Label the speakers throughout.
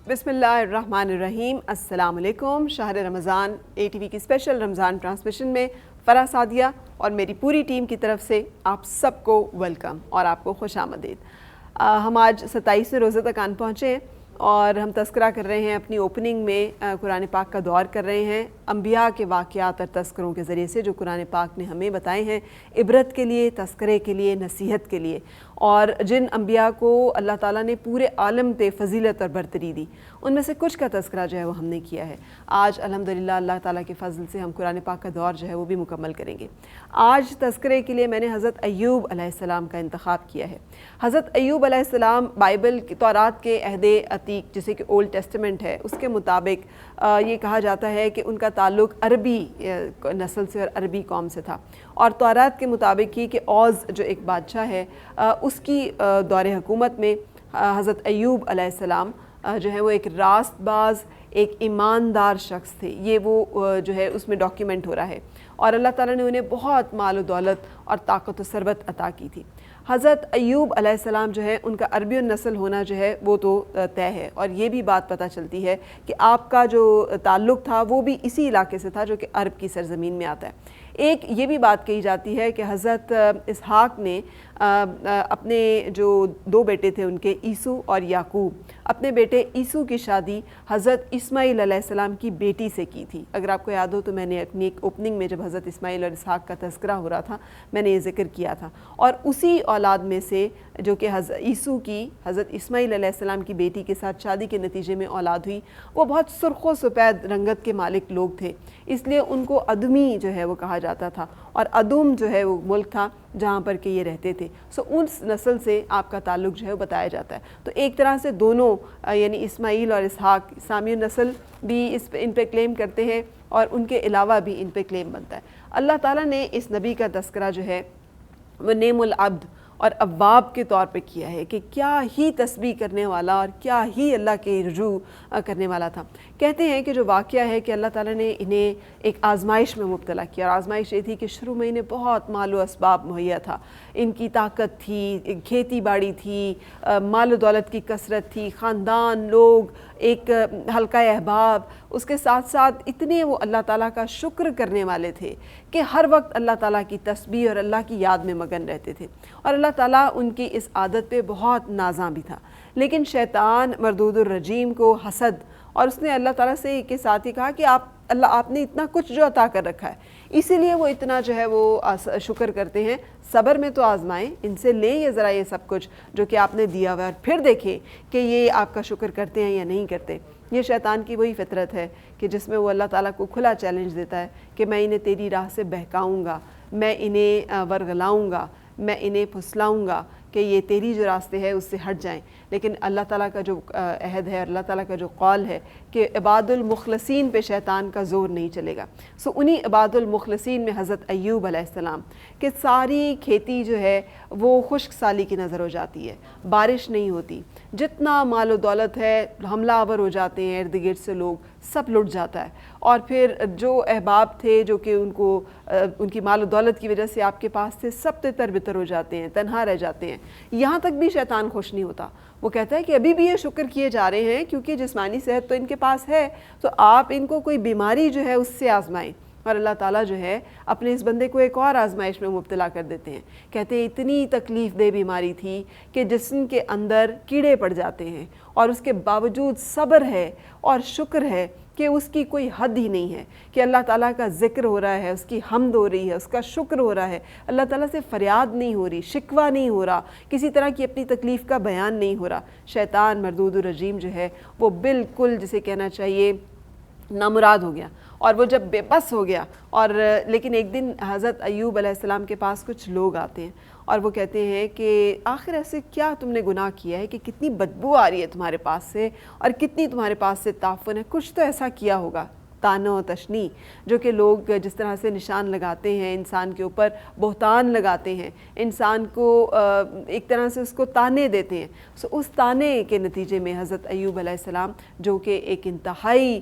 Speaker 1: بسم اللہ الرحمن الرحیم۔ السلام علیکم۔ شہر رمضان ATV کی اسپیشل رمضان ٹرانسمیشن میں فرح سعدیہ اور میری پوری ٹیم کی طرف سے آپ سب کو ویلکم اور آپ کو خوش آمدید۔ ہم آج 27 روزے تک آن پہنچے ہیں اور ہم تذکرہ کر رہے ہیں، اپنی اوپننگ میں قرآن پاک کا دور کر رہے ہیں انبیاء کے واقعات اور تذکروں کے ذریعے سے جو قرآن پاک نے ہمیں بتائے ہیں، عبرت کے لیے، تذکرے کے لیے، نصیحت کے لیے، اور جن انبیاء کو اللہ تعالیٰ نے پورے عالم پہ فضیلت اور برتری دی، ان میں سے کچھ کا تذکرہ جو ہے وہ ہم نے کیا ہے۔ آج الحمدللہ اللہ تعالیٰ کے فضل سے ہم قرآن پاک کا دور جو ہے وہ بھی مکمل کریں گے۔ آج تذکرے کے لیے میں نے حضرت ایوب علیہ السلام کا انتخاب کیا ہے۔ حضرت ایوب علیہ السلام بائبل تورات کے عہد عتیق جسے کہ اولڈ ٹیسٹمنٹ ہے، اس کے مطابق یہ کہا جاتا ہے کہ ان کا تعلق عربی نسل سے اور عربی قوم سے تھا، اور تورات کے مطابق ہی کہ اوز جو ایک بادشاہ ہے اس کی دور حکومت میں حضرت ایوب علیہ السلام جو ہے وہ ایک راست باز، ایک ایماندار شخص تھے۔ یہ وہ جو ہے اس میں ڈاکیومنٹ ہو رہا ہے، اور اللہ تعالیٰ نے انہیں بہت مال و دولت اور طاقت و ثروت عطا کی تھی۔ حضرت ایوب علیہ السلام جو ہے ان کا عربی النسل ہونا جو ہے وہ تو طے ہے، اور یہ بھی بات پتہ چلتی ہے کہ آپ کا جو تعلق تھا وہ بھی اسی علاقے سے تھا جو کہ عرب کی سرزمین میں آتا ہے۔ ایک یہ بھی بات کہی جاتی ہے کہ حضرت اسحاق نے اپنے جو دو بیٹے تھے ان کے عیسو اور یعقوب، اپنے بیٹے عیسو کی شادی حضرت اسماعیل علیہ السلام کی بیٹی سے کی تھی۔ اگر آپ کو یاد ہو تو میں نے اپنی ایک اوپننگ میں جب حضرت اسماعیل اور اسحاق کا تذکرہ ہو رہا تھا میں نے یہ ذکر کیا تھا، اور اسی اولاد میں سے جو کہ عیسو کی حضرت اسماعیل علیہ السلام کی بیٹی کے ساتھ شادی کے نتیجے میں اولاد ہوئی، وہ بہت سرخ و سفید رنگت کے مالک لوگ تھے، اس لیے ان کو ادمی جو ہے وہ کہا جاتا تھا، اور ادوم جو ہے وہ ملک تھا جہاں پر کہ یہ رہتے تھے۔ اس نسل سے آپ کا تعلق جو ہے وہ بتایا جاتا ہے۔ تو ایک طرح سے دونوں یعنی اسماعیل اور اسحاق سامی نسل بھی ان پہ کلیم کرتے ہیں، اور ان کے علاوہ بھی ان پہ کلیم بنتا ہے۔ اللہ تعالیٰ نے اس نبی کا تذکرہ جو ہے وہ نعم العبد اور اواب کے طور پہ کیا ہے کہ کیا ہی تسبیح کرنے والا اور کیا ہی اللہ کے رجوع کرنے والا تھا۔ کہتے ہیں کہ جو واقعہ ہے کہ اللہ تعالیٰ نے انہیں ایک آزمائش میں مبتلا کیا، اور آزمائش یہ تھی کہ شروع میں انہیں بہت مال و اسباب مہیا تھا، ان کی طاقت تھی، کھیتی باڑی تھی، مال و دولت کی کثرت تھی، خاندان، لوگ، ایک حلقہ احباب، اس کے ساتھ ساتھ اتنے وہ اللہ تعالیٰ کا شکر کرنے والے تھے کہ ہر وقت اللہ تعالیٰ کی تسبیح اور اللہ کی یاد میں مگن رہتے تھے، اور اللہ تعالیٰ ان کی اس عادت پہ بہت نازاں بھی تھا۔ لیکن شیطان مردود الرجیم کو حسد، اور اس نے اللہ تعالیٰ سے کے ساتھ ہی کہا کہ آپ نے اتنا کچھ جو عطا کر رکھا ہے، اسی لیے وہ اتنا جو ہے وہ شکر کرتے ہیں۔ صبر میں تو آزمائیں، ان سے لیں یہ ذرا یہ سب کچھ جو کہ آپ نے دیا ہوا ہے، اور پھر دیکھیں کہ یہ آپ کا شکر کرتے ہیں یا نہیں کرتے۔ یہ شیطان کی وہی فطرت ہے کہ جس میں وہ اللہ تعالیٰ کو کھلا چیلنج دیتا ہے کہ میں انہیں تیری راہ سے بہکاؤں گا، میں انہیں ورغلاؤں گا، میں انہیں پھسلاؤں گا کہ یہ تیری جو راستے ہے اس سے ہٹ جائیں۔ لیکن اللہ تعالیٰ کا جو عہد ہے، اللہ تعالیٰ کا جو قول ہے کہ عباد المخلصین پہ شیطان کا زور نہیں چلے گا۔ انہی عباد المخلصین میں حضرت ایوب علیہ السلام کہ ساری کھیتی جو ہے وہ خشک سالی کی نظر ہو جاتی ہے، بارش نہیں ہوتی، جتنا مال و دولت ہے حملہ آور ہو جاتے ہیں، ارد گرد سے لوگ سب لٹ جاتا ہے، اور پھر جو احباب تھے جو کہ ان کی مال و دولت کی وجہ سے آپ کے پاس تھے، سب تر بتر ہو جاتے ہیں، تنہا رہ جاتے ہیں۔ یہاں تک بھی شیطان خوش نہیں ہوتا، وہ کہتا ہے کہ ابھی بھی یہ شکر کیے جا رہے ہیں کیونکہ جسمانی صحت تو ان کے پاس ہے، تو آپ ان کو کوئی بیماری جو ہے اس سے آزمائیں۔ اور اللہ تعالیٰ جو ہے اپنے اس بندے کو ایک اور آزمائش میں مبتلا کر دیتے ہیں۔ کہتے ہیں اتنی تکلیف دہ بیماری تھی کہ جسم کے اندر کیڑے پڑ جاتے ہیں، اور اس کے باوجود صبر ہے اور شکر ہے کہ اس کی کوئی حد ہی نہیں ہے، کہ اللہ تعالیٰ کا ذکر ہو رہا ہے، اس کی حمد ہو رہی ہے، اس کا شکر ہو رہا ہے، اللہ تعالیٰ سے فریاد نہیں ہو رہی، شکوہ نہیں ہو رہا، کسی طرح کی اپنی تکلیف کا بیان نہیں ہو رہا۔ شیطان مردود الرجیم جو ہے وہ بالکل جسے کہنا چاہیے نامراد ہو گیا، اور وہ جب بے بس ہو گیا، اور لیکن ایک دن حضرت ایوب علیہ السلام کے پاس کچھ لوگ آتے ہیں اور وہ کہتے ہیں کہ آخر ایسے کیا تم نے گناہ کیا ہے کہ کتنی بدبو آ رہی ہے تمہارے پاس سے، اور کتنی تمہارے پاس سے تعفن ہے، کچھ تو ایسا کیا ہوگا۔ طعنہ و تشنیع جو کہ لوگ جس طرح سے نشان لگاتے ہیں انسان کے اوپر، بہتان لگاتے ہیں، انسان کو ایک طرح سے اس کو طعنے دیتے ہیں، اس طعنے کے نتیجے میں حضرت ایوب علیہ السلام جو کہ ایک انتہائی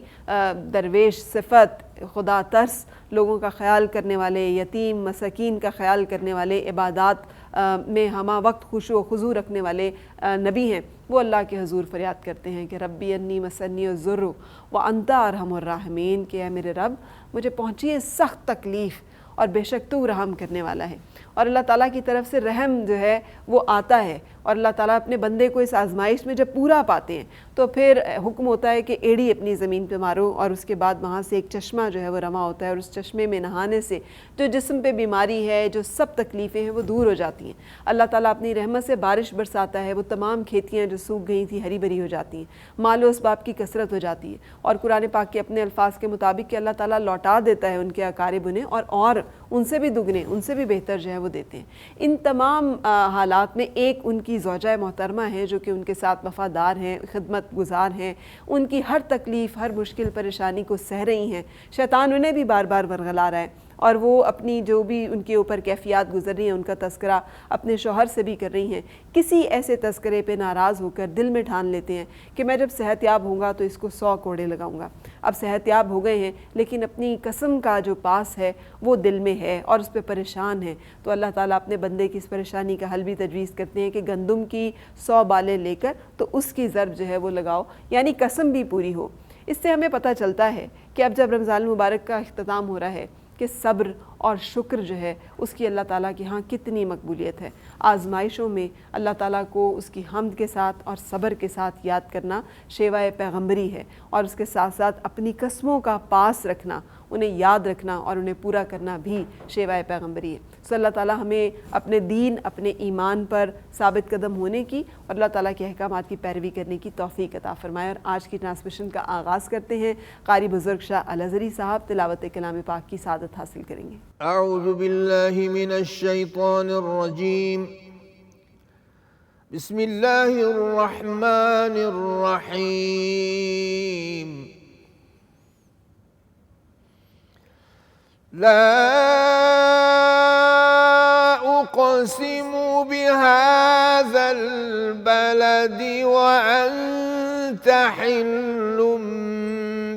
Speaker 1: درویش صفت، خدا ترس، لوگوں کا خیال کرنے والے، یتیم مساکین کا خیال کرنے والے، عبادات میں ہمہ وقت خشوع و خضوع رکھنے والے نبی ہیں، وہ اللہ کے حضور فریاد کرتے ہیں کہ ربی انی مسنی الضر وانت ارحم الراحمین، کہ اے میرے رب مجھے پہنچی ہے سخت تکلیف اور بے شک تو رحم کرنے والا ہے۔ اور اللہ تعالیٰ کی طرف سے رحم جو ہے وہ آتا ہے، اور اللہ تعالیٰ اپنے بندے کو اس آزمائش میں جب پورا پاتے ہیں تو پھر حکم ہوتا ہے کہ ایڑی اپنی زمین پہ مارو، اور اس کے بعد وہاں سے ایک چشمہ جو ہے وہ رواں ہوتا ہے، اور اس چشمے میں نہانے سے جو جسم پہ بیماری ہے، جو سب تکلیفیں ہیں وہ دور ہو جاتی ہیں۔ اللہ تعالیٰ اپنی رحمت سے بارش برساتا ہے، وہ تمام کھیتیاں جو سوکھ گئی تھیں ہری بھری ہو جاتی ہیں، مال و اسباب کی کثرت ہو جاتی ہے، اور قرآن پاک کے اپنے الفاظ کے مطابق کہ اللہ تعالیٰ لوٹا دیتا ہے ان کے اقارب انہیں، اور ان سے بھی دگنے، ان سے بھی بہتر جو ہے وہ دیتے ہیں۔ ان تمام حالات میں ایک ان کی زوجہ محترمہ ہیں جو کہ ان کے ساتھ وفادار ہیں، خدمت گزار ہیں، ان کی ہر تکلیف، ہر مشکل پریشانی کو سہ رہی ہیں۔ شیطان انہیں بھی بار بار ورغلا رہا ہے، اور وہ اپنی جو بھی ان کے اوپر کیفیات گزر رہی ہیں ان کا تذکرہ اپنے شوہر سے بھی کر رہی ہیں۔ کسی ایسے تذکرے پہ ناراض ہو کر دل میں ٹھان لیتے ہیں کہ میں جب صحت یاب ہوں گا تو اس کو 100 کوڑے لگاؤں گا۔ اب صحت یاب ہو گئے ہیں لیکن اپنی قسم کا جو پاس ہے وہ دل میں ہے اور اس پہ پریشان ہے، تو اللہ تعالیٰ اپنے بندے کی اس پریشانی کا حل بھی تجویز کرتے ہیں کہ گندم کی 100 بالیں لے کر تو اس کی ضرب جو ہے وہ لگاؤ، یعنی قسم بھی پوری ہو۔ اس سے ہمیں پتہ چلتا ہے کہ اب جب رمضان المبارک کا اختتام ہو رہا ہے کہ صبر اور شکر جو ہے اس کی اللہ تعالیٰ کے ہاں کتنی مقبولیت ہے۔ آزمائشوں میں اللہ تعالیٰ کو اس کی حمد کے ساتھ اور صبر کے ساتھ یاد کرنا شیوہ پیغمبری ہے، اور اس کے ساتھ ساتھ اپنی قسموں کا پاس رکھنا، انہیں یاد رکھنا اور انہیں پورا کرنا بھی شیوہ پیغمبری ہے۔ سو اللہ تعالیٰ ہمیں اپنے دین، اپنے ایمان پر ثابت قدم ہونے کی اور اللہ تعالیٰ کے احکامات کی پیروی کرنے کی توفیق عطا فرمائے۔ اور آج کی ٹرانسمیشن کا آغاز کرتے ہیں۔ قاری بزرگ شاہ الازہری صاحب تلاوت کلام پاک کی سعادت حاصل کریں گے۔
Speaker 2: اعوذ باللہ من الشیطان الرجیم، بسم اللہ الرحمن الرحیم۔ لا اقسم بهذا البلد وانت حل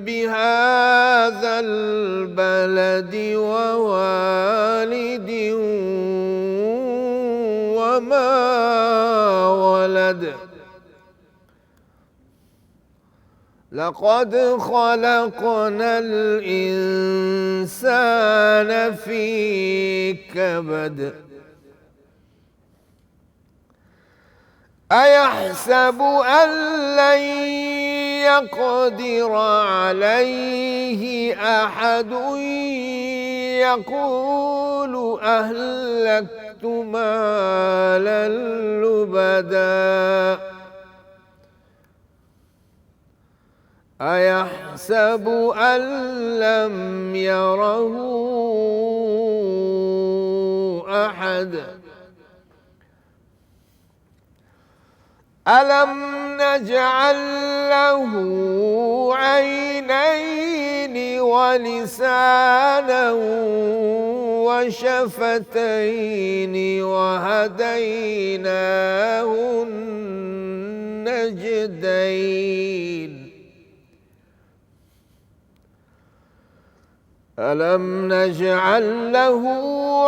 Speaker 2: بهذا البلد ووالد وما ولد، لقد خلقنا الإنسان في كبد، أيحسب أن لن يقدر عليه أحد، يقول أهلكت مالا لبدا، أيحسب أن لم يره أحد، ألم نجعل له عينين ولسانا وشفتين وهديناه النجدين، ألم نجعل له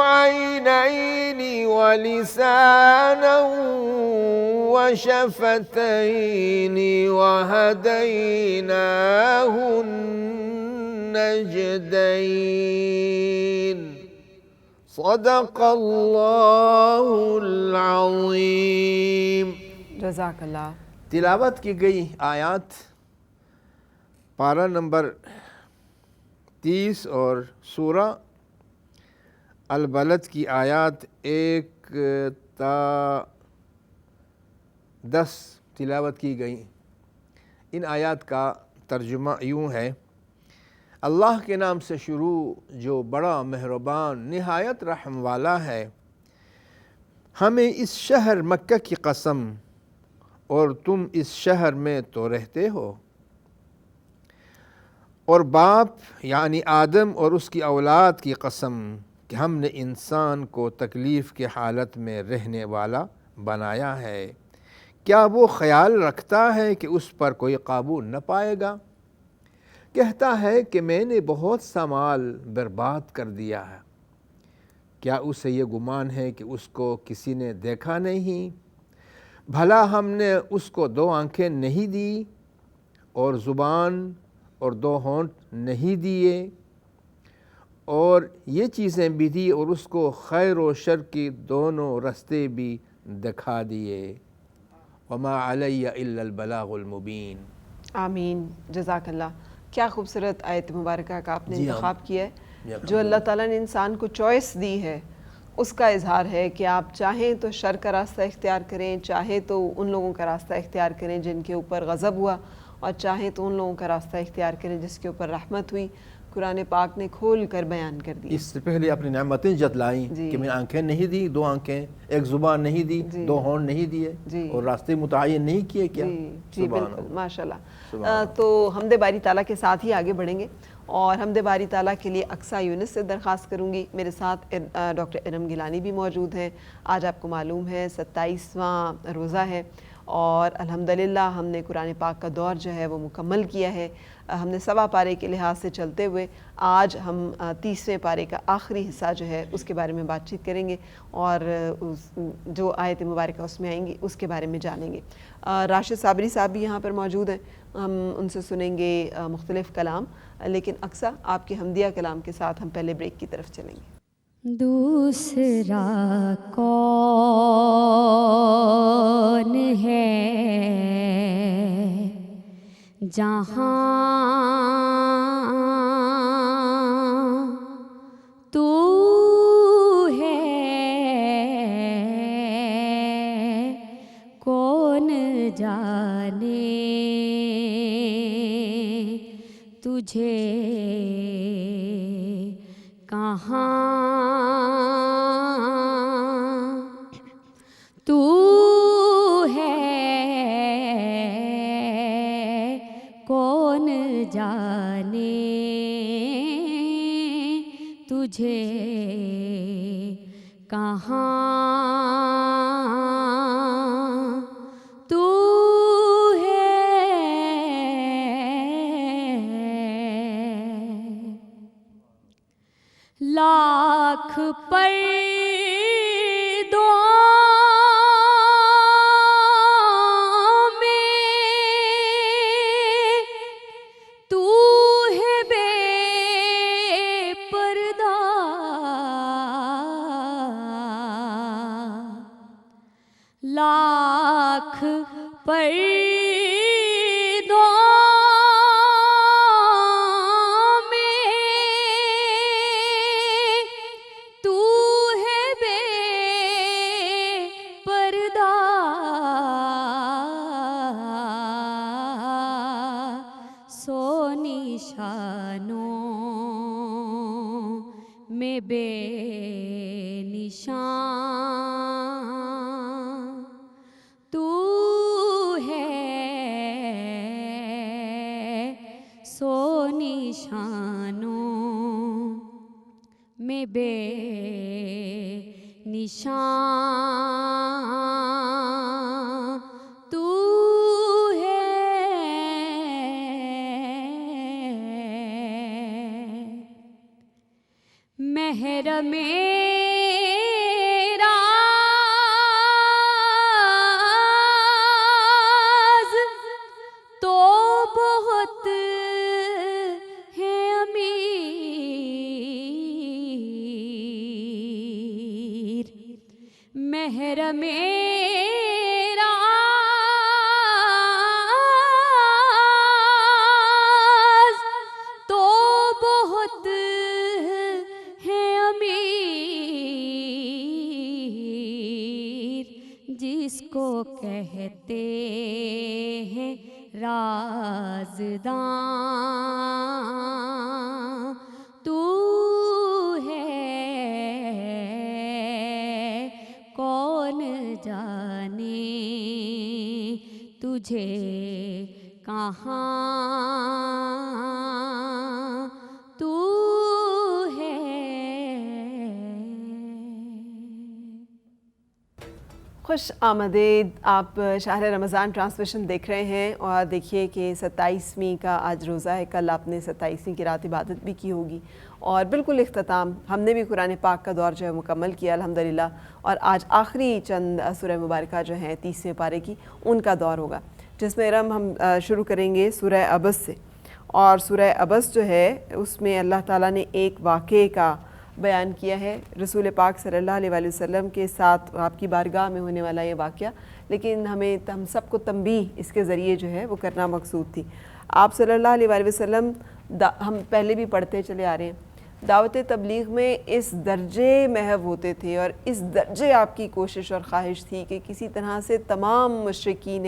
Speaker 2: عينين ولسانا وشفتين وهديناه النجدين، صدق اللہ العظیم۔
Speaker 1: جزاک اللہ۔
Speaker 2: تلاوت کی گئی آیات پارہ نمبر 30 اور سورہ البلد کی آیات 1 تا 10 تلاوت کی گئی۔ ان آیات کا ترجمہ یوں ہے: اللہ کے نام سے شروع جو بڑا مہربان نہایت رحم والا ہے۔ ہمیں اس شہر مکہ کی قسم، اور تم اس شہر میں تو رہتے ہو، اور باپ یعنی آدم اور اس کی اولاد کی قسم کہ ہم نے انسان کو تکلیف کی حالت میں رہنے والا بنایا ہے، کیا وہ خیال رکھتا ہے کہ اس پر کوئی قابو نہ پائے گا؟ کہتا ہے کہ میں نے بہت سا مال برباد کر دیا ہے، کیا اسے یہ گمان ہے کہ اس کو کسی نے دیکھا نہیں؟ بھلا ہم نے اس کو 2 آنکھیں نہیں دی اور زبان اور 2 ہونٹ نہیں دیے؟ اور یہ چیزیں بھی دی اور اس کو خیر و شر کی دونوں رستے بھی دکھا دیے۔ وما علی الا البلاغ المبین۔
Speaker 1: آمین، جزاک اللہ۔ کیا خوبصورت آیت مبارکہ کا آپ نے
Speaker 2: جی ہاں۔
Speaker 1: انتخاب کیا ہے،
Speaker 2: جی
Speaker 1: جو اللہ تعالیٰ نے انسان کو چوائس دی ہے، اس کا اظہار ہے کہ آپ چاہیں تو شر کا راستہ اختیار کریں، چاہیں تو ان لوگوں کا راستہ اختیار کریں جن کے اوپر غضب ہوا، اور چاہیں تو ان لوگوں کا راستہ اختیار کریں جس کے اوپر رحمت ہوئی۔ قرآن پاک نے کھول کر بیان کر دی۔
Speaker 2: اس سے پہلے اپنی نعمتیں جتلائیں
Speaker 1: جی۔
Speaker 2: کہ میں آنکھیں نہیں دی، 2 آنکھیں، 1 زبان نہیں دی،
Speaker 1: جی۔
Speaker 2: 2 ہونٹ نہیں دیے،
Speaker 1: جی۔
Speaker 2: اور راستے متعین نہیں کیے کیا؟
Speaker 1: جی
Speaker 2: سبحان
Speaker 1: بالکل،
Speaker 2: اللہ۔
Speaker 1: ماشاء
Speaker 2: سبحان
Speaker 1: اللہ۔ تو حمد باری تعالیٰ کے ساتھ ہی آگے بڑھیں گے، اور حمد باری تعالیٰ کے لیے اقصیٰ یونس سے درخواست کروں گی۔ میرے ساتھ ڈاکٹر ارم گیلانی بھی موجود ہیں۔ آج آپ کو معلوم ہے 27واں روزہ ہے، اور الحمدللہ ہم نے قرآن پاک کا دور جو ہے وہ مکمل کیا ہے۔ ہم نے 1.25 پارے کے لحاظ سے چلتے ہوئے آج ہم 30ویں پارے کا آخری حصہ جو ہے اس کے بارے میں بات چیت کریں گے، اور جو آیت مبارکہ اس میں آئیں گی اس کے بارے میں جانیں گے۔ راشد صابری صاحب بھی یہاں پر موجود ہیں، ہم ان سے سنیں گے مختلف کلام، لیکن اقصیٰ آپ کے حمدیہ کلام کے ساتھ ہم پہلے بریک کی طرف چلیں گے۔
Speaker 3: دوسرا کون ہے جہاں تو ہے، کون جانے تجھے کہاں تو ہے، کون جانے تجھے کہاں تو ہے۔ لاکھ پردوں میں تو ہے بے پردہ، لاکھ پردوں میں تو ہے بے پردہ، سو نشانوں میں بے نشان تو ہے، سو نشانوں میں بے نشان تو ہے۔ محرم راز تو بہت ہے امیر، محرم راز تو بہت ہے امیر، جس کو کہتے ہیں رازداں تو ہے، کون جانے تجھے کہاں تو ہے۔
Speaker 1: خوش آمدید. آپ شہر رمضان ٹرانسمیشن دیکھ رہے ہیں اور دیکھیے کہ 27ویں کا آج روزہ ہے. کل آپ نے 27ویں کی رات عبادت بھی کی ہوگی اور بالکل اختتام ہم نے بھی قرآن پاک کا دور جو ہے مکمل کیا الحمدللہ. اور آج آخری چند سورہ مبارکہ جو ہیں 30ویں پارے کی ان کا دور ہوگا, جس میں ہم شروع کریں گے سورہ عبس سے. اور سورہ عبس جو ہے اس میں اللہ تعالیٰ نے ایک واقعے کا بیان کیا ہے, رسول پاک صلی اللہ علیہ وآلہ وسلم کے ساتھ آپ کی بارگاہ میں ہونے والا یہ واقعہ, لیکن ہم سب کو تنبیہ اس کے ذریعے جو ہے وہ کرنا مقصود تھی. آپ صلی اللہ علیہ وآلہ وسلم ہم پہلے بھی پڑھتے چلے آ رہے ہیں, دعوت تبلیغ میں اس درجے محو ہوتے تھے اور اس درجے آپ کی کوشش اور خواہش تھی کہ کسی طرح سے تمام مشرکین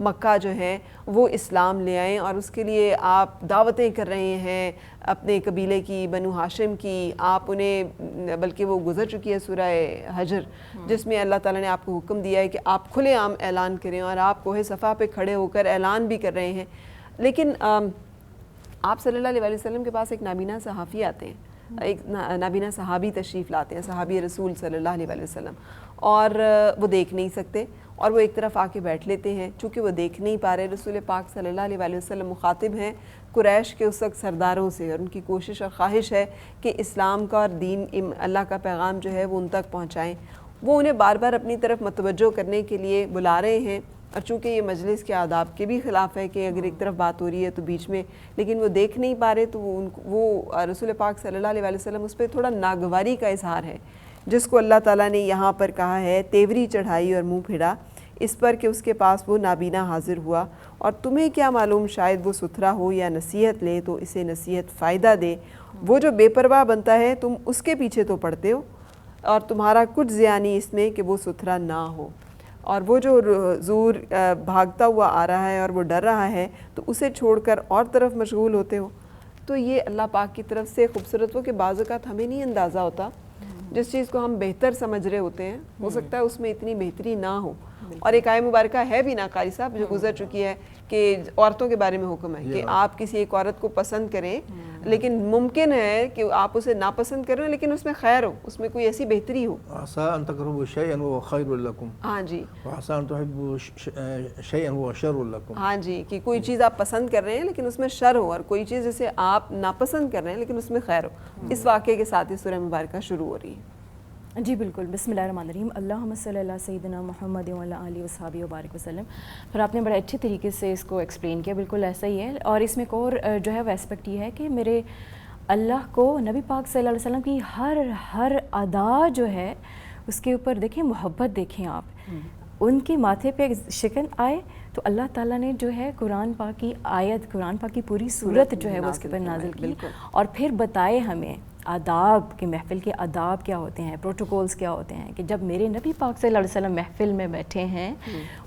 Speaker 1: مکہ جو ہیں وہ اسلام لے آئیں, اور اس کے لیے آپ دعوتیں کر رہے ہیں اپنے قبیلے کی, بنو ہاشم کی. آپ انہیں, بلکہ وہ گزر چکی ہے سورہ حجر, جس میں اللہ تعالیٰ نے آپ کو حکم دیا ہے کہ آپ کھلے عام اعلان کریں, اور آپ کوہ صفا پہ کھڑے ہو کر اعلان بھی کر رہے ہیں. لیکن آپ صلی اللہ علیہ وآلہ وسلم کے پاس ایک نابینا صحافی آتے ہیں, ایک نابینا صحابی تشریف لاتے ہیں, صحابی رسول صلی اللہ علیہ وآلہ وسلم, اور وہ دیکھ نہیں سکتے اور وہ ایک طرف آ کے بیٹھ لیتے ہیں. چونکہ وہ دیکھ نہیں پا رہے, رسول پاک صلی اللہ علیہ وآلہ وسلم مخاطب ہیں قریش کے اس وقت سرداروں سے, اور ان کی کوشش اور خواہش ہے کہ اسلام کا اور دین اللہ کا پیغام جو ہے وہ ان تک پہنچائیں. وہ انہیں بار بار اپنی طرف متوجہ کرنے کے لیے بلا رہے ہیں, اور چونکہ یہ مجلس کے آداب کے بھی خلاف ہے کہ اگر ایک طرف بات ہو رہی ہے تو بیچ میں, لیکن وہ دیکھ نہیں پا رہے, تو وہ رسول پاک صلی اللہ علیہ وآلہ وسلم اس پہ تھوڑا ناگواری کا اظہار ہے, جس کو اللہ تعالیٰ نے یہاں پر کہا ہے تیوری چڑھائی اور منہ پھیرا اس پر کہ اس کے پاس وہ نابینا حاضر ہوا, اور تمہیں کیا معلوم شاید وہ ستھرا ہو یا نصیحت لے تو اسے نصیحت فائدہ دے. وہ جو بے پرواہ بنتا ہے تم اس کے پیچھے تو پڑتے ہو, اور تمہارا کچھ زیانی اس میں کہ وہ ستھرا نہ ہو. اور وہ جو زور بھاگتا ہوا آ رہا ہے اور وہ ڈر رہا ہے تو اسے چھوڑ کر اور طرف مشغول ہوتے ہو. تو یہ اللہ پاک کی طرف سے خوبصورت ہو کہ بعض اوقات ہمیں نہیں اندازہ ہوتا, جس چیز کو ہم بہتر سمجھ رہے ہوتے ہیں ہو سکتا ہے اس میں اتنی بہتری نہ ہو. اور ایک آیت مبارکہ ہے بھی نا قاری صاحب جو گزر چکی ہے کہ عورتوں کے بارے میں حکم ہے کہ آپ کسی ایک عورت کو پسند کریں, لیکن ممکن ہے کہ آپ اسے ناپسند کریں لیکن اس میں خیر ہو, اس میں کوئی ایسی بہتری ہو.
Speaker 2: عسیٰ ان تکرہوا شیئا وہو خیر لکم,
Speaker 1: ہاں جی,
Speaker 2: وعسیٰ ان تحبوا شیئا وہو شر لکم.
Speaker 1: ہاں جی, کہ کوئی چیز آپ پسند کر رہے ہیں لیکن اس میں شر ہو, اور کوئی چیز جسے آپ ناپسند کر رہے ہیں لیکن اس میں خیر ہو. اس واقعے کے ساتھ ہی سورہ مبارکہ شروع ہو رہی ہے.
Speaker 4: جی بالکل. بسم اللہ الرحمن الرحیم. اللہم صلی اللہ سیدنا محمد وعلی آلہ وصحبہ وبارک وسلم. پھر آپ نے بڑے اچھے طریقے سے اس کو ایکسپلین کیا, بالکل ایسا ہی ہے. اور اس میں ایک اور جو ہے وہ اسپیکٹ یہ ہے کہ میرے اللہ کو نبی پاک صلی اللہ علیہ وسلم کی ہر ادا جو ہے اس کے اوپر دیکھیں محبت, دیکھیں آپ ان کے ماتھے پہ شکن آئے تو اللہ تعالیٰ نے جو ہے قرآن پاک کی آیت, قرآن پاک کی پوری صورت جو ہے وہ اس کے اوپر نازل کی, اور پھر بتائے ہمیں آداب کے, محفل کے آداب کیا ہوتے ہیں, پروٹوکولز کیا ہوتے ہیں, کہ جب میرے نبی پاک صلی اللہ علیہ وسلم محفل میں بیٹھے ہیں,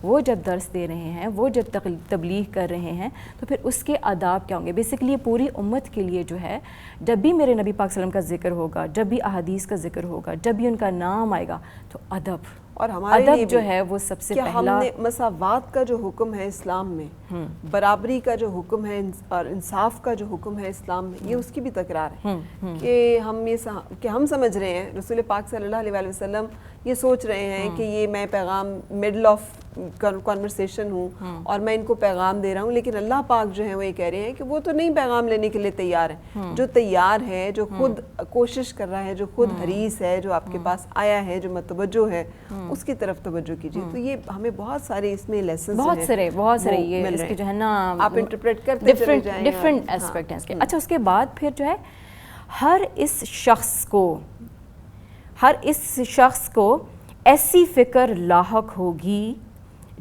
Speaker 4: وہ جب درس دے رہے ہیں, وہ جب تبلیغ کر رہے ہیں, تو پھر اس کے آداب کیا ہوں گے. بیسیکلی پوری امت کے لیے جو ہے جب بھی میرے نبی پاک صلی اللہ علیہ وسلم کا ذکر ہوگا, جب بھی احادیث کا ذکر ہوگا, جب بھی ان کا نام آئے گا, تو ادب,
Speaker 1: اور ہمارے لیے
Speaker 4: جو ہے وہ سب سے
Speaker 1: کیا
Speaker 4: پہلا,
Speaker 1: ہم نے مساوات کا جو حکم ہے اسلام میں, برابری کا جو حکم ہے اور انصاف کا جو حکم ہے اسلام میں, یہ اس کی بھی تکرار ہے کہ ہم سمجھ رہے ہیں رسول پاک صلی اللہ علیہ وآلہ وسلم یہ سوچ رہے ہیں کہ یہ میں پیغام مڈل آف کنورسیشن ہوں اور میں ان کو پیغام دے رہا ہوں, لیکن اللہ پاک جو ہے وہ یہ کہہ رہے ہیں کہ وہ تو نہیں پیغام لینے کے لیے تیار ہے. جو تیار ہے, جو خود کوشش کر رہا ہے, جو خود حریص ہے, جو آپ کے پاس آیا ہے, جو متوجہ ہے, اس کی طرف توجہ کیجیے. تو یہ ہمیں بہت سارے اس میں لیسنز
Speaker 4: بہت سارے یہ اس کے جو ہے نا
Speaker 1: آپ انٹرپریٹ کرتے چلے جائیں,
Speaker 4: ڈفرینٹ ایسپیکٹ ہیں اس کے. اچھا, اس کے بعد پھر جو ہے ہر اس شخص کو ایسی فکر لاحق ہوگی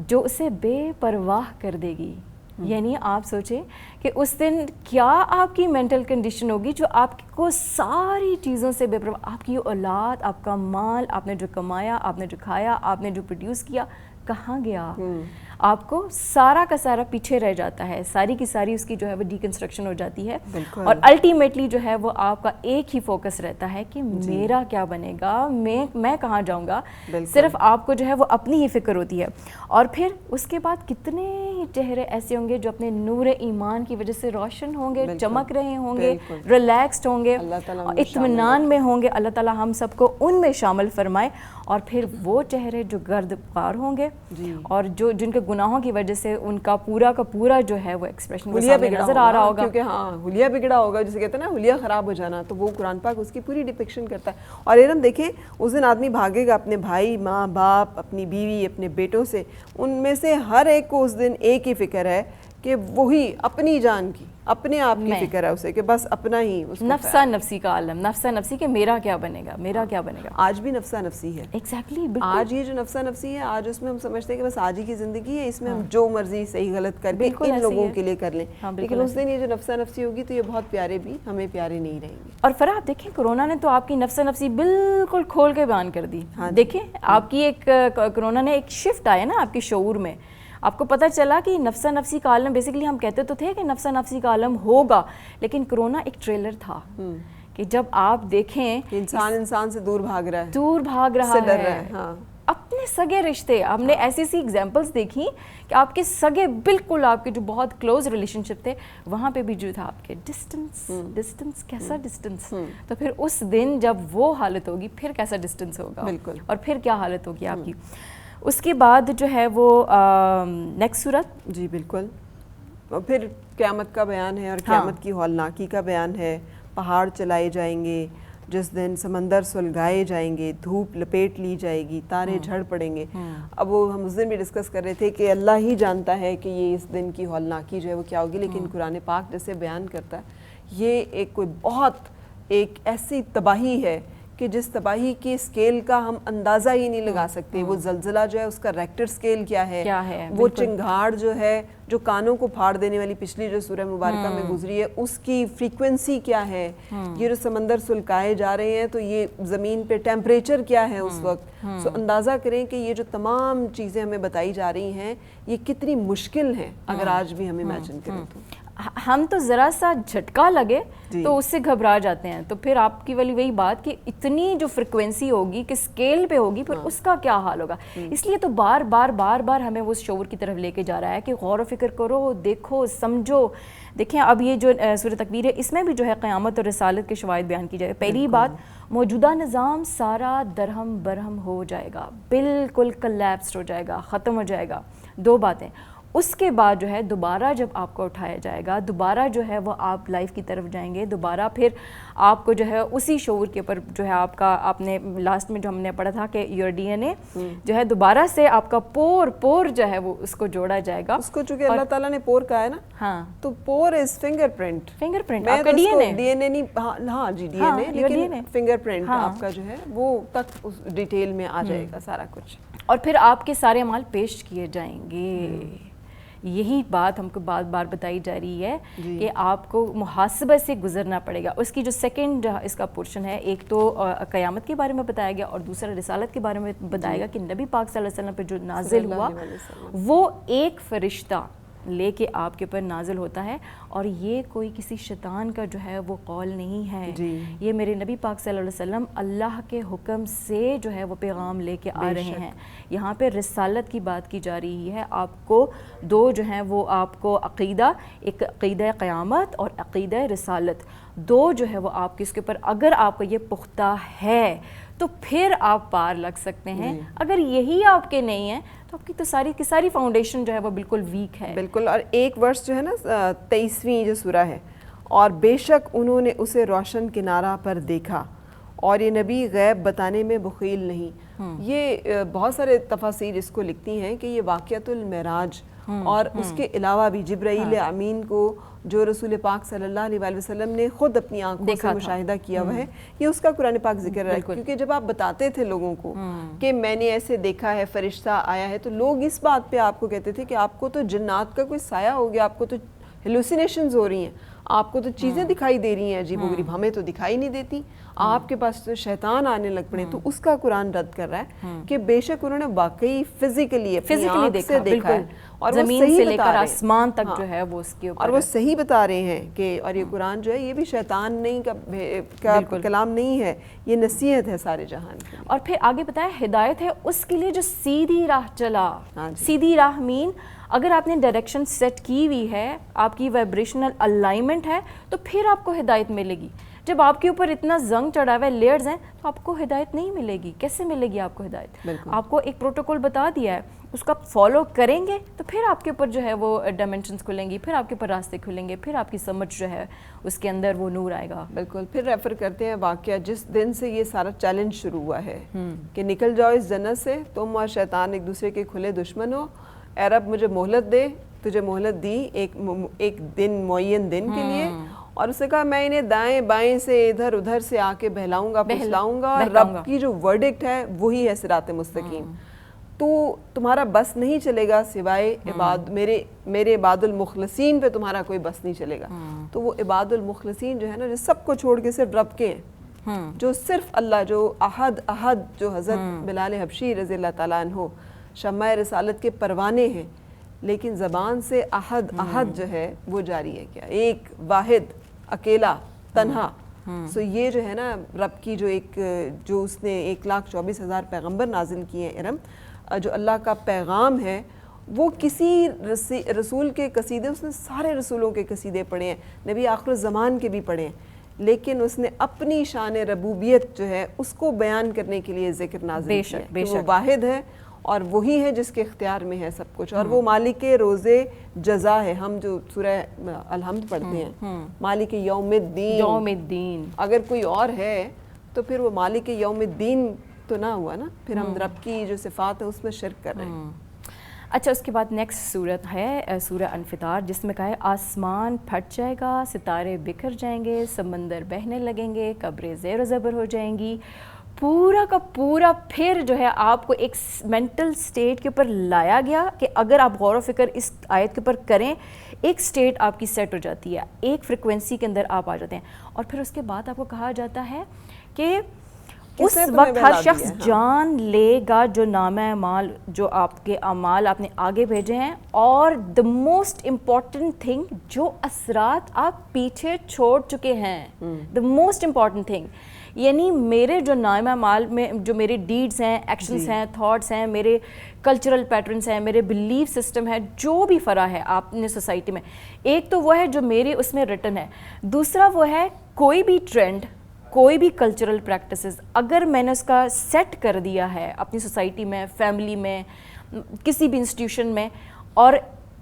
Speaker 4: جو اسے بے پرواہ کر دے گی. یعنی آپ سوچیں کہ اس دن کیا آپ کی مینٹل کنڈیشن ہوگی جو آپ کو ساری چیزوں سے بے پرواہ, آپ کی اولاد, آپ کا مال, آپ نے جو کمایا, آپ نے جو کھایا, آپ نے جو پروڈیوس کیا, کہاں گیا. آپ کو سارا کا سارا پیچھے رہ جاتا ہے, ساری کی ساری اس کی جو ہے وہ ڈیکنسٹرکشن ہو جاتی ہے, اور الٹیمیٹلی جو ہے وہ آپ کا ایک ہی فوکس رہتا ہے کہ میرا کیا بنے گا, میں کہاں جاؤں گا, صرف آپ کو جو ہے وہ اپنی ہی فکر ہوتی ہے. اور پھر اس کے بعد کتنے ہی چہرے ایسے ہوں گے جو اپنے نور ایمان کی وجہ سے روشن ہوں گے, چمک رہے ہوں گے, ریلیکسڈ ہوں گے, اطمینان میں ہوں گے. اللہ تعالیٰ ہم سب کو ان میں شامل فرمائے. اور پھر وہ چہرے جو گرد پار ہوں گے اور جو جن کے گناہوں کی وجہ سے ان کا پورا جو ہے وہ ایکسپریشن نظر آ رہا ہوگا,
Speaker 1: کیونکہ حلیہ بگڑا ہوگا, جسے کہتے ہیں نا حلیہ خراب ہو جانا, تو وہ قرآن پاک اس کی پوری ڈپکشن کرتا ہے. اور ارم دیکھیں, اس دن آدمی بھاگے گا اپنے بھائی, ماں, باپ, اپنی بیوی, اپنے بیٹوں سے. ان میں سے ہر ایک کو اس دن ایک ہی فکر ہے کہ وہی اپنی جان کی, اپنے آپ کی فکر ہے اسے, کہ بس اپنا ہی
Speaker 4: نفسا نفسی کا عالم, نفسا نفسی کہ میرا کیا بنے گا, میرا کیا بنے گا.
Speaker 1: آج بھی نفسا نفسی ہے,
Speaker 4: ایگزیکٹلی.
Speaker 1: آج یہ جو نفسا نفسی ہے, آج اس میں ہم سمجھتے ہیں کہ بس آج ہی کی زندگی ہے, اس میں ہم جو مرضی صحیح غلط کر کے ان لوگوں کے لیے کر لیں. لیکن اس دن یہ جو نفسا نفسی ہوگی تو یہ بہت پیارے بھی ہمیں پیارے نہیں رہیں گے.
Speaker 4: اور فرح آپ دیکھیں, کورونا نے تو آپ کی نفسا نفسی بالکل کھول کے بیان کر دی. دیکھیں آپ کی ایک کورونا نے ایک شفٹ آیا نا آپ کے شعور میں, آپ کو پتہ چلا کہ نفسا نفسی کا عالم, بیسیکلی ہم کہتے تو تھے کہ نفسا نفسی کا عالم ہوگا, لیکن کرونا ایک ٹریلر تھا کہ جب آپ دیکھیں
Speaker 1: انسان سے دور بھاگ رہا ہے,
Speaker 4: اپنے سگے رشتے. ہم نے ایسی ایگزامپلس دیکھی کہ آپ کے سگے بالکل آپ کے جو بہت کلوز ریلیشن شپ تھے, وہاں پہ بھی جو تھا آپ کے ڈسٹنس کیسا ڈسٹنس. تو پھر اس دن جب وہ حالت ہوگی, پھر کیسا ڈسٹنس ہوگا, اور پھر کیا حالت ہوگی آپ کی. اس کے بعد جو ہے وہ نیکسٹ صورت.
Speaker 1: جی بالکل. اور پھر قیامت کا بیان ہے, اور قیامت کی ہولناکی کا بیان ہے. پہاڑ چلائے جائیں گے جس دن, سمندر سلگائے جائیں گے, دھوپ لپیٹ لی جائے گی, تارے جھڑ پڑیں گے. اب وہ ہم اس دن بھی ڈسکس کر رہے تھے کہ اللہ ہی جانتا ہے کہ یہ اس دن کی ہولناکی جو ہے وہ کیا ہوگی, لیکن قرآن پاک جیسے بیان کرتا ہے, یہ ایک کوئی بہت ایک ایسی تباہی ہے کہ جس تباہی کی اسکیل کا ہم اندازہ ہی نہیں لگا سکتے. وہ زلزلہ جو ہے اس کا ریکٹر اسکیل کیا ہے, وہ چنگھاڑ جو ہے جو کانوں کو پھاڑ دینے والی پچھلی جو سورہ مبارکہ میں گزری ہے, اس کی فریکوینسی کیا ہے. یہ جو سمندر سلکائے جا رہے ہیں تو یہ زمین پہ ٹیمپریچر کیا ہے اس وقت. سو اندازہ کریں کہ یہ جو تمام چیزیں ہمیں بتائی جا رہی ہیں یہ کتنی مشکل ہیں اگر آج بھی ہم امیجن کریں تو.
Speaker 4: ہم تو ذرا سا جھٹکا لگے تو اس سے گھبرا جاتے ہیں. تو پھر آپ کی وہی بات کہ اتنی جو فریکوینسی ہوگی کہ اسکیل پہ ہوگی, پھر اس کا کیا حال ہوگا. اس لیے تو بار بار ہمیں وہ شعور کی طرف لے کے جا رہا ہے کہ غور و فکر کرو, دیکھو, سمجھو. دیکھیں اب یہ جو سورہ تکویر ہے, اس میں بھی جو ہے قیامت اور رسالت کے شواہد بیان کی جائے. پہلی بات, موجودہ نظام سارا درہم برہم ہو جائے گا, بالکل کلیپسڈ ہو جائے گا, ختم ہو جائے گا. دو باتیں. اس کے بعد جو ہے دوبارہ جب آپ کو اٹھایا جائے گا, دوبارہ جو ہے وہ آپ لائف کی طرف جائیں گے, دوبارہ پھر آپ کو جو ہے اسی شعور کے اوپر جو ہے آپ نے لاسٹ میں جو ہم نے پڑھا تھا کہ یور ڈی این اے جو ہے دوبارہ سے آپ کا پور جو ہے وہ اس کو جوڑا جائے گا.
Speaker 1: اس کو چونکہ اللہ تعالیٰ نے پور کہا ہے نا,
Speaker 4: ہاں,
Speaker 1: تو پور از فنگر پرنٹ.
Speaker 4: آپ کا ڈی این اے,
Speaker 1: ڈی این اے نہیں, ہاں جی ڈی این اے, لیکن فنگر پرنٹ آپ کا جو ہے وہ تک ڈیٹیل میں آ جائے گا سارا کچھ.
Speaker 4: اور پھر آپ کے سارے اعمال پیش کیے جائیں گے. یہی بات ہم کو بار بار بتائی جا رہی ہے کہ آپ کو محاسبہ سے گزرنا پڑے گا. اس کی جو سیکنڈ اس کا پورشن ہے, ایک تو قیامت کے بارے میں بتایا گیا, اور دوسرا رسالت کے بارے میں بتایا گیا کہ نبی پاک صلی اللہ علیہ وسلم پہ جو نازل ہوا وہ ایک فرشتہ لے کے آپ کے پر نازل ہوتا ہے, اور یہ کوئی کسی شیطان کا جو ہے وہ قول نہیں ہے. یہ میرے نبی پاک صلی اللہ علیہ وسلم اللہ کے حکم سے جو ہے وہ پیغام لے کے آ رہے ہیں. یہاں پہ رسالت کی بات کی جا رہی ہے. آپ کو دو جو ہیں وہ آپ کو عقیدہ, ایک عقیدہ قیامت اور عقیدہ رسالت, دو جو ہے وہ آپ کے اس کے اوپر اگر آپ کا یہ پختہ ہے تو پھر آپ پار لگ سکتے ہیں. اگر یہی آپ کے نہیں ہیں تو آپ کی تو ساری کی ساری فاؤنڈیشن جو ہے وہ بالکل ویک ہے.
Speaker 1: بالکل. اور ایک ورس جو ہے نا 23ویں جو سورہ ہے, اور بے شک انہوں نے اسے روشن کنارہ پر دیکھا اور یہ نبی غیب بتانے میں بخیل نہیں. یہ بہت سارے تفاسیر اس کو لکھتی ہیں کہ یہ واقعۃ المعراج اور اس کے علاوہ بھی جبرائیل امین کو جو رسول پاک صلی اللہ علیہ وسلم نے خود اپنی آنکھوں سے مشاہدہ کیا ہوا ہے, یہ اس کا قرآن پاک ذکر ہے. کیونکہ جب آپ بتاتے تھے لوگوں کو کہ میں نے ایسے دیکھا ہے, فرشتہ آیا ہے, تو لوگ اس بات پہ آپ کو کہتے تھے کہ آپ کو تو جنات کا کوئی سایہ ہو گیا, آپ کو تو ہیلوسینیشنز ہو رہی ہیں, آپ کو تو چیزیں دکھائی دے رہی ہیں عجیب و غریب, ہمیں تو دکھائی نہیں دیتی. آپ کے پاس تو شیطان آنے لگ پڑے. تو اس کا قرآن رد کر رہا ہے کہ بے شک انہوں نے واقعی فزیکلی دیکھا ہے, اور
Speaker 4: زمین سے لے کر آسمان تک جو ہے وہ اس کے اوپر,
Speaker 1: اور وہ صحیح بتا رہے ہیں کہ, اور یہ قرآن جو ہے یہ بھی شیطان نہیں کا کلام نہیں ہے, یہ نصیحت ہے سارے جہان کی.
Speaker 4: اور پھر آگے بتایا ہدایت ہے اس کے لیے جو سیدھی راہ چلا. سیدھی راہ مین اگر آپ نے ڈائریکشن سیٹ کی ہوئی ہے, آپ کی وائبریشنل الائنمنٹ ہے, تو پھر آپ کو ہدایت ملے گی. جب آپ کے اوپر اتنا زنگ چڑھا ہوا ہے, لیئرز ہیں, تو آپ کو ہدایت نہیں ملے گی. کیسے ملے گی آپ کو ہدایت؟ آپ کو ایک پروٹوکول بتا دیا ہے, اس کو آپ فالو کریں گے تو پھر آپ کے اوپر جو ہے وہ ڈائمینشنز کھلیں گی, پھر آپ کے اوپر راستے کھلیں گے, پھر آپ کی سمجھ جو ہے اس کے اندر وہ نور آئے گا.
Speaker 1: بالکل. پھر ریفر کرتے ہیں واقعہ جس دن سے یہ سارا چیلنج شروع ہوا ہے کہ نکل جاؤ اس جنت سے, تم اور شیطان ایک دوسرے کے کھلے دشمن ہو. اے رب مجھے مہلت دے. تجھے مہلت دی ایک دن, معین دن کے لیے, اور اس نے کہا میں انہیں دائیں بائیں سے ادھر ادھر سے آ کے بہلاؤں گا پھسلاؤں گا, اور رب کی جو ورڈکٹ ہے وہی ہے صراط مستقیم. تو تمہارا بس نہیں چلے گا سوائے میرے عباد المخلصین پہ تمہارا کوئی بس نہیں چلے گا. تو وہ عباد المخلصین جو ہے نا, جو سب کو چھوڑ کے صرف رب کے ہیں, جو صرف اللہ, جو احد جو حضرت بلال حبشی رضی اللہ تعالیٰ عنہ شمع رسالت کے پروانے ہیں, لیکن زبان سے احد جو ہے وہ جاری ہے. کیا ایک واحد اکیلا تنہا. سو یہ جو ہے نا رب کی جو اس نے 1,24,000 پیغمبر نازل کیے ہیں ارم, جو اللہ کا پیغام ہے, وہ کسی رسول کے قصیدے, اس نے سارے رسولوں کے قصیدے پڑھے ہیں, نبی آخر الزمان کے بھی پڑھے ہیں, لیکن اس نے اپنی شان ربوبیت جو ہے اس کو بیان کرنے کے لیے ذکر نازل کیا ہے. وہ واحد ہے اور وہی ہے جس کے اختیار میں ہے سب کچھ, اور وہ مالک روزے جزا ہے. ہم جو سورہ الحمد پڑھتے ہیں, مالک یوم الدین, اگر کوئی اور ہے تو پھر وہ مالک یوم الدین تو نہ ہوا نا, پھر ہم رب کی جو صفات ہے اس میں شرک کر رہے ہیں.
Speaker 4: اچھا, اس کے بعد نیکسٹ صورت ہے سورہ انفطار, جس میں کہا ہے آسمان پھٹ جائے گا, ستارے بکھر جائیں گے, سمندر بہنے لگیں گے, قبریں زیر و زبر ہو جائیں گی. پورا کا پورا پھر جو ہے آپ کو ایک مینٹل سٹیٹ کے اوپر لایا گیا کہ اگر آپ غور و فکر اس آیت کے اوپر کریں, ایک سٹیٹ آپ کی سیٹ ہو جاتی ہے, ایک فریکوینسی کے اندر آپ آ جاتے ہیں. اور پھر اس کے بعد آپ کو کہا جاتا ہے کہ اس وقت ہر شخص جان لے گا جو نامہ اعمال, جو آپ کے اعمال آپ نے آگے بھیجے ہیں, اور دا موسٹ امپورٹنٹ تھنگ جو اثرات آپ پیچھے چھوڑ چکے ہیں. دا موسٹ امپورٹنٹ تھنگ, یعنی میرے جو نامہ اعمال میں جو میرے ڈیڈز ہیں, ایکشنز ہیں, تھاٹس ہیں, میرے کلچرل پیٹرنز ہیں, میرے بلیف سسٹم ہے, جو بھی فرا ہے آپ نے سوسائٹی میں, ایک تو وہ ہے جو میرے اس میں ریٹن ہے, دوسرا وہ ہے کوئی بھی ٹرینڈ, کوئی بھی کلچرل پریکٹسز اگر میں نے اس کا سیٹ کر دیا ہے اپنی سوسائٹی میں, فیملی میں, کسی بھی انسٹیٹیوشن میں, اور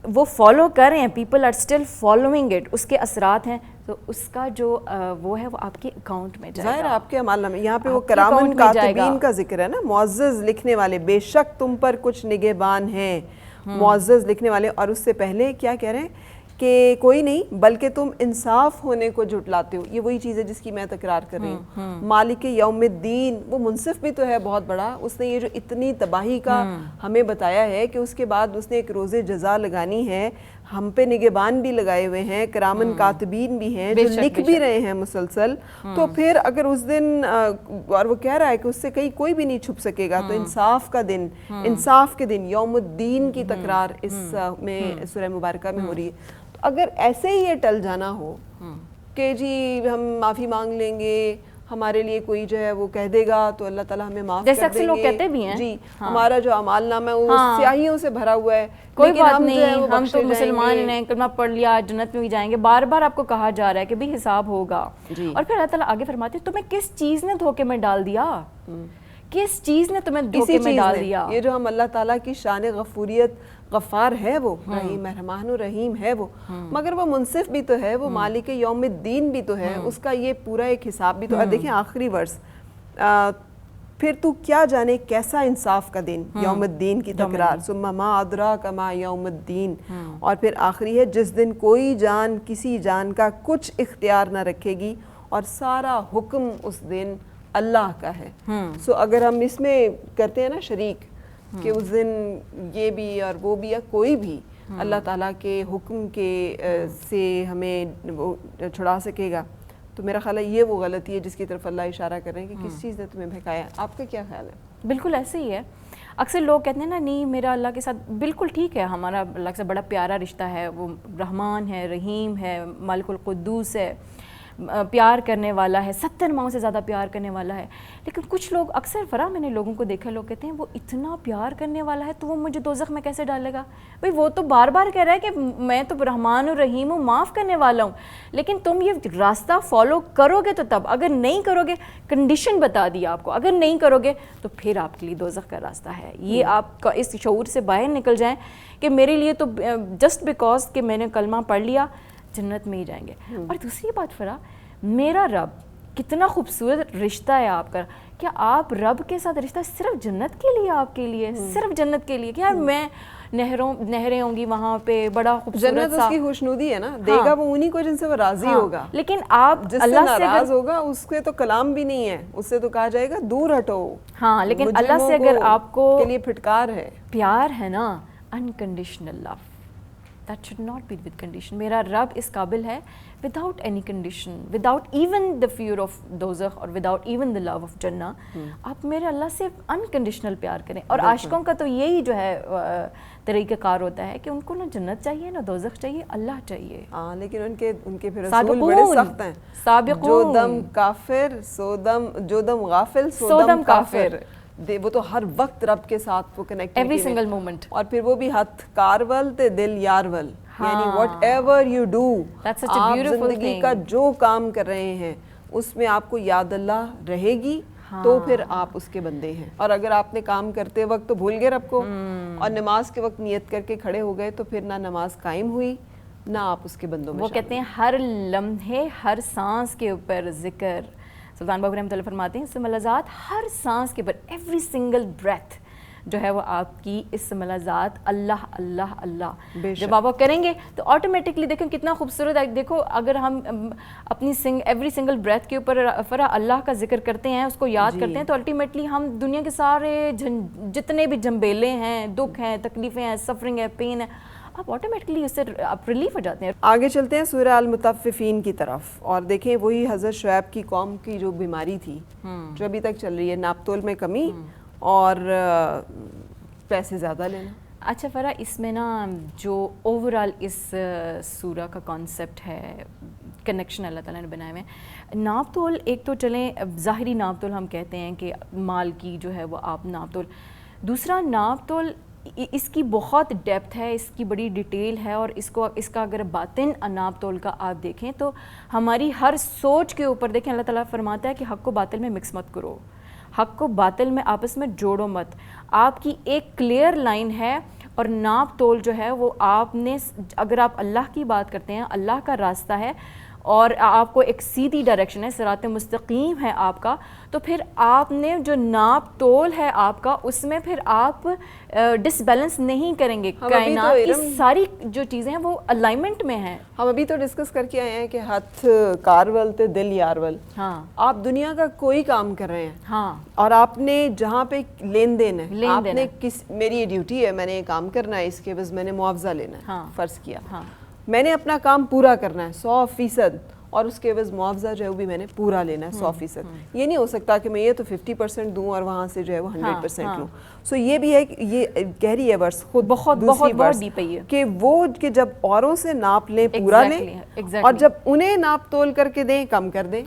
Speaker 4: وہ فالو کر رہے ہیں, people are still following it, اس کے اثرات ہیں, تو اس کا جو وہ ہے وہ آپ کے اکاؤنٹ میں جائے گا.
Speaker 1: ظاہر آپ کے اعمال میں. یہاں پہ وہ کرامن کاتبین کا ذکر ہے نا, معزز لکھنے والے, بے شک تم پر کچھ نگہبان ہیں, معزز لکھنے والے. اور اس سے پہلے کیا کہہ رہے ہیں کہ کوئی نہیں بلکہ تم انصاف ہونے کو جھٹلاتے ہو. یہ وہی چیز ہے جس کی میں تکرار کر رہی ہوں. مالک یوم الدین, وہ منصف بھی تو ہے بہت بڑا, اس نے یہ جو اتنی تباہی کا ہمیں بتایا ہے کہ اس کے بعد اس نے ایک روز جزا لگانی ہے. ہم پہ نگہبان بھی لگائے ہوئے ہیں, کرامن کاتبین بھی ہیں جو لکھ بھی رہے ہیں مسلسل. تو پھر اگر اس دن, اور وہ کہہ رہا ہے کہ اس سے کہیں کوئی بھی نہیں چھپ سکے گا, تو انصاف کا دن, انصاف کے دن یوم الدین کی تکرار اس میں سورہ مبارکہ میں ہو رہی ہے. اگر ایسے ہی یہ ٹل جانا ہو کہ جی ہم معافی مانگ لیں گے, ہمارے لیے کوئی جو ہے وہ کہہ دے گا تو اللہ تعالیٰ ہمیں معاف کر دیں گے,
Speaker 4: جیسے لوگ کہتے بھی ہیں
Speaker 1: جی ہمارا جو اعمال نامہ ہے وہ سیاہیوں سے بھرا ہوا ہے,
Speaker 4: کوئی بات نہیں, ہم تو مسلمان ہیں, کلمہ پڑھ لیا جنت میں بھی جائیں گے. بار بار آپ کو کہا جا رہا ہے کہ بھی حساب ہوگا. اور پھر اللہ تعالیٰ آگے فرماتے ہیں تمہیں کس چیز نے دھوکے میں ڈال دیا, کس چیز نے تمہیں دھوکے میں ڈال دیا.
Speaker 1: یہ جو ہم اللہ تعالیٰ کی شان غفوریت, غفار ہے وہ, رحیم رحمان و رحیم ہے وہ, مگر وہ منصف بھی تو ہے, وہ مالک یوم الدین بھی تو ہے, اس کا یہ پورا ایک حساب بھی تو. اور دیکھیں آخری ورس, پھر تو کیا جانے کیسا انصاف کا دن, یوم الدین کی تکرار, ثم ما ادراک ما یوم الدین. اور پھر آخری ہے جس دن کوئی جان کسی جان کا کچھ اختیار نہ رکھے گی, اور سارا حکم اس دن اللہ کا ہے. سو اگر ہم اس میں کرتے ہیں نا شریک, کہ اس دن یہ بھی اور وہ بھی یا کوئی بھی اللہ تعالیٰ کے حکم کے سے ہمیں وہ چھڑا سکے گا، تو میرا خیال ہے یہ وہ غلطی ہے جس کی طرف اللہ اشارہ کر رہے ہیں کہ کس چیز نے تمہیں بہکایا. آپ کا کیا خیال ہے؟
Speaker 4: بالکل ایسے ہی ہے. اکثر لوگ کہتے ہیں نا نہیں میرا اللہ کے ساتھ بالکل ٹھیک ہے، ہمارا اللہ سے بڑا پیارا رشتہ ہے، وہ رحمان ہے، رحیم ہے، مالک القدوس ہے، پیار کرنے والا ہے، 70 ماؤں سے زیادہ پیار کرنے والا ہے. لیکن کچھ لوگ اکثر فرا میں نے لوگوں کو دیکھا، لوگ کہتے ہیں وہ اتنا پیار کرنے والا ہے تو وہ مجھے دوزخ میں کیسے ڈالے گا؟ بھئی وہ تو بار بار کہہ رہا ہے کہ میں تو رحمان و رحیم ہوں، معاف کرنے والا ہوں، لیکن تم یہ راستہ فالو کرو گے تو تب، اگر نہیں کرو گے، کنڈیشن بتا دی آپ کو، اگر نہیں کرو گے تو پھر آپ کے لیے دوزخ کا راستہ ہے. یہ آپ کا اس شعور سے باہر نکل جائیں کہ میرے لیے تو جسٹ بیکاز کہ میں نے کلمہ پڑھ لیا جنت میں ہی جائیں گے. اور دوسری بات فرا، میرا رب کتنا خوبصورت رشتہ ہے آپ کا. کیا آپ رب کے ساتھ رشتہ صرف جنت کے لیے، آپ کے لیے صرف جنت کے لیے کہ یار میں نہریں ہوں گی وہاں پہ، بڑا خوبصورت
Speaker 1: جنت اس کی خوشنودی ہے نا، دے گا وہ انہی کو جن سے وہ راضی ہوگا.
Speaker 4: لیکن آپ
Speaker 1: جس سے ناراض ہوگا اس کے تو کلام بھی نہیں ہے، اس سے تو کہا جائے گا دور ہٹو.
Speaker 4: ہاں لیکن اللہ سے اگر آپ کو
Speaker 1: کے لیے پھٹکار ہے،
Speaker 4: پیار ہے نا، unconditional love, that should not be with condition. میرا رب اس قابل ہے without any condition, without even the fear of دوزخ اور without even the love of جنہ. آپ میرے اللہ سے unconditional پیار کریں. اور عاشقوں کا تو یہی جو ہے طریقہ کار ہوتا ہے کہ ان کو نہ جنت چاہیے نہ دوزخ چاہیے، اللہ چاہیے.
Speaker 1: ہاں لیکن ان کے پھر رسول بڑے سخت ہیں.
Speaker 4: سابقون،
Speaker 1: جو دم کافر جو دم غافل سو دم کافر. وہ تو ہر وقت رب کے ساتھ وہ کنیکٹیوٹی
Speaker 4: ایوری سنگل مومنٹ.
Speaker 1: اور پھر وہ بھی ہتھ کارول تے دل یارول، یعنی واٹ ایور یو ڈو، آپ زندگی کا جو کام کر رہے ہیں اس میں آپ کو یاد اللہ رہے گی تو پھر آپ اس کے بندے ہیں. اور اگر آپ نے کام کرتے وقت تو بھول گئے رب کو اور نماز کے وقت نیت کر کے کھڑے ہو گئے تو پھر نہ نماز قائم ہوئی نہ آپ اس کے بندوں میں.
Speaker 4: وہ کہتے ہیں ہر لمحے ہر سانس کے اوپر ذکر. سلطان بابو رحمۃ اللہ فرماتے ہیں اسم الذات ہر سانس کے اوپر، ایوری سنگل بریتھ جو ہے وہ آپ کی اسم الذات اللہ اللہ اللہ. جب آپ کریں گے تو آٹومیٹکلی دیکھیں کتنا خوبصورت ہے. دیکھو اگر ہم اپنی ایوری سنگل بریتھ کے اوپر فرا اللہ کا ذکر کرتے ہیں، اس کو یاد کرتے ہیں، تو الٹیمیٹلی ہم دنیا کے سارے جتنے بھی جھنبیلے ہیں، دکھ ہیں، تکلیفیں ہیں، سفرنگ ہے، پین ہے، آپ آٹومیٹکلی اس سے آپ ریلیف ہو جاتے ہیں.
Speaker 1: آگے چلتے ہیں سورہ المطففین کی طرف اور دیکھیں وہی حضرت شعیب کی قوم کی جو بیماری تھی جو ابھی تک چل رہی ہے، ناپ تول میں کمی اور پیسے زیادہ لینا.
Speaker 4: اچھا فرا، اس میں نا جو اوورال اس سورہ کا کانسیپٹ ہے، کنیکشن اللہ تعالیٰ نے بنائے ہوئے ہیں. ناپ تول ایک تو چلیں ظاہری ناپ تول ہم کہتے ہیں کہ مال کی جو ہے وہ آپ ناپ تول، دوسرا ناپ تول اس کی بہت ڈیپتھ ہے، اس کی بڑی ڈیٹیل ہے، اور اس کا اگر باطن ناپ تول کا آپ دیکھیں تو ہماری ہر سوچ کے اوپر دیکھیں اللہ تعالیٰ فرماتا ہے کہ حق کو باطل میں مکس مت کرو، حق کو باطل میں آپس میں جوڑو مت. آپ کی ایک کلیئر لائن ہے اور ناپ تول جو ہے وہ آپ نے، اگر آپ اللہ کی بات کرتے ہیں، اللہ کا راستہ ہے اور آپ کو ایک سیدھی ڈائریکشن ہے، صراط مستقیم ہے آپ کا، تو پھر آپ نے جو ناپ تول ہے آپ کا اس میں پھر آپ ڈس بیلنس نہیں کریں گے. کائنات کی ساری جو چیزیں ہیں وہ الائنمنٹ میں ہیں.
Speaker 1: ہم ابھی تو ڈسکس کر کے آئے ہیں کہ ہاتھ کارول تے دل یارول.
Speaker 4: ہاں
Speaker 1: آپ دنیا کا کوئی کام کر رہے ہیں،
Speaker 4: ہاں،
Speaker 1: اور آپ نے جہاں پہ لین دین ہے، آپ نے میری یہ ڈیوٹی ہے، میں نے یہ کام کرنا ہے، اس کے بس میں نے معاوضہ لینا ہے، فرض کیا میں نے اپنا کام پورا کرنا ہے 100%، اور اس کے عوض معاوضہ جو ہے وہ بھی میں نے پورا لینا ہے 100%. یہ نہیں ہو سکتا کہ میں یہ تو 50% دوں اور وہاں سے جو ہے وہ 100% لوں. سو یہ بھی ہے کہ یہ کہہ رہی ہے ورس خود
Speaker 4: بہت ڈیپ ہے یہ،
Speaker 1: کہ وہ کہ جب اوروں سے ناپ لیں پورا لیں، اور جب انہیں ناپ تول کر کے دیں کم کر دیں.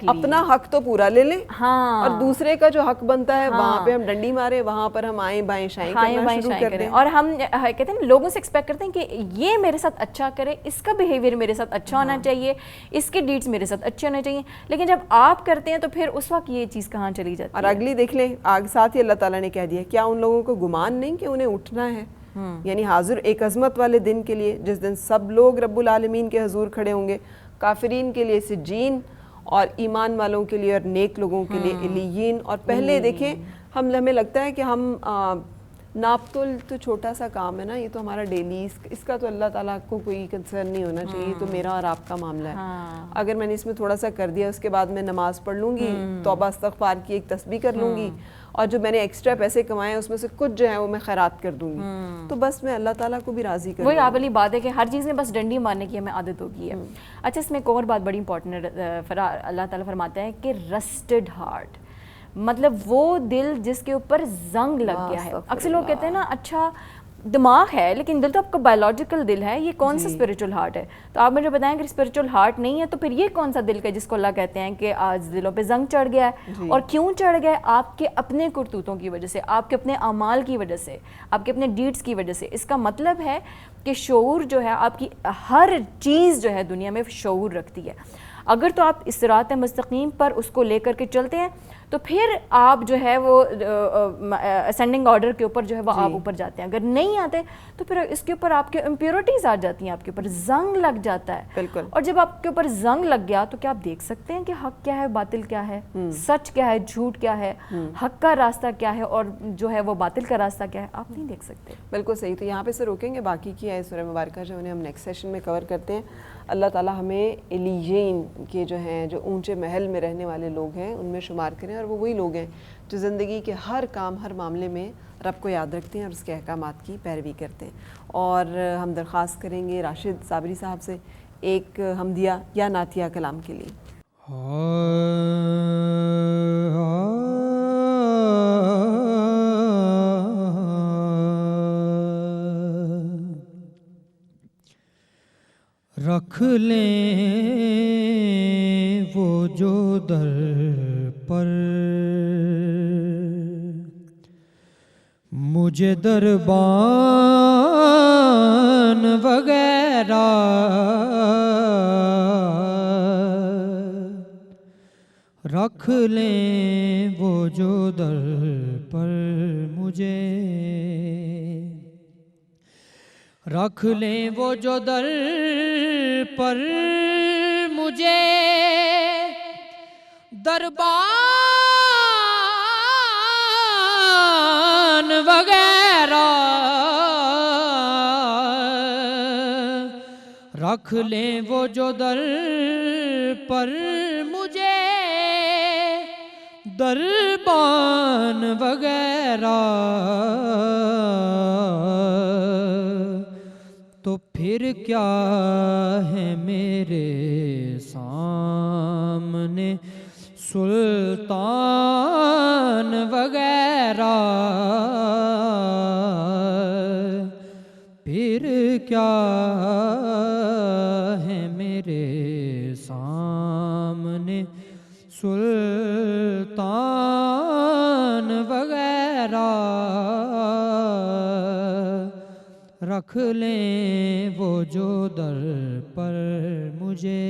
Speaker 1: اپنا حق تو پورا لے لیں، اور دوسرے کا جو حق بنتا ہے وہاں پہ ہم ڈنڈی مارے، وہاں پر ہم آئیں بائیں شائیں کرنا شروع کر دیں.
Speaker 4: اور ہم کہتے ہیں لوگوں سے ایکسپیکٹ کرتے ہیں کہ یہ میرے ساتھ اچھا کرے، اس کا بیہیویئر میرے ساتھ اچھا ہونا چاہیے، اس کے ڈیڈز میرے ساتھ اچھے ہونے چاہیے. لیکن جب آپ کرتے ہیں تو پھر اس وقت یہ چیز کہاں چلی جاتی ہے.
Speaker 1: اور اگلی دیکھ لیں آگے ساتھ ہی اللہ تعالیٰ نے کہہ دیا کیا ان لوگوں کو گمان نہیں کہ انہیں اٹھنا ہے، یعنی حاضر ایک عظمت والے دن کے لیے جس دن سب لوگ رب العالمین کے حضور کھڑے ہوں گے. کافرین کے لیے سجین اور ایمان والوں کے لیے اور نیک لوگوں کے لیے علیین. اور پہلے دیکھیں ہمیں لگتا ہے کہ ہم ناپتول تو چھوٹا سا کام ہے نا, یہ تو ہمارا ڈیلی, اس کا تو اللہ تعالیٰ کو کوئی کنسرن نہیں ہونا چاہیے, یہ تو میرا اور آپ کا معاملہ ہے. اگر میں نے اس میں تھوڑا سا کر دیا, اس کے بعد میں نماز پڑھ لوں گی, توبہ استغفار کی ایک تسبیح کر لوں گی, اور جو میں نے ایکسٹرا پیسے کمائے ہیں اس میں سے کچھ جو ہے وہ میں خیرات کر دوں گی, تو بس میں اللہ تعالیٰ کو بھی راضی کر.
Speaker 4: وہی آپ والی بات ہے کہ ہر چیز میں بس ڈنڈی مارنے کی ہمیں عادت ہو گئی ہے. اچھا, اس میں ایک اور بات بڑی امپورٹنٹ اللہ تعالیٰ فرماتا ہے کہ رسٹڈ ہارٹ, مطلب وہ دل جس کے اوپر زنگ لگ گیا ہے. اکثر لوگ کہتے ہیں نا اچھا دماغ ہے لیکن دل تو آپ کا بایولوجیکل دل ہے, یہ کون سا اسپریچول ہارٹ ہے؟ تو آپ مجھے بتائیں کہ اسپریچول ہارٹ نہیں ہے تو پھر یہ کون سا دل کا جس کو اللہ کہتے ہیں کہ آج دلوں پہ زنگ چڑھ گیا ہے؟ اور کیوں چڑھ گیا ہے؟ آپ کے اپنے کرتوتوں کی وجہ سے, آپ کے اپنے اعمال کی وجہ سے, آپ کے اپنے ڈیڈز کی وجہ سے. اس کا مطلب ہے کہ شعور جو ہے, آپ کی ہر چیز جو ہے دنیا میں شعور رکھتی ہے. اگر تو آپ اس صراط مستقیم پر اس کو لے کر کے چلتے ہیں تو پھر آپ جو ہے وہ اسینڈنگ آرڈر کے اوپر جو ہے وہ آپ اوپر جاتے ہیں. اگر نہیں آتے تو پھر اس کے اوپر آپ کے امپیورٹیز آ جاتی ہیں, آپ کے اوپر زنگ لگ جاتا ہے.
Speaker 1: بالکل.
Speaker 4: اور جب آپ کے اوپر زنگ لگ گیا تو کیا آپ دیکھ سکتے ہیں کہ حق کیا ہے, باطل کیا ہے, سچ کیا ہے, جھوٹ کیا ہے, حق کا راستہ کیا ہے اور جو ہے وہ باطل کا راستہ کیا ہے؟ آپ نہیں دیکھ سکتے.
Speaker 1: بالکل صحیح. تو یہاں پہ سے روکیں گے, باقی کی ہے سورہ مبارکہ جو انہیں ہم نیکسٹ سیشن میں کور کرتے ہیں. اللہ تعالیٰ ہمیں علیین کے جو ہیں, جو اونچے محل میں رہنے والے لوگ ہیں ان میں شمار کریں, اور وہ وہی لوگ ہیں جو زندگی کے ہر کام, ہر معاملے میں رب کو یاد رکھتے ہیں اور اس کے احکامات کی پیروی کرتے ہیں. اور ہم درخواست کریں گے راشد صابری صاحب سے ایک حمدیہ یا نعتیہ کلام کے لیے.
Speaker 5: رکھ لیں وہ جو در پر مجھے دربان وغیرہ رکھ لیں وہ جو در پر مجھے رکھ لیں وہ جو در پر مجھے دربان وغیرہ رکھ لیں وہ جو در پر مجھے دربان وغیرہ تو پھر کیا ہے میرے سامنے سلطان وغیرہ پھر کیا ہے میرے سامنے سلطان وغیرہ رکھ لیں وہ جو در پر مجھے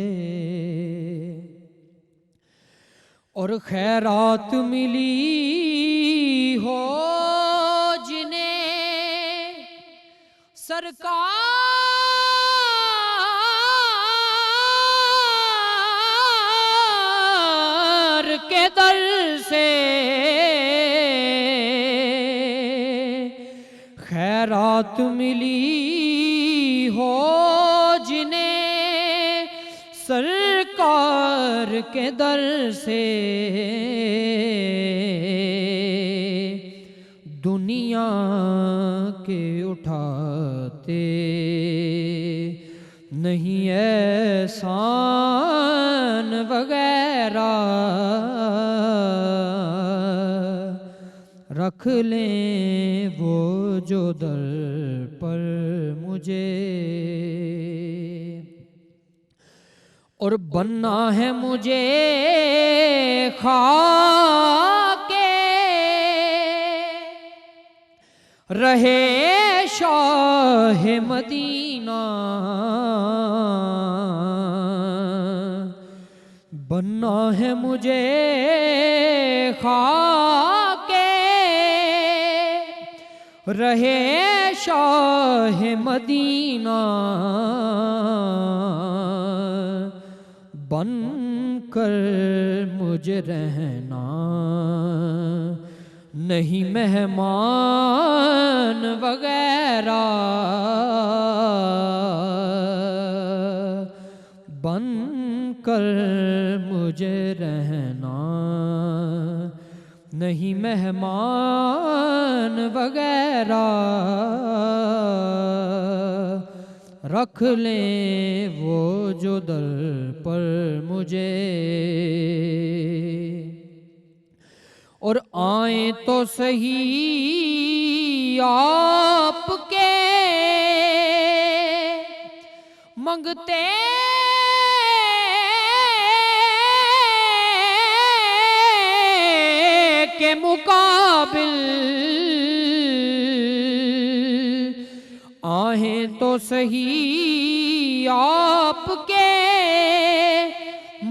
Speaker 5: اور خیرات ملی ہو جنہیں سرکار کے در سے خیرات ملی ہو جنہیں سرکار کے در سے دنیا کے اٹھاتے نہیں احسان وغیرہ رکھ لیں وہ جو در پر مجھے اور بننا ہے مجھے خاک رہے شاہ مدینہ بننا ہے مجھے خاک رہے شاہ مدینہ بن کر مجھے رہنا نہیں مہمان وغیرہ بن کر مجھے رہنا، نہیں مہمان وغیرہ رکھ لیں وہ جو در پر مجھے، اور آئیں تو صحیح آپ کے منگتے کے مقابل، آہیں تو صحیح آپ کے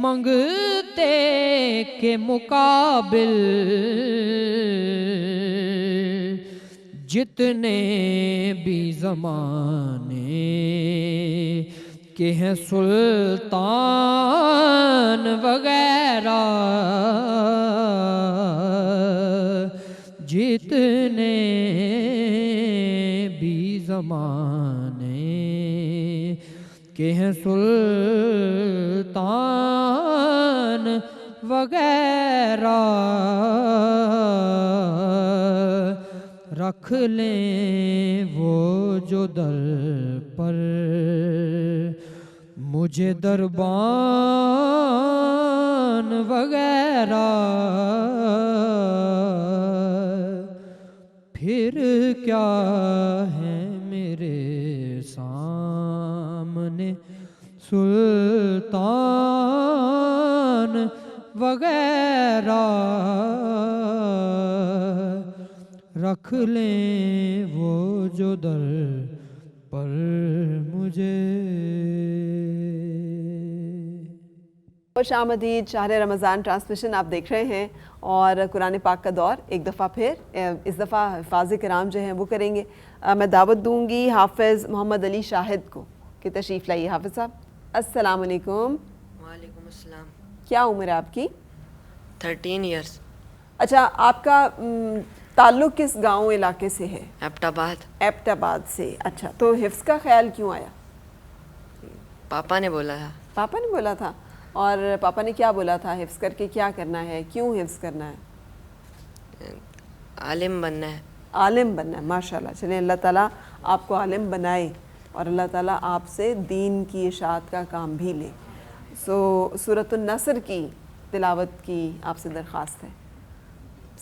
Speaker 5: منگتے کے مقابل، جتنے بھی زمانے کے ہیں سلطان وغیرہ، جتنے بھی زمانے کے ہیں سلطان وغیرہ رکھ لیں وہ جو در پر مجھے، دربان وغیرہ پھر کیا ہے میرے سامنے، سلطان وغیرہ رکھ لیں وہ جو در پر مجھے۔
Speaker 1: خوش آمدید، شہر رمضان ٹرانسمیشن آپ دیکھ رہے ہیں اور قرآن پاک کا دور ایک دفعہ پھر، اس دفعہ حفاظ کرام جو ہیں وہ کریں گے۔ میں دعوت دوں گی حافظ محمد علی شاہد کو کہ تشریف لائیے۔ حافظ صاحب السلام علیکم۔
Speaker 6: وعلیکم السلام۔
Speaker 1: کیا عمر ہے آپ کی؟
Speaker 6: 13 ایئرس۔
Speaker 1: اچھا، آپ کا تعلق کس گاؤں علاقے سے ہے؟
Speaker 6: ایبٹ آباد۔
Speaker 1: ایبٹ آباد سے۔ اچھا، تو حفظ کا خیال کیوں آیا؟
Speaker 6: پاپا نے بولا تھا۔
Speaker 1: پاپا نے بولا تھا؟ اور پاپا نے کیا بولا تھا؟ حفظ کر کے کیا کرنا ہے، کیوں حفظ کرنا ہے؟
Speaker 6: عالم بننا ہے۔
Speaker 1: عالم بننا ہے، ماشاءاللہ۔ چلیں اللہ تعالیٰ آپ کو عالم بنائے اور اللہ تعالیٰ آپ سے دین کی اشاعت کا کام بھی لے۔ سورۃ النصر کی تلاوت کی آپ سے درخواست ہے۔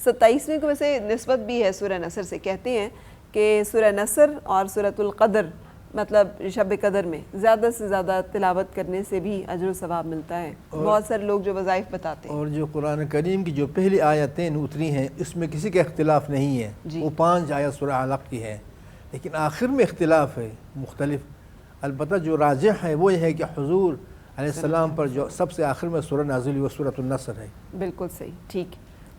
Speaker 1: 27ویں کو ویسے نسبت بھی ہے سورہ نصر سے، کہتے ہیں کہ سورہ نصر اور سورۃ القدر مطلب شب قدر میں زیادہ سے زیادہ تلاوت کرنے سے بھی اجر و ثواب ملتا ہے۔ بہت سارے لوگ جو وظائف بتاتے ہیں،
Speaker 2: اور جو قرآن کریم کی جو پہلی آیتیں اتری ہیں اس میں کسی کا اختلاف نہیں ہے، وہ 5 آیت سورہ علق کی ہے، لیکن آخر میں اختلاف ہے مختلف۔ البتہ جو راجح ہے وہ یہ ہے کہ حضور علیہ السلام پر جو سب سے آخر میں سورہ نازل ہوئی وہ سورۃ النصر ہے۔
Speaker 1: بالکل صحیح، ٹھیک۔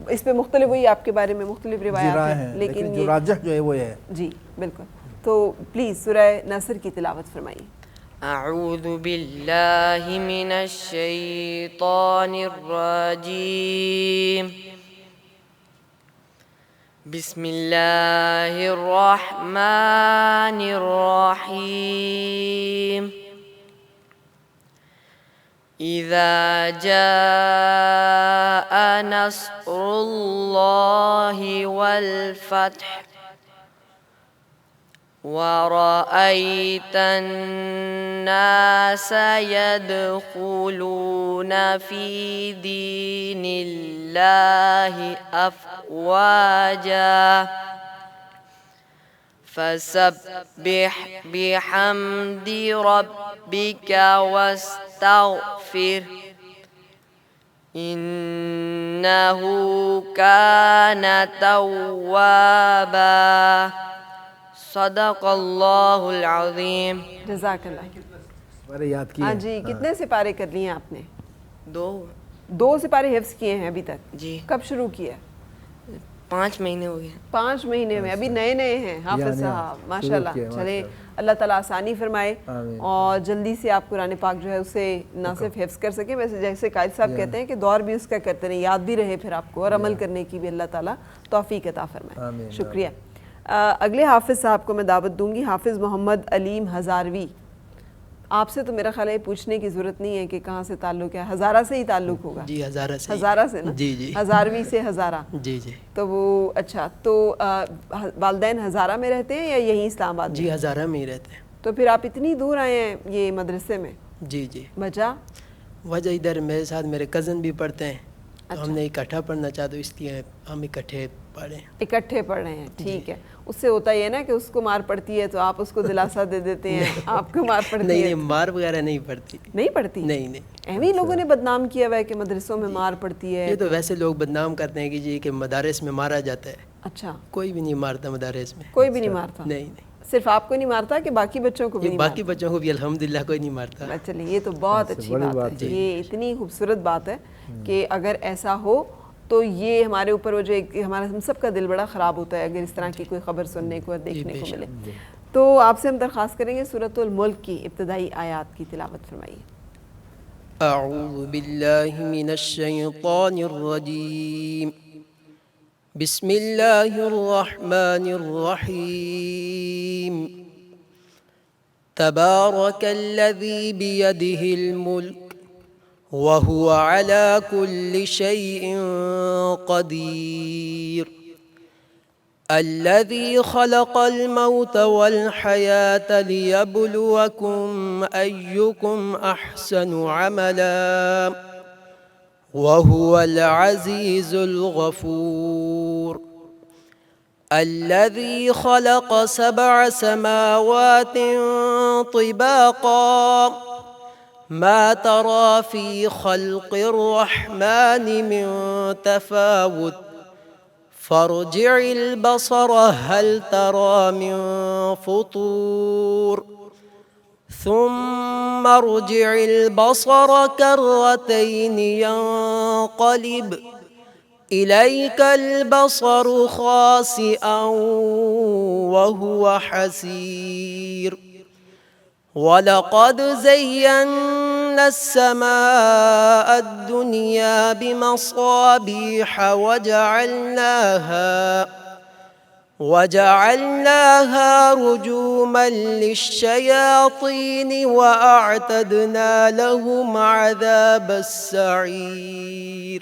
Speaker 1: اس پہ مختلف ہوئی، آپ کے بارے میں مختلف روایات ہیں، لیکن
Speaker 2: جو راجح جو ہے وہ ہے۔
Speaker 1: جی بالکل۔ تو پلیز سورہ نصر کی تلاوت فرمائیے۔
Speaker 6: اعوذ باللہ من الشیطان الرجیم، بسم اللہ الرحمن الرحیم، اذا جاء نصر اللہ والفتح وَرَأَيْتَ النَّاسَ يَدْخُلُونَ فِي دِينِ اللَّهِ أَفْوَاجًا فَسَبِّحْ بِحَمْدِ رَبِّكَ وَاسْتَغْفِرْ إِنَّهُ كَانَ تَوَّابًا۔ صدق اللہ العظیم۔
Speaker 1: جزاک اللہ۔
Speaker 2: سپارے یاد کیے؟
Speaker 1: ہاں جی، کتنے سپارے کر لیے آپ نے؟
Speaker 6: 2
Speaker 1: 2 سپارے حفظ کیے ہیں ابھی تک؟
Speaker 6: جی۔
Speaker 1: کب شروع کیا؟
Speaker 6: 5 مہینے ہو گئے ہیں۔
Speaker 1: 5 مہینے میں، ابھی نئے نئے ہیں حافظ صاحب، ماشاءاللہ۔ چلے اللہ تعالیٰ آسانی فرمائے اور جلدی سے آپ قرآن پاک جو ہے اسے نہ صرف حفظ کر سکیں، ویسے جیسے قائد صاحب کہتے ہیں کہ دور بھی اس کا کرتے رہیں، یاد بھی رہے پھر آپ کو، اور عمل کرنے کی بھی اللہ تعالیٰ توفیق عطا فرمائے۔ شکریہ۔ اگلے حافظ صاحب کو میں دعوت دوں گی، حافظ محمد علیم ہزاروی۔ آپ سے تو میرا خیال ہے پوچھنے کی ضرورت نہیں ہے کہ کہاں سے تعلق ہے، ہزارہ سے ہی تعلق ہوگا۔
Speaker 7: جی ہزارہ سے،
Speaker 1: ہزارہ سے نا؟
Speaker 7: جی جی،
Speaker 1: ہزاروی سے ہزارہ۔
Speaker 7: جی جی،
Speaker 1: تو وہ اچھا، تو والدین ہزارہ میں رہتے ہیں یا یہیں اسلام آباد میں؟
Speaker 7: جی ہزارہ میں ہی رہتے ہیں۔
Speaker 1: تو پھر آپ اتنی دور آئے ہیں یہ مدرسے میں؟
Speaker 7: جی جی،
Speaker 1: وجہ
Speaker 7: ادھر میرے ساتھ میرے کزن بھی پڑھتے ہیں، تو ہم نے اکٹھا پڑھنا چاہتے اس لیے ہم اکٹھے پڑھے ہیں۔
Speaker 1: اکٹھے پڑھ رہے ہیں، ٹھیک ہے۔ اس سے ہوتا یہ نا کہ اس کو مار پڑتی ہے تو آپ اس کو دلاسا دے دیتے ہیں، آپ کو مار پڑتی ہے؟
Speaker 7: نہیں، مار وغیرہ نہیں پڑتی۔
Speaker 1: نہیں پڑتی؟
Speaker 7: نہیں نہیں،
Speaker 1: ایویں لوگوں نے بدنام کیا ہوا ہے کہ مدرسوں میں مار پڑتی ہے۔
Speaker 7: یہ تو ویسے لوگ بدنام کرتے ہیں کہ جی کہ مدارس میں مارا جاتا ہے۔
Speaker 1: اچھا،
Speaker 7: کوئی بھی نہیں مارتا مدارس میں،
Speaker 1: کوئی بھی نہیں مارتا؟
Speaker 7: نہیں نہیں،
Speaker 1: صرف آپ کو نہیں مارتا کہ باقی بچوں کو بھی نہیں
Speaker 7: باقی بچوں کو بھی الحمدللہ کوئی نہیں مارتا۔
Speaker 1: چلیے، یہ تو بہت اچھی بات ہے، یہ اتنی خوبصورت بات ہے کہ اگر ایسا ہو تو یہ ہمارے اوپر وہ جو ہمارا ہم سب کا دل بڑا خراب ہوتا ہے اگر اس طرح کی کوئی خبر سننے کو اور دیکھنے کو ملے۔ تو آپ سے ہم درخواست کریں گے سورۃ الملک کی ابتدائی آیات کی تلاوت فرمائیے۔
Speaker 7: اعوذ باللہ من الشیطان الرجیم، بسم اللہ الرحمن الرحیم، تبارک الذی بیدہ الملک وهو على كل شيء قدير، الذي خلق الموت والحياة ليبلوكم أيكم أحسن عملا وهو العزيز الغفور، الذي خلق 7 سماوات طباقا ما ترى في خلق الرحمن من تفاوت فارجع البصر هل ترى من فطور ثم ارجع البصر كرتين ينقلب إليك البصر خاسئا وهو حسير، وَلَقَدْ زَيَّنَّا السَّمَاءَ الدُّنْيَا بِمَصَابِيحَ وَجَعَلْنَاهَا رُجُومًا لِلشَّيَاطِينِ وَأَعْتَدْنَا لَهُمْ عَذَابَ السَّعِيرِ،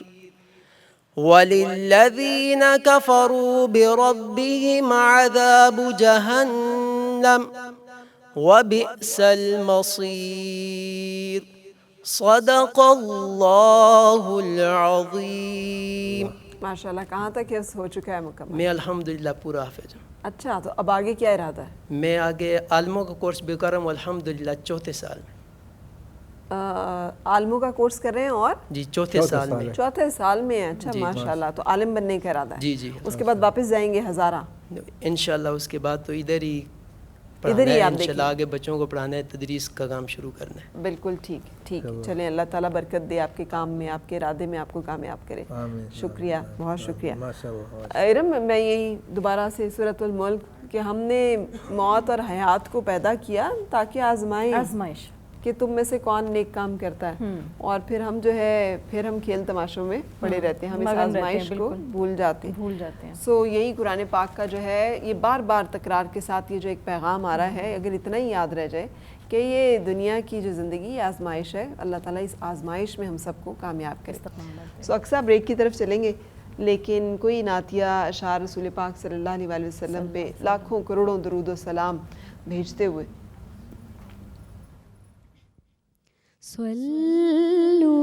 Speaker 7: وَلِلَّذِينَ كَفَرُوا بِرَبِّهِمْ عَذَابُ جَهَنَّمَ وَبِئْسَ الْمَصِيرُ، صدق اللہ العظیم۔
Speaker 1: ماشاءاللہ، کہاں تک حفظ ہو چکا ہے مکمل؟
Speaker 7: میں الحمدللہ پورا حافظ ہوں۔
Speaker 1: اچھا، تو اب آگے کیا ارادہ ہے؟
Speaker 7: میں آگے عالموں کا کورس بھی کر رہا ہوں الحمدللہ 4تھے سال میں۔
Speaker 1: عالموں کا کورس کر رہے ہیں اور؟
Speaker 7: جی 4تھے سال میں۔
Speaker 1: 4تھے سال میں ہیں، اچھا ماشاءاللہ۔ تو عالم بننے کا ارادہ ہے؟
Speaker 7: جی جی،
Speaker 1: اس کے بعد واپس جائیں گے ہزارہ؟
Speaker 7: انشاءاللہ اس کے بعد تو ادھر ہی
Speaker 1: آپ
Speaker 7: انشاءاللہ آگے بچوں کو پڑھانا ہے، تدریس کا کام شروع کرنا ہے۔
Speaker 1: بالکل ٹھیک ٹھیک، چلیں اللہ تعالیٰ برکت دے آپ کے کام میں، آپ کے ارادے میں، آپ کو کامیاب کرے۔ شکریہ، بہت شکریہ۔ ارم، میں یہی دوبارہ سے سورۃ الملک کہ ہم نے موت اور حیات کو پیدا کیا تاکہ آزمائش کہ تم میں سے کون نیک کام کرتا ہے، اور پھر ہم جو ہے پھر ہم کھیل تماشوں میں پڑے رہتے ہیں، ہم اس آزمائش کو بھول جاتے ہیں۔ سو یہی قرآن پاک کا جو ہے یہ بار بار تکرار کے ساتھ یہ جو ایک پیغام آ رہا ہے، اگر اتنا ہی یاد رہ جائے کہ یہ دنیا کی جو زندگی یہ آزمائش ہے، اللہ تعالیٰ اس آزمائش میں ہم سب کو کامیاب کرے۔ سو اکثر بریک کی طرف چلیں گے، لیکن کوئی نعتیہ اشعار رسول پاک صلی اللہ علیہ وسلم پہ لاکھوں کروڑوں درود و سلام بھیجتے ہوئے۔
Speaker 3: صلو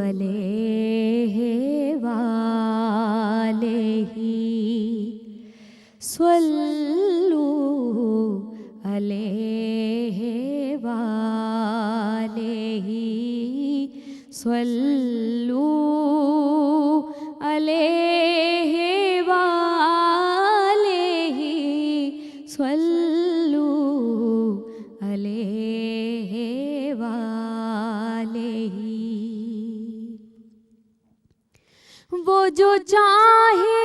Speaker 3: علیہ وآلہ، صلو علیہ وآلہ، صلو علیہ وآلہ، صلو علیہ وآلہ۔ وہ جو چاہے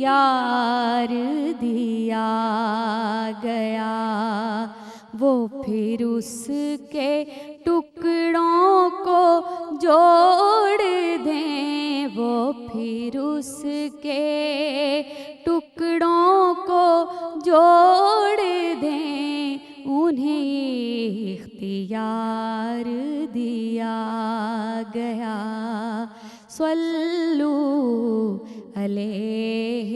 Speaker 3: اختیار دیا گیا، وہ پھر اس کے ٹکڑوں کو جوڑ دیں، وہ پھر اس کے ٹکڑوں کو جوڑ دیں، انہیں اختیار دیا گیا۔ صلو علیہ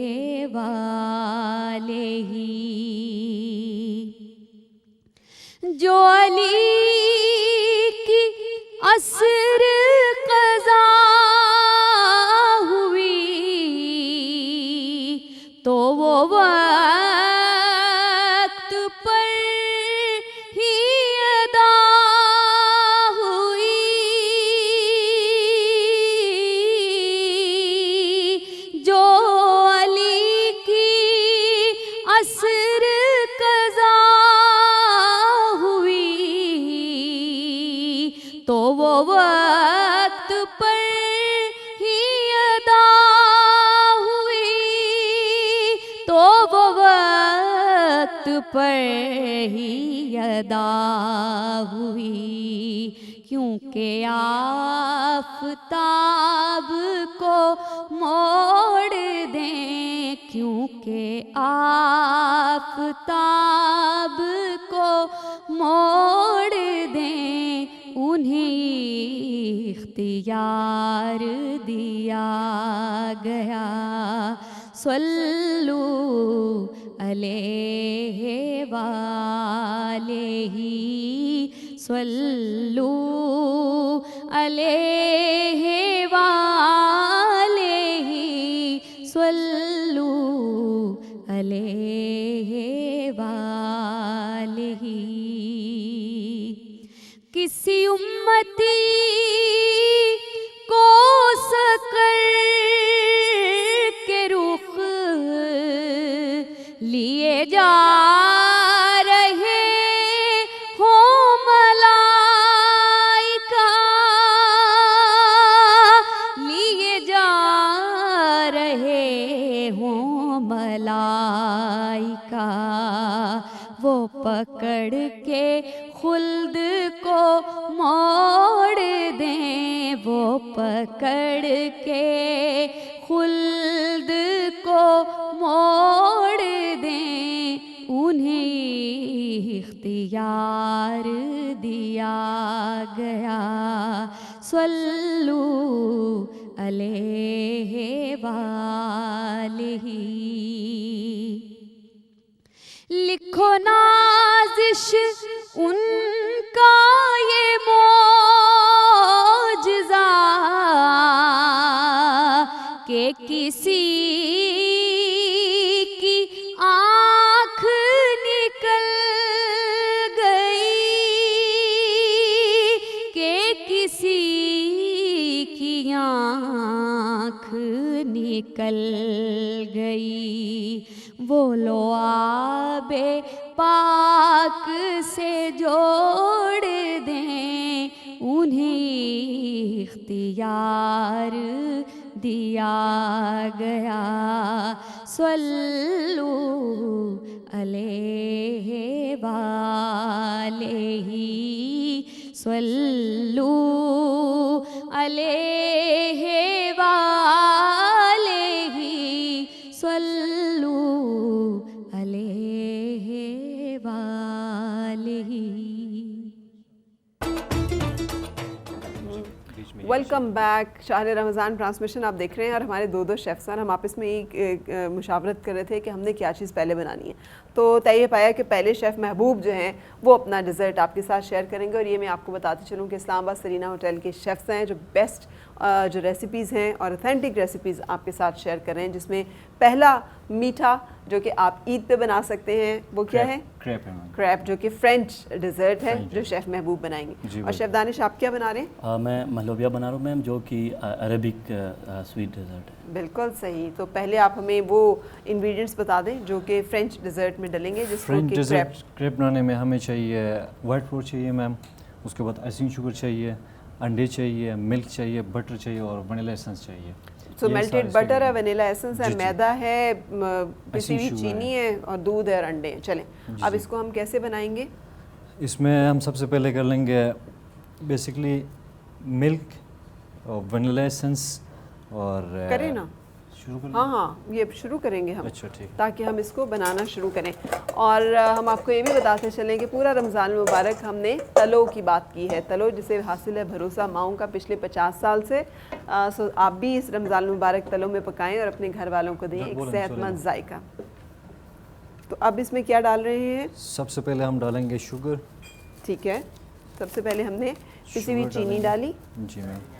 Speaker 3: وآلہ، جو علی کی عصر قضا ہوئی تو وہ وقت پر ہی ادا ہوئی، جو علی کی عصر قضا ہوئی تو وہ وقت پر ہی ادا ہوئی، تو وہ وقت پر ہی ادا ہوئی، کیونکہ آفتاب کو موڑ دیں، کیونکہ آفتاب کو موڑ دیں، انہیں اختیار دیا گیا۔ صلو علیہ وآلہ، صلو علیہ وآلہ، صلو علیہ وآلہ۔ کسی امتی کو سکر کے رخ لیے جا رہے ہوں ملائکہ، لیے جا رہے ہوں ملائکہ، وہ پکڑ کے خلد کو موڑ دیں، وہ پکڑ کے خلد کو موڑ دیں، انہیں اختیار دیا گیا۔ صلو علیہ وآلہ، لکھو نازش ان کا یہ معجزہ کہ کسی کی آنکھ نکل گئی، کہ کسی کی آنکھ نکل گئی، وہ لو آب پاک سے جوڑ دیں، انہیں اختیار دیا گیا۔ صلو علیہ وآلہ، صلو علیہ وآلہ، صلو علیہ وآلہ۔
Speaker 1: ویلکم بیک، شہر رمضان ٹرانسمیشن آپ دیکھ رہے ہیں، اور ہمارے دو شیفس ہیں، ہم آپس میں ایک مشاورت کر رہے تھے کہ ہم نے کیا چیز پہلے بنانی ہے، تو طے یہ پایا کہ پہلے شیف محبوب جو ہیں وہ اپنا ڈیزرٹ آپ کے ساتھ شیئر کریں گے، اور یہ میں آپ کو بتاتی چلوں کہ اسلام آباد سرینا ہوٹل کے شیفس ہیں جو بیسٹ جو ریسیپیز ہیں اور اتھینٹک ریسیپیز آپ کے ساتھ شیئر کر رہے ہیں، جس میں پہلا میٹھا جو کہ آپ عید پہ بنا سکتے ہیں وہ کیا ہے؟ کریپ، جو کہ فرینچ ڈیزرٹ ہے جو شیف محبوب بنائیں گے۔ اور شیف دانش آپ کیا بنا رہے ہیں؟
Speaker 8: میں مہلوبیا بنا رہا ہوں میم، جو کہ عربک سویٹ ڈیزرٹ ہے۔
Speaker 1: بالکل صحیح، تو پہلے آپ ہمیں وہ انگریڈینٹس بتا دیں جو کہ فرینچ ڈیزرٹ میں ڈلیں گے، جس کو کہ
Speaker 9: کریپ بنانے میں ہمیں چاہیے وائٹ فلور چاہیے میم، اس کے بعد آئسنگ شوگر چاہیے، انڈے چاہیے، ملک چاہیے، بٹر چاہیے اور ونیلا ایسنس چاہیے۔
Speaker 1: سو میلٹڈ بٹر ہے, ونیلا ایسنس ہے, میدا ہے, پسی ہوئی چینی ہے اور دودھ ہے اور انڈے ہیں. چلیں اب اس کو ہم کیسے بنائیں گے؟
Speaker 9: اس میں ہم سب سے پہلے کر لیں گے بیسکلی ملک اور ونیلا ایسنس اور
Speaker 1: کریں نا
Speaker 9: شروع کریں.
Speaker 1: ہاں یہ شروع کریں گے ہم,
Speaker 9: اچھا ٹھیک,
Speaker 1: تاکہ ہم اس کو بنانا شروع کریں. اور ہم آپ کو یہ بھی بتاتے چلیں کہ پورا رمضان المبارک ہم نے تلوں کی بات کی ہے. تلو جسے حاصل ہے بھروسہ ماؤں کا پچھلے 50 سال سے. سو آپ بھی اس رمضان المبارک تلوں میں پکائیں اور اپنے گھر والوں کو دیں ایک صحت مند ذائقہ. تو اب اس میں کیا ڈال رہے ہیں؟
Speaker 9: سب سے پہلے ہم ڈالیں گے شوگر.
Speaker 1: ٹھیک ہے, سب سے پہلے ہم نے پسی ہوئی چینی ڈالی.
Speaker 9: جی میم.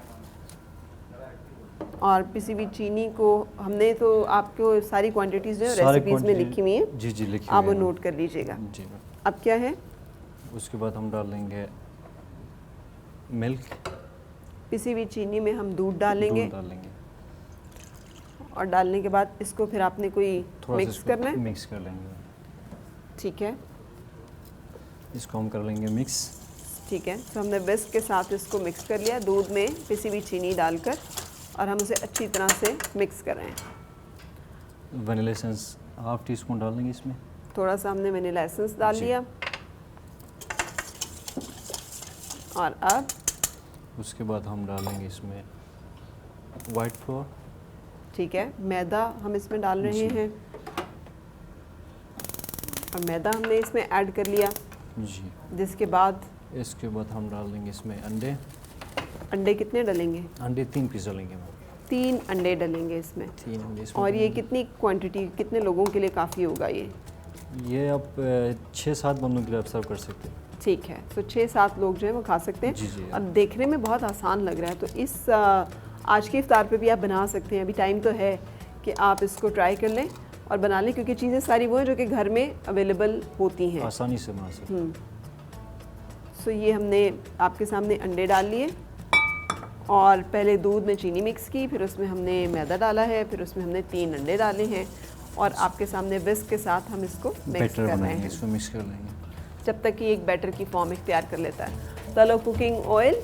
Speaker 1: اور پسی ہوئی چینی کو ہم نے تو آپ کو ساری کوانٹیٹیز جو ہے ریسیپیز میں لکھی ہوئی ہیں,
Speaker 9: جی جی لکھی
Speaker 1: آپ وہ نوٹ کر لیجئے گا.
Speaker 9: جی میم.
Speaker 1: اب کیا ہے؟
Speaker 9: اس کے بعد ہم ڈال دیں گے ملک.
Speaker 1: پسی ہوئی چینی میں ہم دودھ ڈالیں گے, اور ڈالنے کے بعد اس کو پھر آپ نے کوئی مکس کرنا ہے,
Speaker 9: مکس کر لیں گے.
Speaker 1: ٹھیک ہے,
Speaker 9: اس کو ہم کر لیں گے مکس.
Speaker 1: ٹھیک ہے, تو ہم نے وسک کے ساتھ اس کو مکس کر لیا دودھ میں پسی ہوئی چینی ڈال کر, اور ہم اسے اچھی طرح سے مکس کر رہے ہیں.
Speaker 9: Vanilla essence half T spoon ڈال دیں گے اس میں.
Speaker 1: تھوڑا سا ہم نے ونیلا ایسنس ڈال لیا. اور اب
Speaker 9: اس کے بعد ہم ڈالیں گے اس میں وائٹ فلور.
Speaker 1: ٹھیک ہے, میدا ہم اس میں ڈال رہے ہیں, اور میدا ہم نے اس میں ایڈ کر لیا.
Speaker 9: جی.
Speaker 1: جس کے بعد
Speaker 9: اس کے بعد ہم ڈال دیں گے اس میں انڈے.
Speaker 1: انڈے کتنے ڈلیں گے؟
Speaker 9: انڈے 3 پیس ڈالیں گے.
Speaker 1: 3 انڈے ڈلیں گے اس میں.
Speaker 9: 3 انڈے اس میں.
Speaker 1: اور یہ کتنی کوانٹٹی, کتنے لوگوں کے لیے کافی ہوگا
Speaker 9: یہ آپ 6-7 بندوں کے لیے آپ سرو کر سکتے ہیں.
Speaker 1: ٹھیک ہے, تو 6-7 لوگ جو ہیں وہ کھا سکتے ہیں.
Speaker 9: جی جی.
Speaker 1: اب دیکھنے میں بہت آسان لگ رہا ہے, تو اس آج کے افطار پہ بھی آپ بنا سکتے ہیں. ابھی ٹائم تو ہے کہ آپ اس کو ٹرائی کر لیں اور بنا لیں, کیونکہ چیزیں ساری وہ ہیں جو کہ گھر میں اویلیبل ہوتی ہیں,
Speaker 9: آسانی سے بنا سکتے ہیں.
Speaker 1: سو یہ ہم نے آپ کے سامنے انڈے ڈال لیے, اور پہلے دودھ میں چینی مکس کی, پھر اس میں ہم نے میدا ڈالا ہے, پھر اس میں ہم نے 3 انڈے ڈالے ہیں, اور آپ کے سامنے وسک کے ساتھ ہم اس کو مکس کر رہے ہیں.
Speaker 9: اس کو مکس کر لیں گے
Speaker 1: جب تک کہ ایک بیٹر کی فارم اختیار کر لیتا ہے. تلو کوکنگ آئل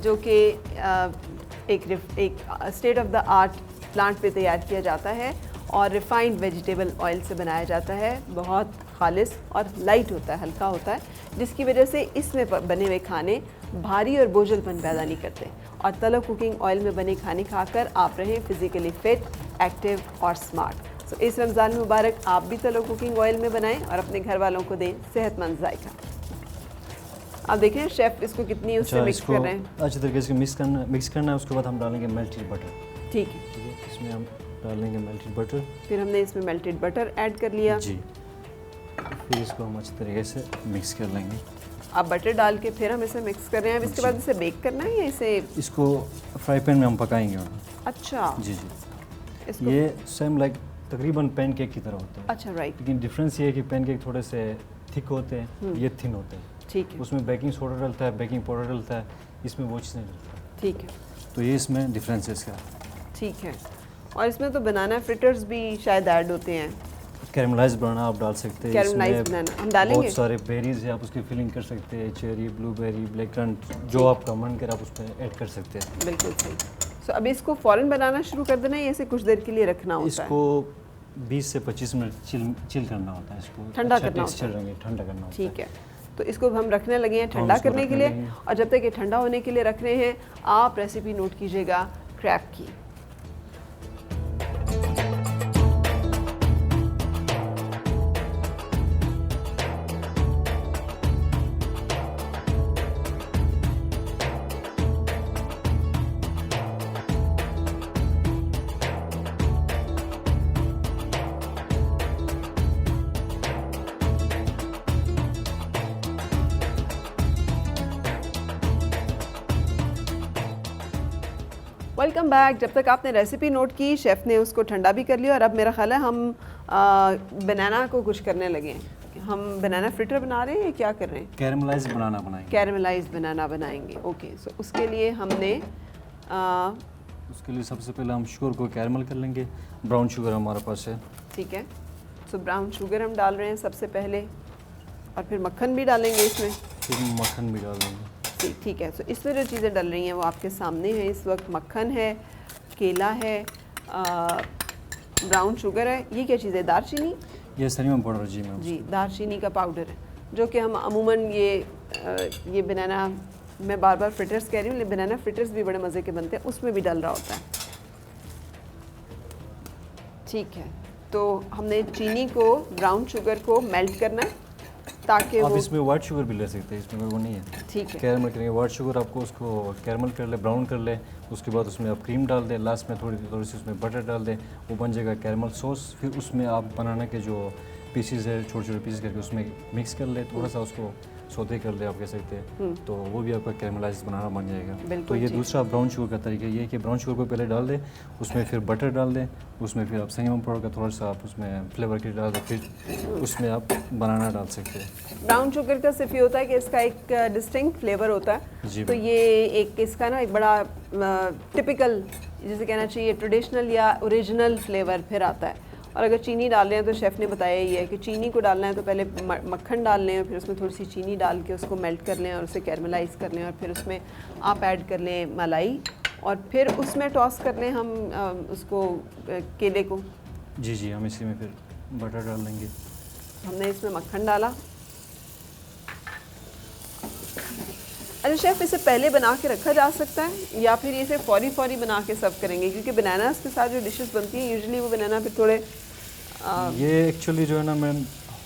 Speaker 1: جو کہ ایک state of the art plant پہ تیار کیا جاتا ہے, اور ریفائنڈ ویجیٹیبل آئل سے بنایا جاتا ہے. بہت خالص اور لائٹ ہوتا ہے, ہلکا ہوتا ہے, جس کی وجہ سے اس میں بنے ہوئے کھانے بھاری اور بوجھل پن پیدا نہیں کرتے. اور تلو کوکنگ آئل میں بنے کھانے کھا کر آپ رہیں فزیکلی فٹ, ایکٹیو اور اسمارٹ. سو اس رمضان مبارک آپ بھی تلو کوکنگ آئل میں بنائیں اور اپنے گھر والوں کو دیں صحت مند ذائقہ. آپ دیکھیں شیف اس کو کتنی اس سے مکس کر رہے ہیں.
Speaker 9: اچھی طریقے سے مکس کرنا ہے. اس کے بعد ہم ڈالیں گے میلٹڈ بٹر.
Speaker 1: ٹھیک ہے,
Speaker 9: اس میں ہم ڈالیں گے میلٹڈ بٹر.
Speaker 1: پھر ہم نے اس میں میلٹڈ بٹر ایڈ کر لیا.
Speaker 9: جی. پھر اس کو ہم اچھی طریقے سے مکس کر لیں گے.
Speaker 1: آپ بٹر ڈال کے پھر ہم اسے مکس کر رہے ہیں. اب اس کے بعد اسے بیک کرنا ہے یا اسے
Speaker 9: اس کو فرائی پین میں ہم پکائیں گے.
Speaker 1: اچھا.
Speaker 9: جی جی. یہ سیم لائک تقریباً پین کیک کی طرح ہوتا ہے.
Speaker 1: اچھا رائٹ.
Speaker 9: لیکن ڈفرینس یہ ہے کہ پین کیک تھوڑے سے تھک ہوتے ہیں, یہ تھن ہوتے ہیں.
Speaker 1: ٹھیک ہے.
Speaker 9: اس میں بیکنگ سوڈا ڈلتا ہے, بیکنگ پاؤڈر ڈلتا ہے, اس میں وہ چیز نہیں ڈلتا.
Speaker 1: ٹھیک ہے.
Speaker 9: تو یہ اس میں ڈفرینس ہے اس کا.
Speaker 1: ٹھیک ہے. اور اس میں تو بنانا فرٹرز بھی شاید ایڈ ہوتے ہیں.
Speaker 9: کیرملائز بنانا آپ ڈال سکتے ہیں.
Speaker 1: کیرملائز بنانا ہم ڈالیں گے.
Speaker 9: بہت سارے بیریز ہیں, آپ اس کی فلنگ کر سکتے ہیں. چیری, بلو بیری, بلیک کرنٹ, جو آپ کا من کرے آپ اس پہ ایڈ کر سکتے ہیں.
Speaker 1: بالکل صحیح. سو ابھی اس کو فوراً بنانا شروع کر دینا ہے یا اسے کچھ دیر کے لیے رکھنا ہوتا ہے؟
Speaker 9: اس کو 20 سے 25 منٹ چل کرنا ہوتا ہے. اس کو
Speaker 1: ٹھنڈا کرنا ہوتا
Speaker 9: ہے. ٹھنڈا کرنا ہوتا ہے.
Speaker 1: ٹھیک ہے. تو اس کو ہم رکھنے لگے ہیں ٹھنڈا کرنے کے لیے, اور جب تک یہ ٹھنڈا ہونے کے لیے رکھ رہے ہیں آپ ریسیپی نوٹ کیجیے گا کریب کی. Welcome back. جب تک آپ نے ریسیپی نوٹ کی, شیف نے اس کو ٹھنڈا بھی کر لیا, اور اب میرا خیال ہے ہم بنانا کو کچھ کرنے لگے ہیں. ہم بنانا فرٹر بنا رہے ہیں یا کیا کر رہے ہیں؟
Speaker 9: کیرملائز بنانا بنائیں گے.
Speaker 1: کیرملائز بنانا بنائیں گے. اوکے. سو اس کے لیے ہم نے
Speaker 9: اس کے لیے سب سے پہلے ہم شوگر کو کیرمل کر لیں گے. براؤن شوگر ہمارے پاس ہے.
Speaker 1: ٹھیک ہے. سو براؤن شوگر ہم ڈال رہے ہیں سب سے پہلے, اور پھر مکھن بھی ڈالیں گے اس میں.
Speaker 9: پھر مکھن بھی ڈال دیں گے.
Speaker 1: ٹھیک ہے. سو اس میں جو چیزیں ڈل رہی ہیں وہ آپ کے سامنے ہیں اس وقت. مکھن ہے, کیلا ہے, براؤن شوگر ہے, یہ کیا چیز ہے؟ دار چینی.
Speaker 9: یہ سنیمم پاؤڈر جی میم.
Speaker 1: جی دار چینی کا پاؤڈر ہے جو کہ ہم عموماً یہ بنانا, میں بار بار فرٹرز کہہ رہی ہوں لیکن بنانا فرٹرز بھی بڑے مزے کے بنتے ہیں, اس میں بھی ڈل رہا ہوتا ہے. ٹھیک ہے, تو ہم نے چینی کو, براؤن شوگر کو میلٹ کرنا ہے تاکہ
Speaker 9: آپ
Speaker 1: وہ,
Speaker 9: اس میں وائٹ شوگر بھی لے سکتے ہیں, اس میں وہ نہیں ہے.
Speaker 1: ٹھیک ہے,
Speaker 9: کیرمل کریں گے, وائٹ شوگر آپ کو اس کو کیرمل کر لے, براؤن کر لے, اس کے بعد اس میں آپ کریم ڈال دیں, لاسٹ میں تھوڑی سی اس میں بٹر ڈال دیں, وہ بن جائے گا کیرمل سوس. پھر اس میں آپ بنانا کے جو پیسز ہے چھوٹے چھوٹے پیسز کر کے اس میں مکس کر لے, تھوڑا سا اس کو سوتے کر لے آپ کہہ سکتے ہیں, تو وہ بھی آپ کا کیرملائز بنانا بن جائے گا. تو یہ دوسرا براؤن شوگر کا طریقہ یہ ہے کہ براؤن شوگر کو پہلے ڈال دیں, اس میں پھر بٹر ڈال دیں, اس میں پھر آپ سنیمم پاؤڈر کا تھوڑا سا آپ اس میں فلیور کے ڈال دیں, پھر اس میں آپ بنانا ڈال سکتے ہیں.
Speaker 1: براؤن شوگر کا صرف یہ ہوتا ہے کہ اس کا ایک ڈسٹنکٹ فلیور ہوتا ہے, تو یہ ایک اس کا نا ایک بڑا ٹپیکل, جسے کہنا چاہیے ٹریڈیشنل یا اوریجنل فلیور پھر آتا ہے. اور اگر چینی ڈال رہے ہیں تو شیف نے بتایا یہ ہے کہ چینی کو ڈالنا ہے تو پہلے مکھن ڈال لیں, پھر اس میں تھوڑی سی چینی ڈال کے اس کو میلٹ کر لیں اور اسے کیرملائز کر لیں, اور پھر اس میں آپ ایڈ کر لیں ملائی, اور پھر اس میں ٹاس کر لیں ہم اس کو کیلے کو.
Speaker 9: جی جی, ہم اسی میں پھر بٹر ڈال دیں گے.
Speaker 1: ہم نے اس میں مکھن ڈالا. اچھا شیف, اسے پہلے بنا کے رکھا جا سکتا ہے یا پھر اسے فوری بنا کے سرو کریں گے؟ کیونکہ بناناز کے ساتھ جو ڈشز بنتی ہیں یوزلی وہ بنانا پھر تھوڑے
Speaker 9: یہ ایکچولی جو ہے نا میم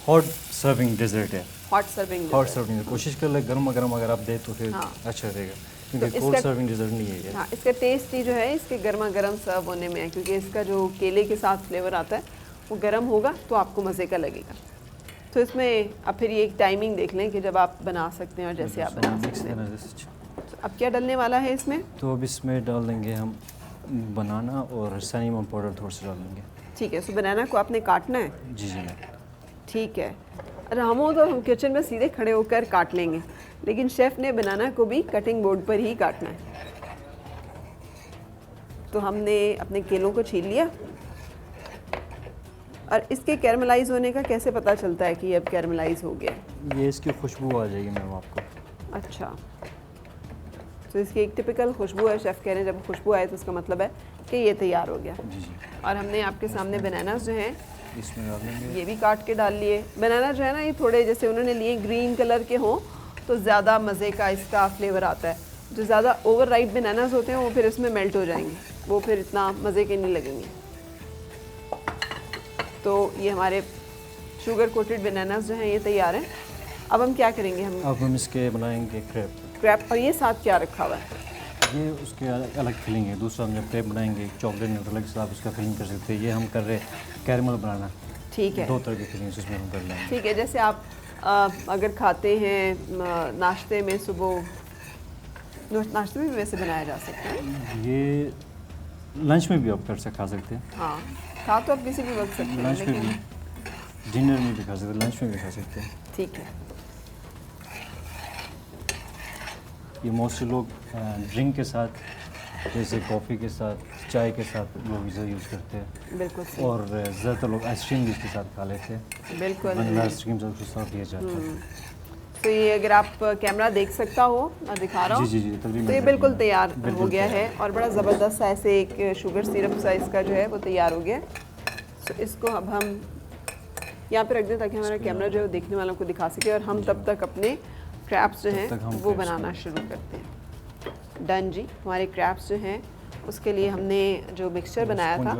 Speaker 9: ہاٹ سرونگ ڈیزرٹ ہے.
Speaker 1: ہاٹ سرونگ
Speaker 9: کوشش کر لیں گرم گرم اگر آپ دیں تو پھر اچھا رہے گا, کیونکہ کولڈ سرونگ ڈیزرٹ نہیں ہے یہ.
Speaker 1: ہاں, اس کا ٹیسٹ ہی جو ہے اس کے گرما گرم سرو ہونے میں ہے, کیونکہ اس کا جو کیلے کے ساتھ فلیور آتا ہے وہ گرم ہوگا تو آپ کو مزے کا لگے گا. تو اس میں اب پھر یہ ایک ٹائمنگ دیکھ لیں کہ جب آپ بنا سکتے ہیں اور جیسے آپ بنا سکتے ہیں. اب کیا ڈلنے والا ہے اس میں؟
Speaker 9: تو اب اس میں ڈال دیں گے ہم بنانا اور سنیمم پاؤڈر تھوڑا سا ڈال دیں گے.
Speaker 1: ٹھیک ہے, سو بنانا کو آپ نے کاٹنا ہے؟
Speaker 9: جی جی میم.
Speaker 1: ٹھیک ہے, اگر ہم ہوں تو ہم کچن میں سیدھے کھڑے ہو کر کاٹ لیں گے, لیکن شیف نے بنانا کو بھی کٹنگ بورڈ پر ہی کاٹنا ہے. تو ہم نے اپنے کیلوں کو چھیل لیا, اور اس کے کیرملائز ہونے کا کیسے پتہ چلتا ہے کہ یہ اب کیرملائز ہو گیا؟
Speaker 9: یہ اس کی خوشبو آ جائے گی میم آپ کو.
Speaker 1: اچھا, تو اس کی ایک ٹپیکل خوشبو ہے, شیف کہہ رہے ہیں جب خوشبو آئے تو اس کا مطلب ہے کہ یہ تیار ہو گیا.
Speaker 9: جی جی.
Speaker 1: اور ہم نے آپ کے سامنے بناناز جو ہیں
Speaker 9: اس میں ڈال دیں گے,
Speaker 1: یہ بھی کاٹ کے ڈال لیے. بنانا جو ہے نا یہ تھوڑے جیسے انہوں نے لیے گرین کلر کے ہوں تو زیادہ مزے کا اس کا فلیور آتا ہے. جو زیادہ اوور رائپ بناناز ہوتے ہیں وہ پھر اس میں میلٹ ہو جائیں گے, وہ پھر اتنا مزے کے نہیں لگیں گے. تو یہ ہمارے شوگر کوٹڈ بناناز جو ہیں یہ تیار ہیں. اب ہم کیا کریں گے؟
Speaker 9: اب ہم اس کے بنائیں گے کریپ.
Speaker 1: اور یہ ساتھ کیا رکھا ہوا ہے؟
Speaker 9: یہ اس کے الگ فلنگ ہے. دوسرا ہم جب کریپ بنائیں گے چاکلیٹ میں الگ سے آپ اس کا فلنگ کر سکتے ہیں. یہ ہم کر رہے کیرمل بنانا.
Speaker 1: ٹھیک ہے,
Speaker 9: 2 طرح کی فلنگس اس میں ہم کر لیں گے.
Speaker 1: ٹھیک ہے, جیسے آپ اگر کھاتے ہیں ناشتے میں, صبح ناشتے میں بھی ویسے بنایا جا سکتا ہے.
Speaker 9: یہ لنچ میں بھی آپ کھا سکتے ہیں.
Speaker 1: ہاں, کھا تو آپ کسی بھی وقت سکتے ہیں,
Speaker 9: لنچ میں بھی, ڈنر میں بھی کھا سکتے ہیں, لنچ میں بھی کھا سکتے ہیں.
Speaker 1: ٹھیک ہے.
Speaker 9: یہ موسٹلی لوگ ڈرنک کے ساتھ جیسے کافی کے ساتھ, چائے کے ساتھ لوگ اسے یوز کرتے ہیں.
Speaker 1: بالکل,
Speaker 9: اور زیادہ تر لوگ آئس کریم بھی اس کے ساتھ کھا لیتے ہیں.
Speaker 1: بالکل,
Speaker 9: ونیلا آئس کریم سے سرو کیا جاتا ہے.
Speaker 1: تو یہ اگر آپ کیمرہ دیکھ سکتا ہو, میں دکھا رہا ہوں.
Speaker 9: جی جی جی,
Speaker 1: تو یہ بالکل تیار ہو گیا ہے, اور بڑا زبردست سا ایسے ایک شوگر سیرپ سا اس کا جو ہے وہ تیار ہو گیا. تو اس کو اب ہم یہاں پہ رکھ دیں تاکہ ہمارا کیمرہ جو ہے دیکھنے والوں کو دکھا سکے, اور ہم تب تک اپنے کریپس جو ہیں وہ بنانا شروع کرتے ہیں. ڈن جی. ہمارے کریپس جو ہیں اس کے لیے ہم نے جو مکسچر بنایا تھا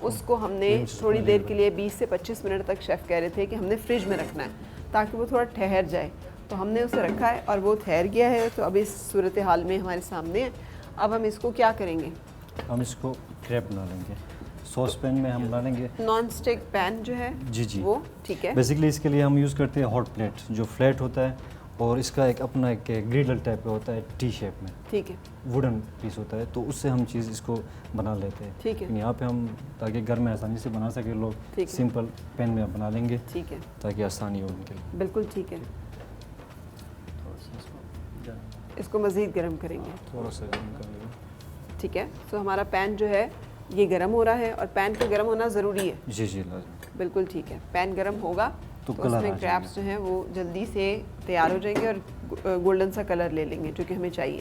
Speaker 1: اس کو ہم نے تھوڑی دیر کے لیے 20 سے 25 منٹ تک شیف کہہ رہے تھے کہ ہم نے فریج میں رکھنا ہے تاکہ وہ تھوڑا ٹھہر جائے. تو ہم نے اسے رکھا ہے اور وہ ٹھہر گیا ہے. تو اب اس صورتحال میں ہمارے سامنے ہے. اب ہم اس کو کیا کریں گے؟
Speaker 9: ہم اس کو کریپ بنا لیں گے. سوس پین میں ہم ڈالیں گے
Speaker 1: نان اسٹک پین جو ہے.
Speaker 9: جی جی,
Speaker 1: وہ ٹھیک ہے.
Speaker 9: بیسکلی اس کے لیے ہم یوز کرتے ہیں ہاٹ پلیٹ جو فلیٹ ہوتا ہے, اور اس کا ایک اپنا ایک گریڈل ٹائپ کا ہوتا ہے ٹی شیپ میں.
Speaker 1: ٹھیک ہے.
Speaker 9: ووڈن پیس ہوتا ہے, تو اس سے ہم چیز اس کو بنا لیتے ہیں.
Speaker 1: ٹھیک ہے.
Speaker 9: یہاں پہ ہم تاکہ گھر میں آسانی سے بنا سکے لوگ, سمپل پین میں بنا لیں گے.
Speaker 1: ٹھیک ہے,
Speaker 9: تاکہ آسانی ہو ان کے لیے.
Speaker 1: بالکل ٹھیک ہے. اس کو مزید گرم کریں گے,
Speaker 9: تھوڑا سا گرم کر لیں گے.
Speaker 1: ٹھیک ہے. تو ہمارا پین جو ہے یہ گرم ہو رہا ہے, اور پین کا گرم ہونا ضروری ہے.
Speaker 9: جی جی لازم.
Speaker 1: بالکل ٹھیک ہے. پین گرم ہوگا تو اس میں کریپس جو ہیں وہ جلدی سے تیار ہو جائیں گے اور گولڈن سا کلر لے لیں گے جو کہ ہمیں چاہیے.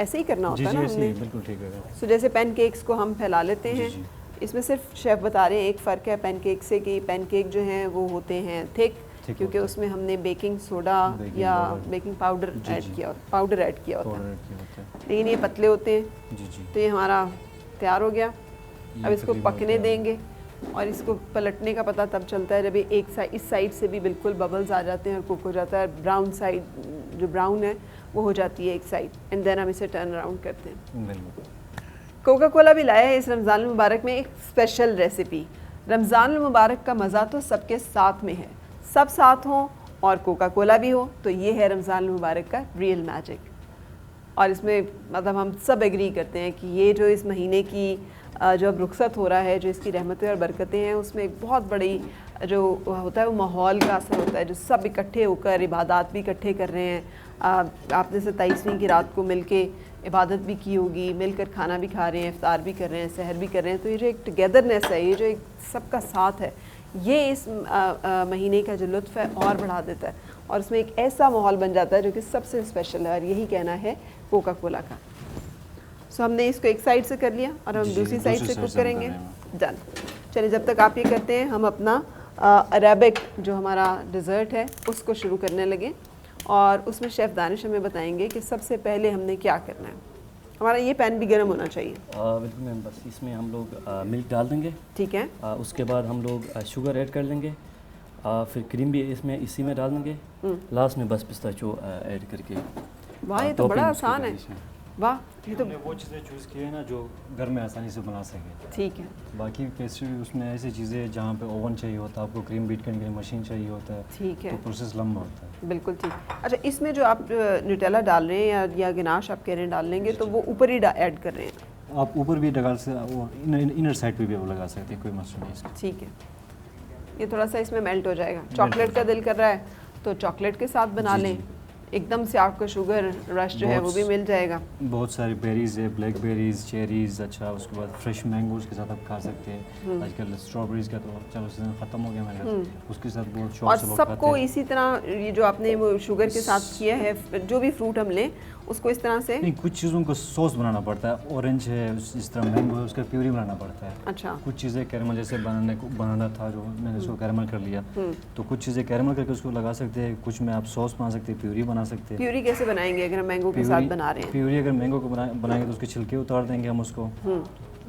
Speaker 1: ایسے ہی کرنا
Speaker 9: جی
Speaker 1: ہوتا ہے
Speaker 9: جی
Speaker 1: نا
Speaker 9: ایسے
Speaker 1: ہم
Speaker 9: ہی
Speaker 1: نے.
Speaker 9: بالکل ٹھیک ہے.
Speaker 1: سو جیسے پین کیکس کو ہم پھیلا لیتے ہیں,
Speaker 9: جی.
Speaker 1: اس میں صرف شیف بتا رہے ہیں ایک فرق ہے پین کیک سے کہ پین کیک جو ہیں وہ ہوتے ہیں تھک, کیونکہ اس میں ہم نے بیکنگ سوڈا یا بیکنگ پاؤڈر ایڈ کیا ہوتا ہے, لیکن یہ پتلے ہوتے ہیں.
Speaker 9: جی جی.
Speaker 1: تو یہ ہمارا تیار ہو گیا. اب اس کو پکنے دیں گے, اور اس کو پلٹنے کا پتہ تب چلتا ہے جب یہ ایک سائڈ, اس سائڈ سے بھی بالکل ببلز آ جاتے ہیں اور کوک ہو جاتا ہے, براؤن سائڈ جو براؤن ہے وہ ہو جاتی ہے ایک سائڈ, اینڈ دین ہم اسے ٹرن اراؤنڈ کرتے ہیں. کوکا کولا بھی لایا ہے اس رمضان المبارک میں ایک اسپیشل ریسیپی. رمضان المبارک کا مزہ تو سب کے ساتھ میں ہے, سب ساتھ ہوں اور کوکا کولا بھی ہو, تو یہ ہے رمضان المبارک کا ریئل میجک. اور اس میں مطلب ہم سب ایگری کرتے ہیں کہ یہ جو اس مہینے کی جو اب رخصت ہو رہا ہے, جو اس کی رحمتیں اور برکتیں ہیں, اس میں ایک بہت بڑی جو ہوتا ہے وہ ماحول کا اثر ہوتا ہے, جو سب اکٹھے ہو کر عبادات بھی اکٹھے کر رہے ہیں. آپ نے سے 23ویں کی رات کو مل کے عبادت بھی کی ہوگی, مل کر کھانا بھی کھا رہے ہیں, افطار بھی کر رہے ہیں, سحر بھی کر رہے ہیں. تو یہ جو ایک ٹوگیدرنیس ہے, یہ جو ایک سب کا ساتھ ہے, یہ اس مہینے کا جو لطف ہے اور بڑھا دیتا ہے, اور اس میں ایک ایسا ماحول بن جاتا ہے جو کہ سب سے اسپیشل ہے, اور یہی کہنا ہے کوکا کولا کا. سو ہم نے اس کو ایک سائڈ سے کر لیا اور ہم دوسری سائڈ سے کوک کریں گے. ڈن. چلیں جب تک آپ یہ کرتے ہیں ہم اپنا عربک جو ہمارا ڈیزرٹ ہے اس کو شروع کرنے لگے, اور اس میں شیف دانش ہمیں بتائیں گے کہ سب سے پہلے ہم نے کیا کرنا ہے. ہمارا یہ پین بھی گرم ہونا چاہیے.
Speaker 8: بالکل میم, بس اس میں ہم لوگ ملک ڈال دیں گے.
Speaker 1: ٹھیک ہے.
Speaker 8: اس کے بعد ہم لوگ شوگر ایڈ کر لیں گے, پھر کریم بھی اسی میں ڈال دیں گے, لاسٹ میں بس پستاچو ایڈ کر کے.
Speaker 1: واہ, یہ تو بڑا آسان ہے. واہ, یہ تو
Speaker 9: وہ چیزیں چوز کی ہیں نا جو گھر میں آسانی سے بنا سکے.
Speaker 1: ٹھیک ہے.
Speaker 9: باقی پیسٹری اس میں ایسی چیزیں جہاں پہ اوون چاہیے ہوتا ہے, آپ کو کریم بیٹ کرنے کے لیے مشین چاہیے ہوتا ہے.
Speaker 1: ٹھیک ہے.
Speaker 9: تو پروسیس لمبا ہوتا ہے.
Speaker 1: بالکل ٹھیک. اچھا, اس میں جو آپ نیوٹیلا ڈال رہے ہیں یا گناش آپ کہہ رہے ہیں ڈال لیں گے, تو وہ اوپر ہی ایڈ کر رہے ہیں
Speaker 9: آپ؟ اوپر بھی ڈال سکتے, وہ انر سائڈ پہ بھی وہ لگا سکتے ہیں, کوئی مسئلہ نہیں اس کا.
Speaker 1: ٹھیک ہے. یہ تھوڑا سا اس میں میلٹ ہو جائے گا. چاکلیٹ کا دل کر رہا ہے تو چاکلیٹ کے ساتھ بنا لیں, ایک دم سے آپ کو شوگر رش جو ہے وہ بھی مل جائے گا.
Speaker 9: بہت ساری بیریز ہے, بلیک بیریز, چیریز, اچھا اس کے بعد فریش مینگوز کے ساتھ آپ کھا سکتے ہیں. آج کل اسٹرابریز کا تو چلو سیزن ختم ہو گیا, میں نے اس کے ساتھ بہت شوق سے
Speaker 1: اور سب کو اسی طرح یہ جو آپ نے وہ شوگر کے ساتھ کیا ہے, جو بھی فروٹ ہم لیں اس کو اس طرح سے
Speaker 9: نہیں, کچھ چیزوں کو سوس بنانا پڑتا ہے. اورنج ہے, اس طرح مینگو ہے, اس کا پیوری بنانا پڑتا ہے.
Speaker 1: اچھا.
Speaker 9: کچھ چیزیں کیرمل جیسے بنانا تھا جو میں نے اس کو کیرمل کر لیا, تو کچھ چیزیں کیرمل کر کے اس کو لگا سکتے ہیں, کچھ میں آپ سوس بنا سکتے ہیں, پیوری بنا سکتے ہیں.
Speaker 1: پیوری کیسے بنائیں گے اگر ہم مینگو کے ساتھ بنا رہے ہیں؟
Speaker 9: پیوری اگر مینگو کو بنائیں گے تو اس کے چھلکے اتار دیں گے ہم اس کو,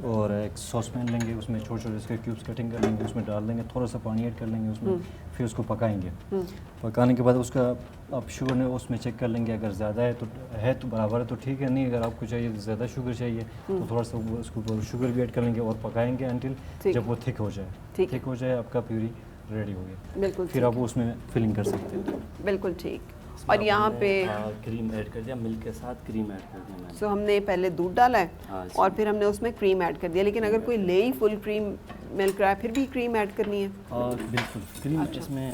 Speaker 9: اور ایک سوس پین لیں گے, اس میں چھوٹے چھوٹے اس کے کیوبس کٹنگ کر لیں گے, اس میں ڈال دیں گے, تھوڑا سا پانی ایڈ کر لیں گے اس میں, پھر اس کو پکائیں گے. پکانے کے بعد اس کا آپ شوگر نے اس میں چیک کر لیں گے, اگر زیادہ ہے تو برابر ہے تو ٹھیک ہے, نہیں اگر آپ کو چاہیے زیادہ شوگر چاہیے تو تھوڑا سا اس کو شوگر بھی ایڈ کر لیں گے اور پکائیں گے انٹل جب وہ تھک ہو جائے. تھک ہو جائے آپ کا پیوری ریڈی ہو گیا.
Speaker 1: بالکل.
Speaker 9: پھر آپ اس میں فلنگ کر سکتے ہیں.
Speaker 1: بالکل ٹھیک. اور یہاں پہ
Speaker 8: کریم ایڈ کر دیا, ملک کے ساتھ کریم ایڈ کر دیا.
Speaker 1: سو ہم نے پہلے دودھ ڈالا ہے اور پھر ہم نے اس میں کریم ایڈ کر دیا, لیکن اگر کوئی لے ہی فل کریم ملک رہا ہے پھر بھی کریم ایڈ کرنی ہے؟
Speaker 8: بالکل. کریم اس میں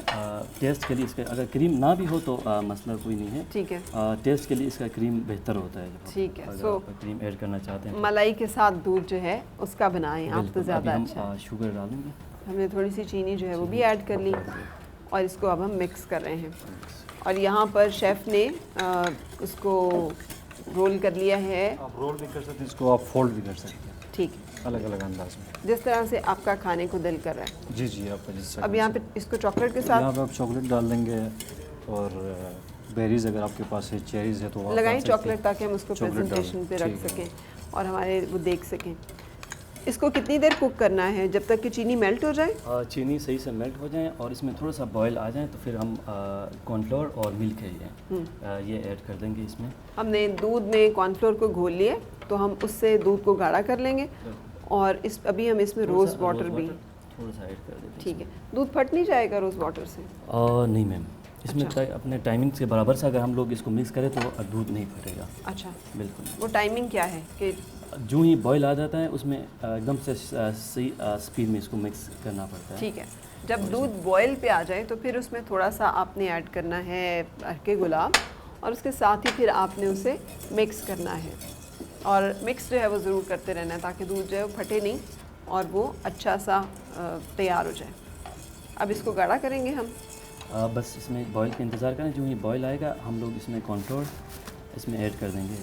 Speaker 8: ٹیسٹ کے لیے اس کا اگر کریم نہ بھی ہو تو مسئلہ کوئی نہیں ہے.
Speaker 1: ٹھیک ہے.
Speaker 8: ٹیسٹ کے لیے اس کا کریم بہتر ہوتا ہے.
Speaker 1: ٹھیک ہے. سو
Speaker 8: کریم ایڈ کرنا چاہتے ہیں
Speaker 1: ملائی کے ساتھ دودھ جو ہے اس کا بنائیں آپ تو زیادہ اچھا.
Speaker 8: شوگر ڈالیں گے,
Speaker 1: ہم نے تھوڑی سی چینی جو ہے وہ بھی ایڈ کر لی, اور اس کو اب ہم مکس کر رہے ہیں. اور یہاں پر شیف نے اس کو رول کر لیا ہے.
Speaker 9: آپ رول بھی کر سکتے ہیں, اس کو آپ فولڈ بھی کر سکتے ہیں.
Speaker 1: ٹھیک ہے.
Speaker 9: الگ الگ انداز میں
Speaker 1: جس طرح سے آپ کا کھانے کو دل کر رہا ہے.
Speaker 9: جی جی. آپ جس
Speaker 1: اب یہاں پہ اس کو چاکلیٹ کے ساتھ
Speaker 9: یہاں پہ آپ چاکلیٹ ڈال دیں گے, اور بیریز اگر آپ کے پاس ہے, چیریز ہے تو
Speaker 1: لگائیں چاکلیٹ تاکہ ہم اس کو پریزنٹیشن پہ رکھ سکیں اور ہمارے وہ دیکھ سکیں. اس کو کتنی دیر کوک کرنا ہے جب تک کہ چینی میلٹ ہو جائے؟
Speaker 8: چینی صحیح سے میلٹ ہو جائیں اور اس میں تھوڑا سا بوائل آ جائیں تو پھر ہم کارن فلور اور ملک ہے یہ ایڈ کر دیں گے. اس میں
Speaker 1: ہم نے دودھ میں کارن فلور کو گھول لیا تو ہم اس سے دودھ کو گاڑھا کر لیں گے, اور ابھی ہم اس میں روز واٹر بھی
Speaker 8: تھوڑا سا ایڈ کر دیں.
Speaker 1: ٹھیک ہے. دودھ پھٹ نہیں جائے گا روز واٹر سے؟
Speaker 8: نہیں میم, اس میں اپنے ٹائمنگ کے برابر سے اگر ہم لوگ اس کو مکس کریں تو دودھ نہیں پھٹے گا.
Speaker 1: اچھا.
Speaker 8: بالکل.
Speaker 1: وہ ٹائمنگ کیا ہے کہ
Speaker 8: جو ہی بوائل آ جاتا ہے اس میں ایک دم سے صحیح اسپیڈ میں اس کو مکس کرنا پڑتا ہے.
Speaker 1: ٹھیک ہے. جب دودھ بوائل پہ آ جائے تو پھر اس میں تھوڑا سا آپ نے ایڈ کرنا ہے عرق گلاب, اور اس کے ساتھ ہی پھر آپ نے اسے مکس کرنا ہے, اور مکس جو ہے وہ ضرور کرتے رہنا ہے تاکہ دودھ جو ہے وہ پھٹے نہیں اور وہ اچھا سا تیار ہو جائے. اب اس کو گاڑھا کریں گے ہم.
Speaker 8: بس اس میں بوائل کا انتظار کریں, جو ہی بوائل آئے گا ہم لوگ اس میں کارن فلور اس میں ایڈ کر دیں گے.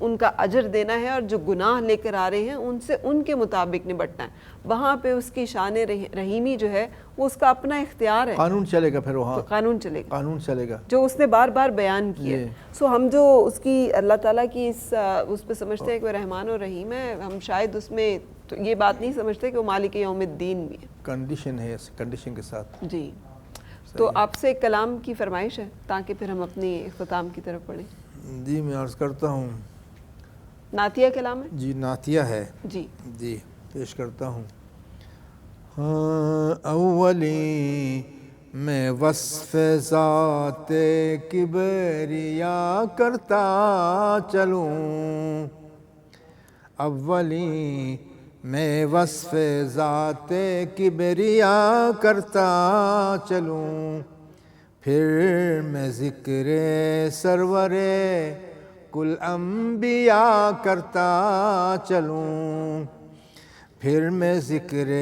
Speaker 1: ان کا اجر دینا ہے اور جو گناہ لے کر آ رہے ہیں ان سے ان کے مطابق نبٹنا ہے. وہاں پہ اس کی شان رحیمی جو ہے وہ اس کا اپنا اختیار ہے.
Speaker 2: قانون چلے گا پھر وہاں,
Speaker 1: قانون چلے گا,
Speaker 2: قانون چلے گا
Speaker 1: جو اس نے بار بار بیان کیا. سو ہم جو اس کی اللہ تعالیٰ کی اس پہ سمجھتے ہیں کہ وہ رحمان و رحیم ہے, ہم شاید اس میں تو یہ بات نہیں سمجھتے کہ وہ مالک یوم الدین بھی ہے.
Speaker 2: کنڈیشن ہے, کنڈیشن کے ساتھ.
Speaker 1: جی, تو آپ سے ایک کلام کی فرمائش ہے تاکہ پھر ہم اپنی اختتام کی طرف پڑھیں.
Speaker 2: جی میں عرض کرتا ہوں.
Speaker 1: نعتیہ کلام ہے؟
Speaker 2: جی نعتیہ ہے.
Speaker 1: جی
Speaker 2: جی پیش کرتا ہوں. اولی میں وصف ذات کبریا کرتا چلوں, اولی میں وصف ذات کبریا کرتا چلوں, پھر میں ذکر سرور کل انبیاء کرتا چلوں, پھر میں ذکر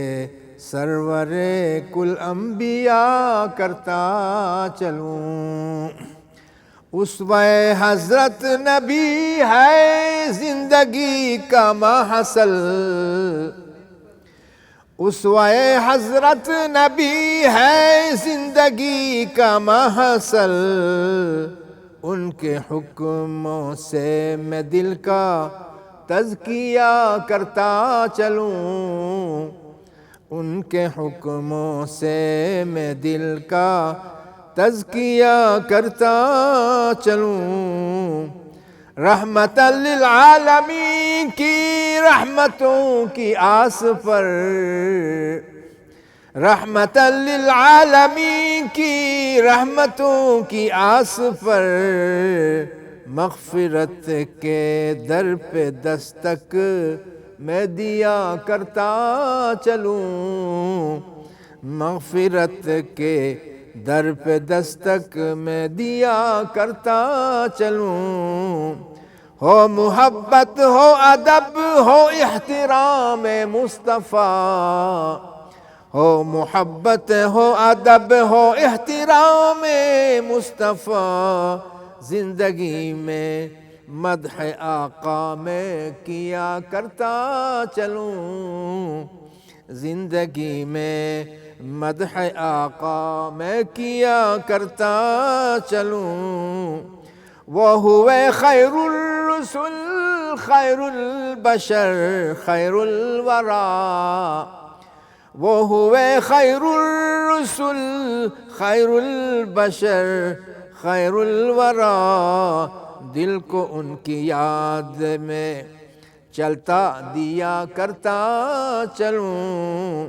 Speaker 2: سرور کل انبیاء کرتا چلوں. اسوہ حضرت نبی ہے زندگی کا محصل, اسوہ حضرت نبی ہے زندگی کا محصل, ان کے حکموں سے میں دل کا تزکیہ کرتا چلوں, ان کے حکموں سے میں دل کا تزکیہ کرتا چلوں. رحمت للعالمین کی رحمتوں کی آس پر, رحمت للعالمین کی رحمتوں کی آس پر, مغفرت کے در پہ دستک میں دیا کرتا چلوں, مغفرت کے در پہ دستک میں دیا کرتا چلوں. ہو محبت ہو ادب ہو احترام مصطفیٰ, ہو محبت ہو ادب ہو احترام مصطفیٰ, زندگی میں مدح آقا میں کیا کرتا چلوں, زندگی میں مدح آقا میں کیا کرتا چلوں. وہ ہوئے خیر الرسل خیر البشر خیر الورا, وہ ہوئے خیر الرسل خیر البشر خیر الورا, دل کو ان کی یاد میں چلتا دیا کرتا چلوں.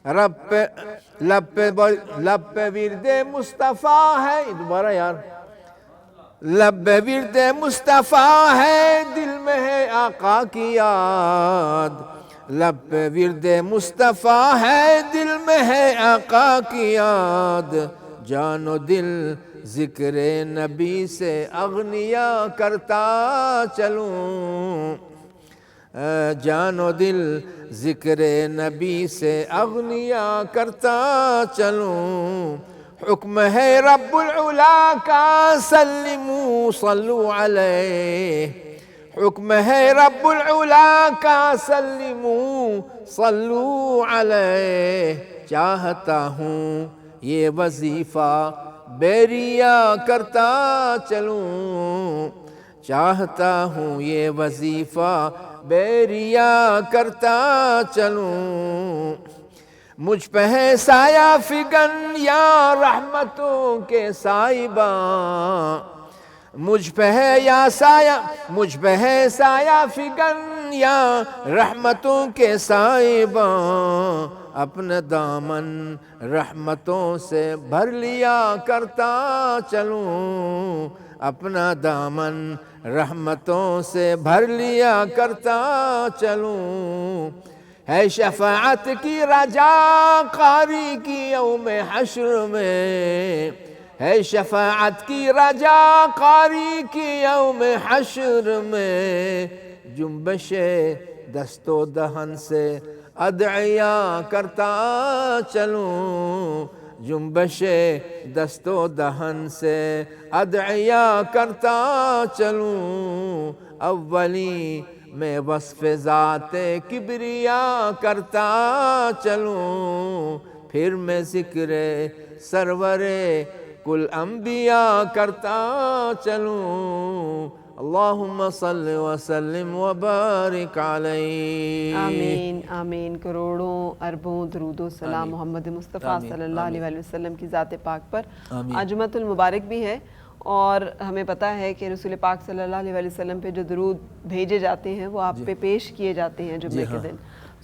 Speaker 2: رب پہ لب پہ ورد مصطفیٰ ہے, دوبارہ یار, لب ورد مصطفیٰ ہے دل میں ہے آقا کی یاد, لب پہ ورد مصطفیٰ ہے دل میں ہے آقا کی یاد, جان و دل ذکر نبی سے اغنیا کرتا چلوں, جان و دل ذکر نبی سے اغنیا کرتا چلوں. حکم ہے رب العلا کا سلموا صلوا علیہ, حکم ہے رب العلا کا سلموا صلوا علیہ, چاہتا ہوں یہ وظیفہ بیریا کرتا چلوں, چاہتا ہوں یہ وظیفہ بیریا کرتا چلوں. مجھ پہ ہے سایہ فگن یا رحمتوں کے سائباں, مجھ پہ ہے یا سایہ, مجھ پہ ہے سایہ فگن یا رحمتوں کے سائباں, اپنے دامن رحمتوں سے بھر لیا کرتا چلوں, اپنا دامن رحمتوں سے بھر لیا کرتا چلوں. ہے شفاعت کی رجا قاری کی یوم حشر میں, ہے شفاعت کی رجا قاری کی یوم حشر میں, جنبش دست و دہن سے ادعیا کرتا چلوں, جنبش دست و دہن سے ادعیا کرتا چلوں، اولی میں وصف ذات کبریا کرتا چلوں، پھر میں ذکر سرور کل انبیاء کرتا چلوں، اللہم صلی وسلم وبارک علیہ۔
Speaker 1: آمین آمین، کروڑوں اربوں درود و سلام محمد مصطفیٰ صلی اللہ علیہ وسلم کی ذات پاک پر۔ آج جمعۃ المبارک بھی ہے اور ہمیں پتہ ہے کہ رسول پاک صلی اللہ علیہ وسلم پہ جو درود بھیجے جاتے ہیں وہ آپ پہ پیش کیے جاتے ہیں جمعے کے دن۔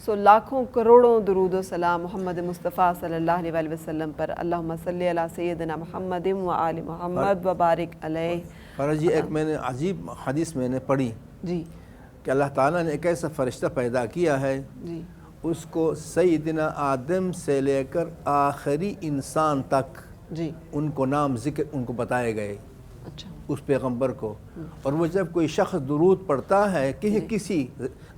Speaker 1: سو لاکھوں کروڑوں درود و سلام محمد مصطفیٰ صلی اللہ علیہ وسلم پر۔ اللہم صلی علی سیدنا محمد و آل محمد وبارک علیہ۔
Speaker 2: فرض جی، ایک میں نے عجیب حدیث میں نے پڑھی
Speaker 1: جی
Speaker 2: کہ اللہ تعالیٰ نے ایک ایسا فرشتہ پیدا کیا ہے،
Speaker 1: جی
Speaker 2: اس کو سیدنا آدم سے لے کر آخری انسان تک
Speaker 1: جی
Speaker 2: ان کو نام ذکر ان کو بتائے گئے،
Speaker 1: اچھا
Speaker 2: اس پیغمبر کو۔ اور وہ جب کوئی شخص درود پڑھتا ہے کہ کسی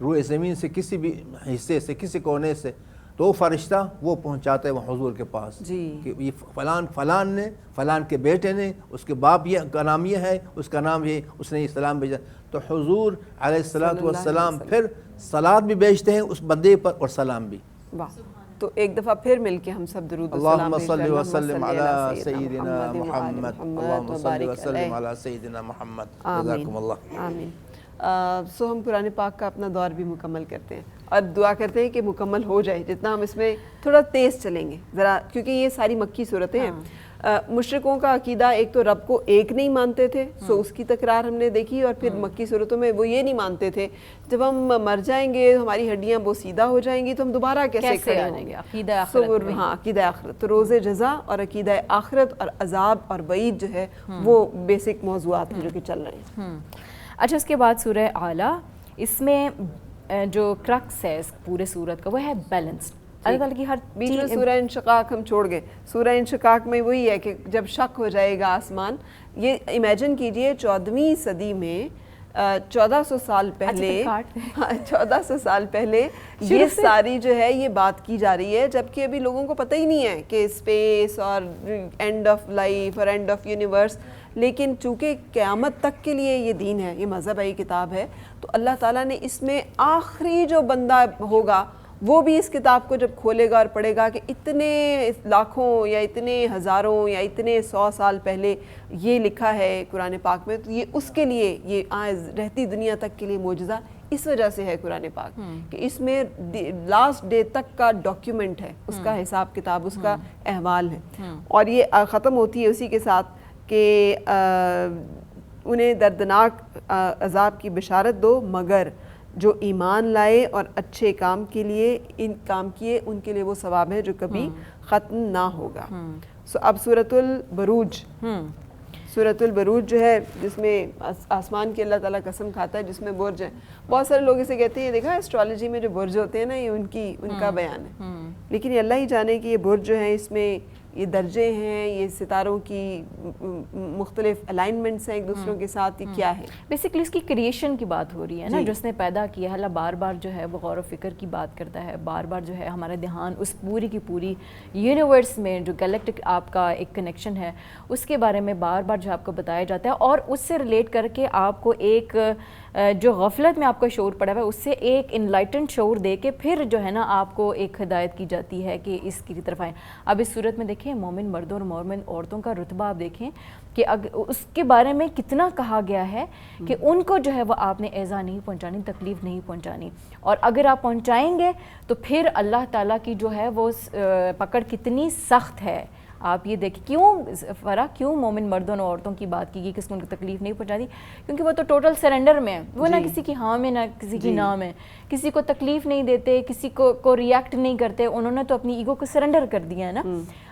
Speaker 2: روئے زمین سے کسی بھی حصے سے کسی کونے سے، تو وہ فرشتہ وہ پہنچاتا ہے وہ حضور کے پاس کہ یہ فلان نے، فلان کے بیٹے نے، اس کے باپ یہ کا نام یہ ہے، اس کا نام یہ، اس نے یہ سلام بھیجا۔ تو حضور علیہ الصلوۃ والسلام پھر صلات بھی بھیجتے ہیں اس بندے پر اور سلام بھی۔
Speaker 1: واہ، تو ایک دفعہ پھر مل کے ہم سب درود و سلام
Speaker 2: اللہم صلی وسلم علی سیدنا
Speaker 1: محمد
Speaker 2: محمد، اللہم صلی وسلم علی سیدنا محمد، جزاکم اللہ۔
Speaker 1: آمین۔ سو ہم قرآن پاک کا اپنا دور بھی مکمل کرتے ہیں اور دعا کرتے ہیں کہ مکمل ہو جائے، جتنا ہم اس میں تھوڑا تیز چلیں گے ذرا، کیونکہ یہ ساری مکی صورتیں ہیں۔ مشرکوں کا عقیدہ ایک تو رب کو ایک نہیں مانتے تھے، سو اس کی تکرار ہم نے دیکھی، اور پھر مکی صورتوں میں وہ یہ نہیں مانتے تھے جب ہم مر جائیں گے ہماری ہڈیاں بوسیدہ ہو جائیں گی تو ہم دوبارہ کیسے کھڑے ہوں گے،
Speaker 4: عقیدہ آخرت۔
Speaker 1: ہاں، عقیدہ آخرت، تو روز جزا اور عقیدہ آخرت اور عذاب اور وعید جو ہے وہ بیسک موضوعات ہیں جو کہ چل رہے ہیں۔
Speaker 4: اچھا، اس کے بعد سورہ اعلیٰ، اس میں جو کرکس ہے اس پورے سورت کا وہ ہے بیلنسڈ۔ اللہ تعالیٰ کی ہر
Speaker 1: بیچ میں سورہ انشقاق ہم چھوڑ گئے۔ سورہ انشقاق میں وہی ہے کہ جب شق ہو جائے گا آسمان، یہ امیجن کیجئے 14ویں صدی میں 1400 سال پہلے، 1400 سال پہلے یہ ساری جو ہے یہ بات کی جا رہی ہے، جبکہ ابھی لوگوں کو پتہ ہی نہیں ہے کہ اسپیس اور اینڈ آف لائف اور اینڈ آف یونیورس، لیکن چونکہ قیامت تک کے لیے یہ دین ہے، یہ مذہب ہے، یہ کتاب ہے، تو اللہ تعالیٰ نے اس میں آخری جو بندہ ہوگا وہ بھی اس کتاب کو جب کھولے گا اور پڑھے گا کہ اتنے لاکھوں یا اتنے ہزاروں یا اتنے 100 سال پہلے یہ لکھا ہے قرآن پاک میں، تو یہ اس کے لیے، یہ رہتی دنیا تک کے لیے معجزہ اس وجہ سے ہے قرآن پاک کہ اس میں لاسٹ ڈے تک کا ڈاکیومنٹ ہے، اس کا حساب کتاب، اس کا احوال ہے۔ اور یہ ختم ہوتی ہے اسی کے ساتھ کہ انہیں دردناک عذاب کی بشارت دو مگر جو ایمان لائے اور اچھے کام کے لیے ان کام کیے، ان کے لیے وہ ثواب ہے جو کبھی ختم نہ ہوگا۔ اب سورۃ البروج، سورۃ البروج جو ہے جس میں آسمان کی اللہ تعالیٰ قسم کھاتا ہے جس میں برج ہے۔ بہت سارے لوگ اسے کہتے ہیں، دیکھا ایسٹرالوجی میں جو برج ہوتے ہیں نا یہ ان کا بیان ہے، لیکن یہ اللہ ہی جانے کہ یہ برج جو ہیں اس میں یہ درجے ہیں، یہ ستاروں کی مختلف الائنمنٹس ہیں ایک دوسروں کے ساتھ، یہ کیا ہے؟
Speaker 4: بیسکلی اس کی کریشن کی بات ہو رہی ہے نا، جو اس نے پیدا کیا ہے۔ اللہ بار بار جو ہے وہ غور و فکر کی بات کرتا ہے، بار بار جو ہے ہمارا دھیان اس پوری کی پوری یونیورس میں جو گیلیکٹک آپ کا ایک کنیکشن ہے اس کے بارے میں بار بار جو آپ کو بتایا جاتا ہے، اور اس سے ریلیٹ کر کے آپ کو ایک جو غفلت میں آپ کا شعور پڑا ہوا ہے اس سے ایک انلائٹنڈ شعور دے کے پھر جو ہے نا آپ کو ایک ہدایت کی جاتی ہے کہ اس کی طرف آئیں۔ اب اس صورت میں دیکھیں مومن مردوں اور مومن عورتوں کا رتبہ آپ دیکھیں کہ اس کے بارے میں کتنا کہا گیا ہے کہ ان کو جو ہے وہ آپ نے ایذا نہیں پہنچانی، تکلیف نہیں پہنچانی، اور اگر آپ پہنچائیں گے تو پھر اللہ تعالیٰ کی جو ہے وہ پکڑ کتنی سخت ہے۔ آپ یہ دیکھیں کیوں مومن مردوں اور عورتوں کی بات کی گئی کہ اس کو ان کو تکلیف نہیں پہنچاتی، کیونکہ وہ تو ٹوٹل سرنڈر میں ہے، وہ نہ کسی کی ہاں میں نہ کسی کی نہ میں، کسی کو تکلیف نہیں دیتے، کسی کو ریئیکٹ نہیں کرتے، انہوں نے تو اپنی ایگو کو سرنڈر کر دیا ہے نا۔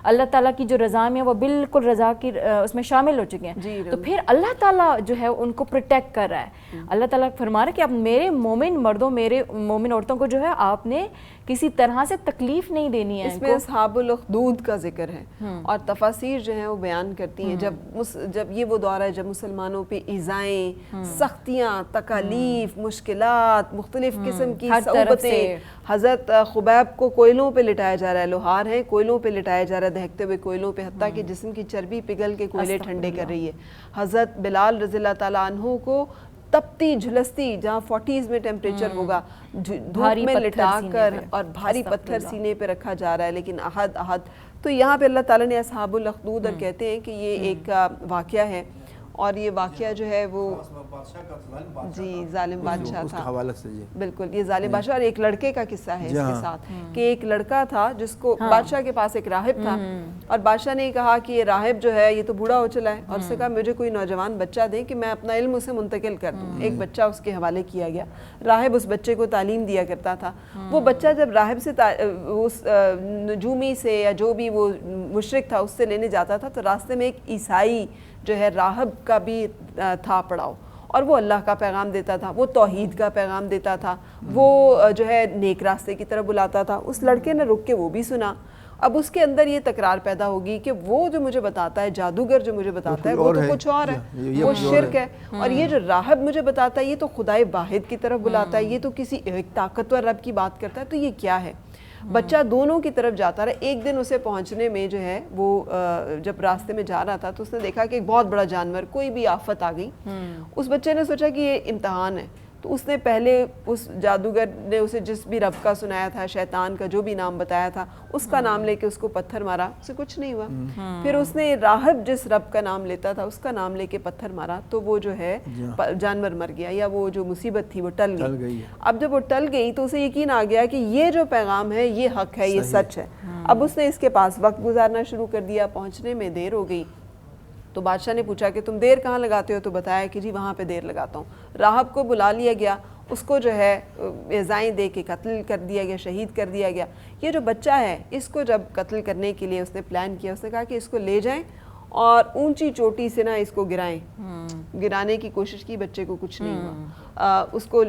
Speaker 4: اللہ تعالیٰ کی جو رضا میں وہ بالکل رضا کی اس میں شامل ہو چکے ہیں، تو پھر اللہ تعالیٰ جو ہے ان کو پروٹیکٹ کر رہا ہے۔ اللہ تعالیٰ فرما رہا ہے کہ اب میرے مومن مردوں میرے مومن عورتوں کو جو ہے آپ نے کسی طرح سے تکلیف نہیں دینی ہے۔
Speaker 1: اس میں اصحاب الاخدود کا ذکر ہے، اور تفاسیر جو ہیں وہ بیان کرتی ہیں جب یہ وہ دور ہے جب مسلمانوں پہ ایذائیں، سختیاں، تکالیف، مشکلات، مختلف قسم کی صعوبتیں، حضرت خبیب کو کوئلوں پہ لٹایا جا رہا ہے، لوہار ہیں کوئلوں پہ لٹایا جا رہا ہے، دہکتے ہوئے کوئلوں پہ، حتیٰ کہ جسم کی چربی پگھل کے کوئلے ٹھنڈے کر رہی ہے۔ حضرت بلال رضی اللہ تعالیٰ عنہ کو تپتی جھلستی جہاں 40s میں ٹیمپریچر ہوگا دھوپ میں لٹا کر اور بھاری پتھر سینے پہ رکھا جا رہا ہے، لیکن احد احد۔ تو یہاں پہ اللہ تعالیٰ نے اصحاب الاخدود اور کہتے ہیں کہ یہ ایک واقعہ ہے، اور یہ واقعہ جو ہے وہ جی ظالم بادشاہ تھا،
Speaker 2: حوالہ سے جی
Speaker 1: بالکل یہ ظالم بادشاہ، اور ایک لڑکے کا قصہ ہے اس کے ساتھ کہ ایک لڑکا تھا جس کو بادشاہ کے پاس ایک راہب تھا، اور بادشاہ نے کہا کہ یہ راہب جو ہے یہ تو بوڑھا ہو چلا ہے، اور اس نے کہا مجھے کوئی نوجوان بچہ دیں کہ میں اپنا علم اسے منتقل کر دوں۔ ایک بچہ اس کے حوالے کیا گیا، راہب اس بچے کو تعلیم دیا کرتا تھا۔ وہ بچہ جب راہب سے اس نجومی سے یا جو بھی وہ مشرک تھا اس سے لینے جاتا تھا تو راستے میں ایک عیسائی جو ہے راہب کا بھی تھا پڑاؤ، اور وہ اللہ کا پیغام دیتا تھا، وہ توحید کا پیغام دیتا تھا، وہ جو ہے نیک راستے کی طرف بلاتا تھا۔ اس لڑکے نے رک کے وہ بھی سنا۔ اب اس کے اندر یہ تکرار پیدا ہوگی کہ وہ جو مجھے بتاتا ہے، جادوگر جو مجھے بتاتا ہے وہ تو کچھ اور ہے، وہ شرک ہے، اور یہ جو راہب مجھے بتاتا ہے یہ تو خدائے واحد کی طرف بلاتا ہے، یہ تو کسی ایک طاقتور رب کی بات کرتا ہے، تو یہ کیا ہے؟ بچہ دونوں کی طرف جاتا رہا۔ ایک دن اسے پہنچنے میں جو ہے وہ جب راستے میں جا رہا تھا تو اس نے دیکھا کہ ایک بہت بڑا جانور، کوئی بھی آفت آ گئی۔ اس بچے نے سوچا کہ یہ امتحان ہے، تو اس نے پہلے اس جادوگر نے اسے جس بھی رب کا سنایا تھا، شیطان کا جو بھی نام بتایا تھا، اس کا نام لے کے اس کو پتھر مارا، اسے کچھ نہیں ہوا۔ پھر اس نے راہب جس رب کا نام لیتا تھا اس کا نام لے کے پتھر مارا، تو وہ جو ہے جانور مر گیا، یا وہ جو مصیبت تھی وہ ٹل گئی۔ اب جب وہ ٹل گئی تو اسے یقین آ گیا کہ یہ جو پیغام ہے یہ حق ہے، یہ سچ ہے۔ اب اس نے اس کے پاس وقت گزارنا شروع کر دیا، پہنچنے میں دیر ہو گئی۔ تو بادشاہ نے پوچھا کہ تم دیر کہاں لگاتے ہو؟ تو بتایا کہ جی وہاں پہ دیر لگاتا ہوں۔ راہب کو بلا لیا گیا، اس کو جو ہے ایذائیں دے کے قتل کر دیا گیا، شہید کر دیا گیا۔ یہ جو بچہ ہے اس کو جب قتل کرنے کے لیے اس نے پلان کیا، اس نے کہا کہ اس کو لے جائیں اور اونچی چوٹی سے اس کو گرائیں۔ گرانے کی کوشش کی، بچے کو کچھ نہیں ہوا۔ اس کو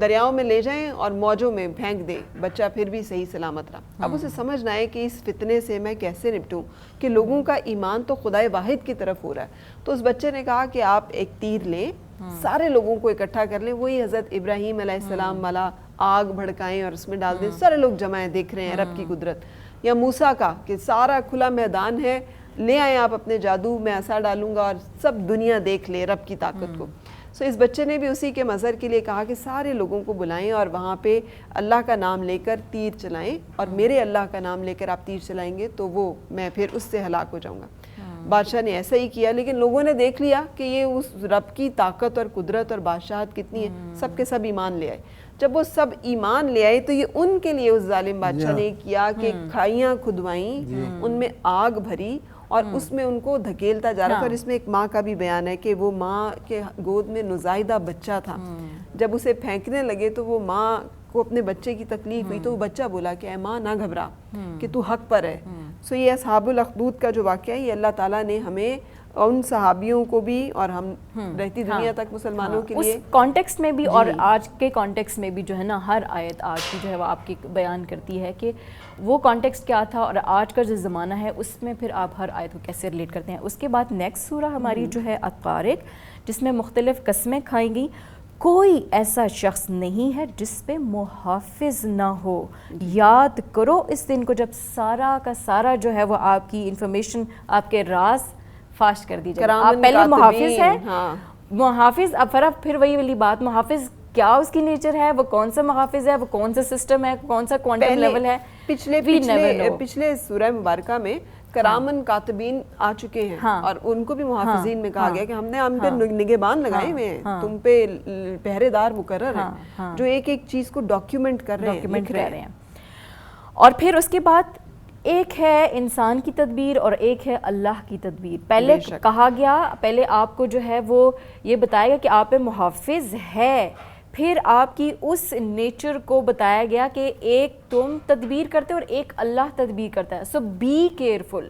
Speaker 1: دریاؤں میں لے جائیں اور موجوں میں پھینک دیں، بچہ پھر بھی صحیح سلامت رہا۔ اب اسے سمجھنا ہے کہ اس فتنے سے میں کیسے نپٹوں کہ لوگوں کا ایمان تو خدائے واحد کی طرف ہو رہا ہے۔ تو اس بچے نے کہا کہ آپ ایک تیر لیں، سارے لوگوں کو اکٹھا کر لیں، وہی حضرت ابراہیم علیہ السلام والا آگ بھڑکائیں اور اس میں ڈال دیں، سارے لوگ جمع ہیں، دیکھ رہے ہیں رب کی قدرت۔ یا موسیٰ کا کہ سارا کھلا میدان ہے، لے آئیں آپ اپنے جادو، میں عصا ڈالوں گا اور سب دنیا دیکھ لے رب کی طاقت کو۔ اس بچے نے بھی اسی کے مظہر کے لیے کہا کہ سارے لوگوں کو بلائیں اور وہاں پہ اللہ کا نام لے کر تیر چلائیں، اور میرے اللہ کا نام لے کر آپ تیر چلائیں گے تو وہ میں پھر اس سے ہلاک ہو جاؤں گا۔ بادشاہ نے ایسا ہی کیا، لیکن لوگوں نے دیکھ لیا کہ یہ اس رب کی طاقت اور قدرت اور بادشاہت کتنی ہے، سب کے سب ایمان لے آئے۔ جب وہ سب ایمان لے آئے تو یہ ان کے لیے اس ظالم بادشاہ نے کیا کہ کھائیاں کھدوائیں، ان میں آگ بھری اور اس میں ان کو دھکیلتا جا رہا تھا۔ اور اس میں ایک ماں کا بھی بیان ہے کہ وہ ماں کے گود میں نوزائیدہ بچہ تھا، جب اسے پھینکنے لگے تو وہ ماں کو اپنے بچے کی تکلیف ہوئی تو وہ بچہ بولا کہ اے ماں نہ گھبرا کہ تو حق پر ہے۔ یہ اصحاب الاخدود کا جو واقعہ ہے، یہ اللہ تعالیٰ نے ہمیں ان صحابیوں کو بھی اور ہم رہتی دنیا تک مسلمانوں کے لیے
Speaker 4: اس کانٹیکسٹ میں بھی اور آج کے کانٹیکسٹ میں بھی جو ہے نا، ہر آیت آج کی جو ہے وہ آپ کی بیان کرتی ہے کہ وہ کانٹیکسٹ کیا تھا اور آج کا جو زمانہ ہے اس میں پھر آپ ہر آیت کو کیسے ریلیٹ کرتے ہیں۔ اس کے بعد نیکسٹ سورہ ہماری جو ہے الطارق، جس میں مختلف قسمیں کھائی گئیں۔ کوئی ایسا شخص نہیں ہے جس پہ محافظ نہ ہو، یاد کرو اس دن کو جب سارا کا سارا جو ہے وہ آپ کی انفارمیشن، آپ کے راز فاش کر دی جائے۔ آپ پہلے محافظ ہیں، محافظ، اب فرق پھر وہی والی بات، محافظ کیا اس کی نیچر ہے، وہ کون سا محافظ ہے، وہ کون سا سسٹم ہے، کون سا کوانٹم لیول ہے۔
Speaker 1: پچھلے سورہ مبارکہ میں کرامن کاتبین آ چکے ہیں اور ان کو بھی محافظین میں کہا گیا کہ ہم نے ہم پہ نگہبان لگائے ہوئے ہیں، تم پہ پہرے دار مقرر ہیں جو ایک ایک چیز کو ڈاکیومنٹ کر رہے ہیں۔
Speaker 4: اور پھر اس کے بعد ایک ہے انسان کی تدبیر اور ایک ہے اللہ کی تدبیر۔ پہلے کہا گیا، پہلے آپ کو جو ہے وہ یہ بتایا گیا کہ آپ پہ محافظ ہے، پھر آپ کی اس نیچر کو بتایا گیا کہ ایک تم تدبیر کرتے اور ایک اللہ تدبیر کرتا ہے۔ سو بی کیئرفل،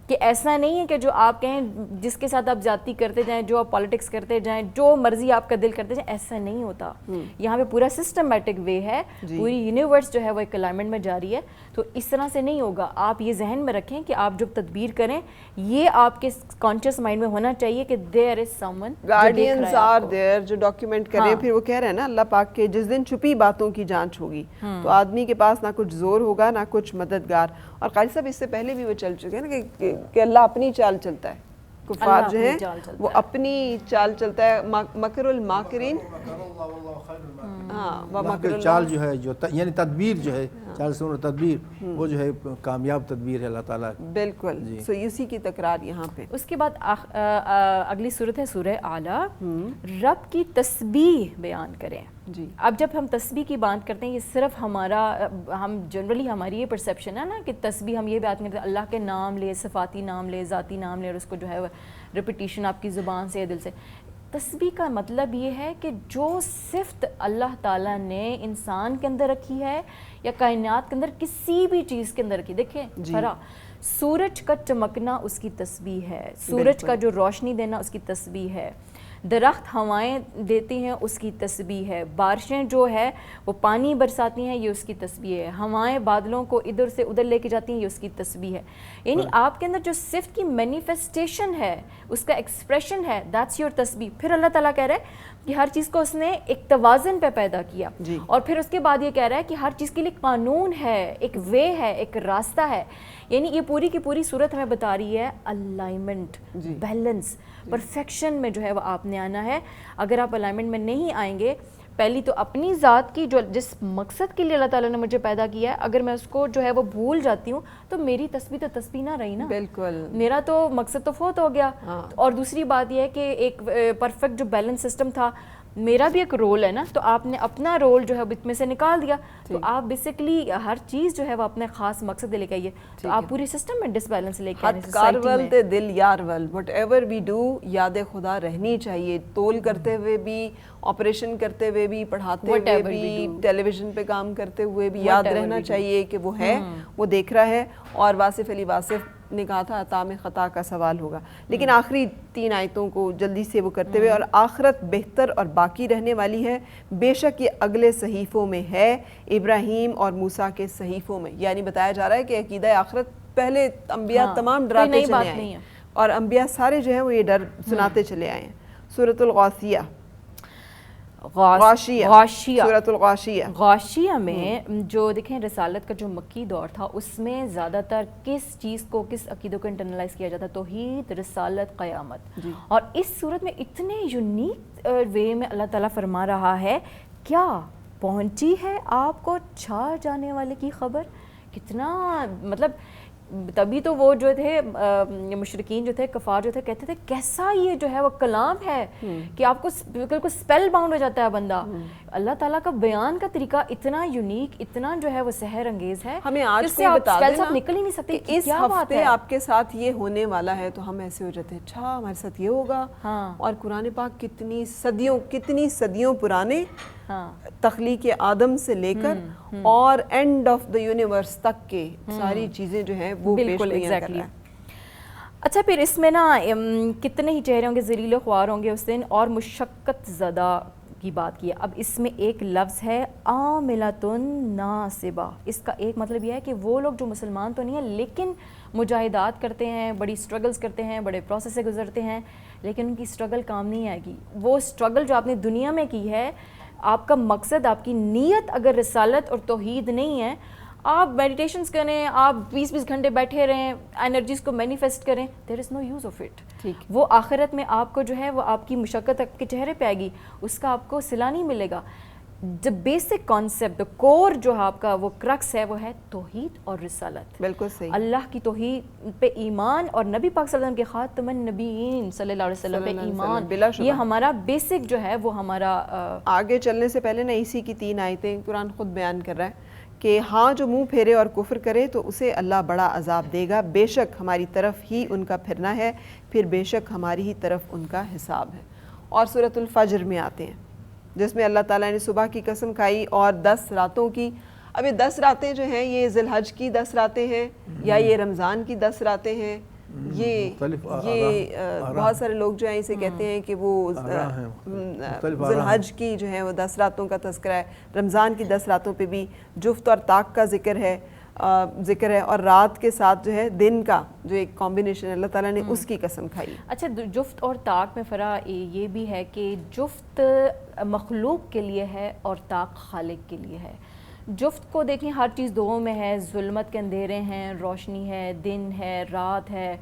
Speaker 4: کہ ایسا نہیں ہے کہ جو آپ کہیں جس کے ساتھ آپ زیادتی کرتے جائیں, جو آپ پالیٹکس کرتے جائیں, جو مرضی آپ کا دل کرتے جائیں, ایسا نہیں ہوتا. یہاں پہ پورا سسٹمیٹک وے ہے, پوری یونیورس جو ہے وہ ایک الائنمنٹ میں جاری ہے. تو اس طرح سے نہیں ہوگا. آپ یہ ذہن میں رکھیں کہ آپ جب تدبیر کریں یہ آپ کے کانشیس مائنڈ میں ہونا چاہیے کہ there is someone,
Speaker 1: guardians are there جو ڈاکیومنٹ کریں. پھر وہ کہہ رہے ہیں نا اللہ پاک کے جس دن چھپی باتوں کی جانچ ہوگی تو آدمی کے پاس نہ کچھ زور ہوگا نہ کچھ مددگار. اور قاری صاحب اس سے پہلے بھی وہ چل چکے ہیں نا کہ اللہ اپنی چال چلتا ہے. کفار جو ہیں وہ اپنی چال چلتا ہے. مکر الماکرین,
Speaker 2: چال جو ہے جو یعنی تدبیر جو ہے چال سنو تدبیر وہ جو ہے کامیاب تدبیر ہے اللہ تعالیٰ.
Speaker 1: بالکل. سو اسی کی تکرار یہاں پہ.
Speaker 4: اس کے بعد اگلی صورت ہے سورہ اعلیٰ. رب کی تسبیح بیان کریں.
Speaker 1: جی
Speaker 4: اب جب ہم تسبیح کی بات کرتے ہیں یہ صرف ہم جنرلی ہماری یہ پرسیپشن ہے نا کہ تسبیح ہم یہ بات کرتے ہیں اللہ کے نام لے, صفاتی نام لے, ذاتی نام لے, اور اس کو جو ہے ریپیٹیشن آپ کی زبان سے یا دل سے. تسبیح کا مطلب یہ ہے کہ جو صفت اللہ تعالیٰ نے انسان کے اندر رکھی ہے یا کائنات کے اندر کسی بھی چیز کے اندر رکھی. دیکھیں فرا سورج کا چمکنا اس کی تسبیح ہے, سورج کا جو روشنی دینا اس کی تسبیح ہے, درخت ہوائیں دیتی ہیں اس کی تسبیح ہے, بارشیں جو ہے وہ پانی برساتی ہیں یہ اس کی تسبیح ہے, ہوائیں بادلوں کو ادھر سے ادھر لے کے جاتی ہیں یہ اس کی تسبیح ہے. یعنی آپ کے اندر جو صفت کی مینیفیسٹیشن ہے اس کا ایکسپریشن ہے, دیٹس یور تسبیح. پھر اللہ تعالیٰ کہہ رہا ہے کہ ہر چیز کو اس نے ایک توازن پہ پیدا کیا, اور پھر اس کے بعد یہ کہہ رہا ہے کہ ہر چیز کے لیے قانون ہے, ایک وے ہے, ایک راستہ ہے. یعنی یہ پوری کی پوری صورت ہمیں بتا رہی ہے الائنمنٹ, بیلنس, پرفیکشن میں جو ہے وہ آپ نے آنا ہے. اگر آپ الائنمنٹ میں نہیں آئیں گے, پہلی تو اپنی ذات کی جو جس مقصد کے لیے اللہ تعالیٰ نے مجھے پیدا کیا ہے اگر میں اس کو جو ہے وہ بھول جاتی ہوں تو میری تسبیح تو تسبیح نہ رہی نا.
Speaker 1: بالکل,
Speaker 4: میرا تو مقصد تو فوت ہو گیا. اور دوسری بات یہ ہے کہ ایک پرفیکٹ جو بیلنس سسٹم تھا, میرا بھی ایک رول ہے نا, تو آپ نے اپنا رول جو ہے اس میں سے نکال دیا, تو آپ بیسکلی ہر چیز جو ہے وہ اپنے خاص مقصد لے کے آئیے, تو آپ پوری سسٹم میں ڈس بیلنس لے کے
Speaker 1: ہاتھ کارول تے دل یار ول, وٹ ایور وی ڈو یاد خدا رہنی چاہیے. تول کرتے ہوئے بھی, آپریشن کرتے ہوئے بھی, پڑھاتے ہوئے بھی, ٹیلی ویژن پہ کام کرتے ہوئے بھی یاد رہنا چاہیے کہ وہ ہے, وہ دیکھ رہا ہے. اور واصف علی واصف نے کہا تھا عطا میں خطا کا سوال ہوگا. لیکن آخری 3 آیتوں کو جلدی سے وہ کرتے ہوئے, اور آخرت بہتر اور باقی رہنے والی ہے, بے شک یہ اگلے صحیفوں میں ہے, ابراہیم اور موسیٰ کے صحیفوں میں. یعنی بتایا جا رہا ہے کہ عقیدہ آخرت پہلے انبیاء تمام ڈراتے چلے آئے ہیں, اور انبیاء سارے جو ہیں وہ یہ ڈر سناتے چلے آئے ہیں. سورۃ الغاشیہ, سورۃ الغاشیہ.
Speaker 4: غاشیہ میں جو دیکھیں رسالت کا جو مکی دور تھا اس میں زیادہ تر کس چیز کو, کس عقیدوں کو انٹرنلائز کیا جاتا, توحید, رسالت, قیامت. اور اس صورت میں اتنے یونیک وے میں اللہ تعالیٰ فرما رہا ہے, کیا پہنچی ہے آپ کو چھا جانے والے کی خبر. کتنا مطلب, تبھی تو وہ جو تھے مشرکین جو تھے, کفار جو تھے, کہتے تھے کیسا یہ جو ہے وہ کلام ہے کہ آپ کو بالکل سپیل باؤنڈ ہو جاتا ہے بندہ. اللہ تعالیٰ کا بیان کا طریقہ اتنا یونیک, اتنا جو ہے وہ سحر انگیز ہے,
Speaker 1: ہمیں آج کوئی بتا دینا
Speaker 4: نکل ہی نہیں سکتے
Speaker 1: اس ہفتے آپ کے ساتھ یہ ہونے والا ہے, تو ہم ایسے ہو جاتے ہیں اچھا ہمارے ساتھ یہ ہوگا. اور قرآن پاک کتنی صدیوں پرانے, تخلیق آدم سے لے کر اور اینڈ آف دا یونیورس تک کے ساری چیزیں جو ہیں وہ پیشگوئیاں کر رہا ہے.
Speaker 4: اچھا پھر اس میں نا کتنے ہی چہرے ہوں گے ذلیل و خوار ہوں گے اس دن, اور مشقت زدہ کی بات کی ہے. اب اس میں ایک لفظ ہے عاملۃ ناصبہ. اس کا ایک مطلب یہ ہے کہ وہ لوگ جو مسلمان تو نہیں ہیں لیکن مجاہدات کرتے ہیں, بڑی سٹرگلز کرتے ہیں, بڑے پروسیس سے گزرتے ہیں, لیکن ان کی سٹرگل کام نہیں آئے گی. وہ سٹرگل جو آپ نے دنیا میں کی ہے, آپ کا مقصد, آپ کی نیت اگر رسالت اور توحید نہیں ہے, آپ میڈیٹیشنز کریں, آپ 20 گھنٹے بیٹھے رہیں, انرجیز کو مینیفیسٹ کریں, دیر از نو یوز آف اٹ. وہ آخرت میں آپ کو جو ہے وہ آپ کی مشقت آپ کے چہرے پہ آئے گی, اس کا آپ کو صلہ نہیں ملے گا. دا بیسک کانسیپٹ, دا کور جو آپ کا وہ کرکس ہے وہ ہے توحید اور رسالت.
Speaker 1: بالکل صحیح.
Speaker 4: اللہ کی توحید پہ ایمان, اور نبی پاک صلی اللہ علیہ وسلم کے خاتم النبیین صلی اللہ علیہ وسلم پہ ایمان, یہ ہمارا بیسک جو ہے وہ ہمارا. آگے
Speaker 1: چلنے سے پہلے نا اسی کی 3 آیتیں قرآن خود بیان کر رہا ہے کہ ہاں جو منہ پھیرے اور کفر کرے تو اسے اللہ بڑا عذاب دے گا, بے شک ہماری طرف ہی ان کا پھرنا ہے, پھر بے شک ہماری ہی طرف ان کا حساب ہے. اور سورۃ الفجر میں آتے ہیں جس میں اللہ تعالیٰ نے صبح کی قسم کھائی اور 10 راتوں کی. اب یہ 10 راتیں جو ہیں یہ ذی الحج کی 10 راتیں ہیں یا یہ رمضان کی 10 راتیں ہیں, بہت سارے لوگ جو ہیں اسے کہتے ہیں کہ وہ ذوالحج کی جو ہے وہ 10 راتوں کا تذکرہ ہے، رمضان کی 10 راتوں پہ بھی جفت اور طاق کا ذکر ہے اور رات کے ساتھ جو ہے دن کا جو ایک کمبینیشن اللہ تعالیٰ نے اس کی قسم کھائی۔
Speaker 4: اچھا، جفت اور طاق میں فرا یہ بھی ہے کہ جفت مخلوق کے لیے ہے اور طاق خالق کے لیے ہے۔ جفت کو دیکھیں ہر چیز دو میں ہے، ظلمت کے اندھیرے ہیں، روشنی ہے، دن ہے، رات ہے،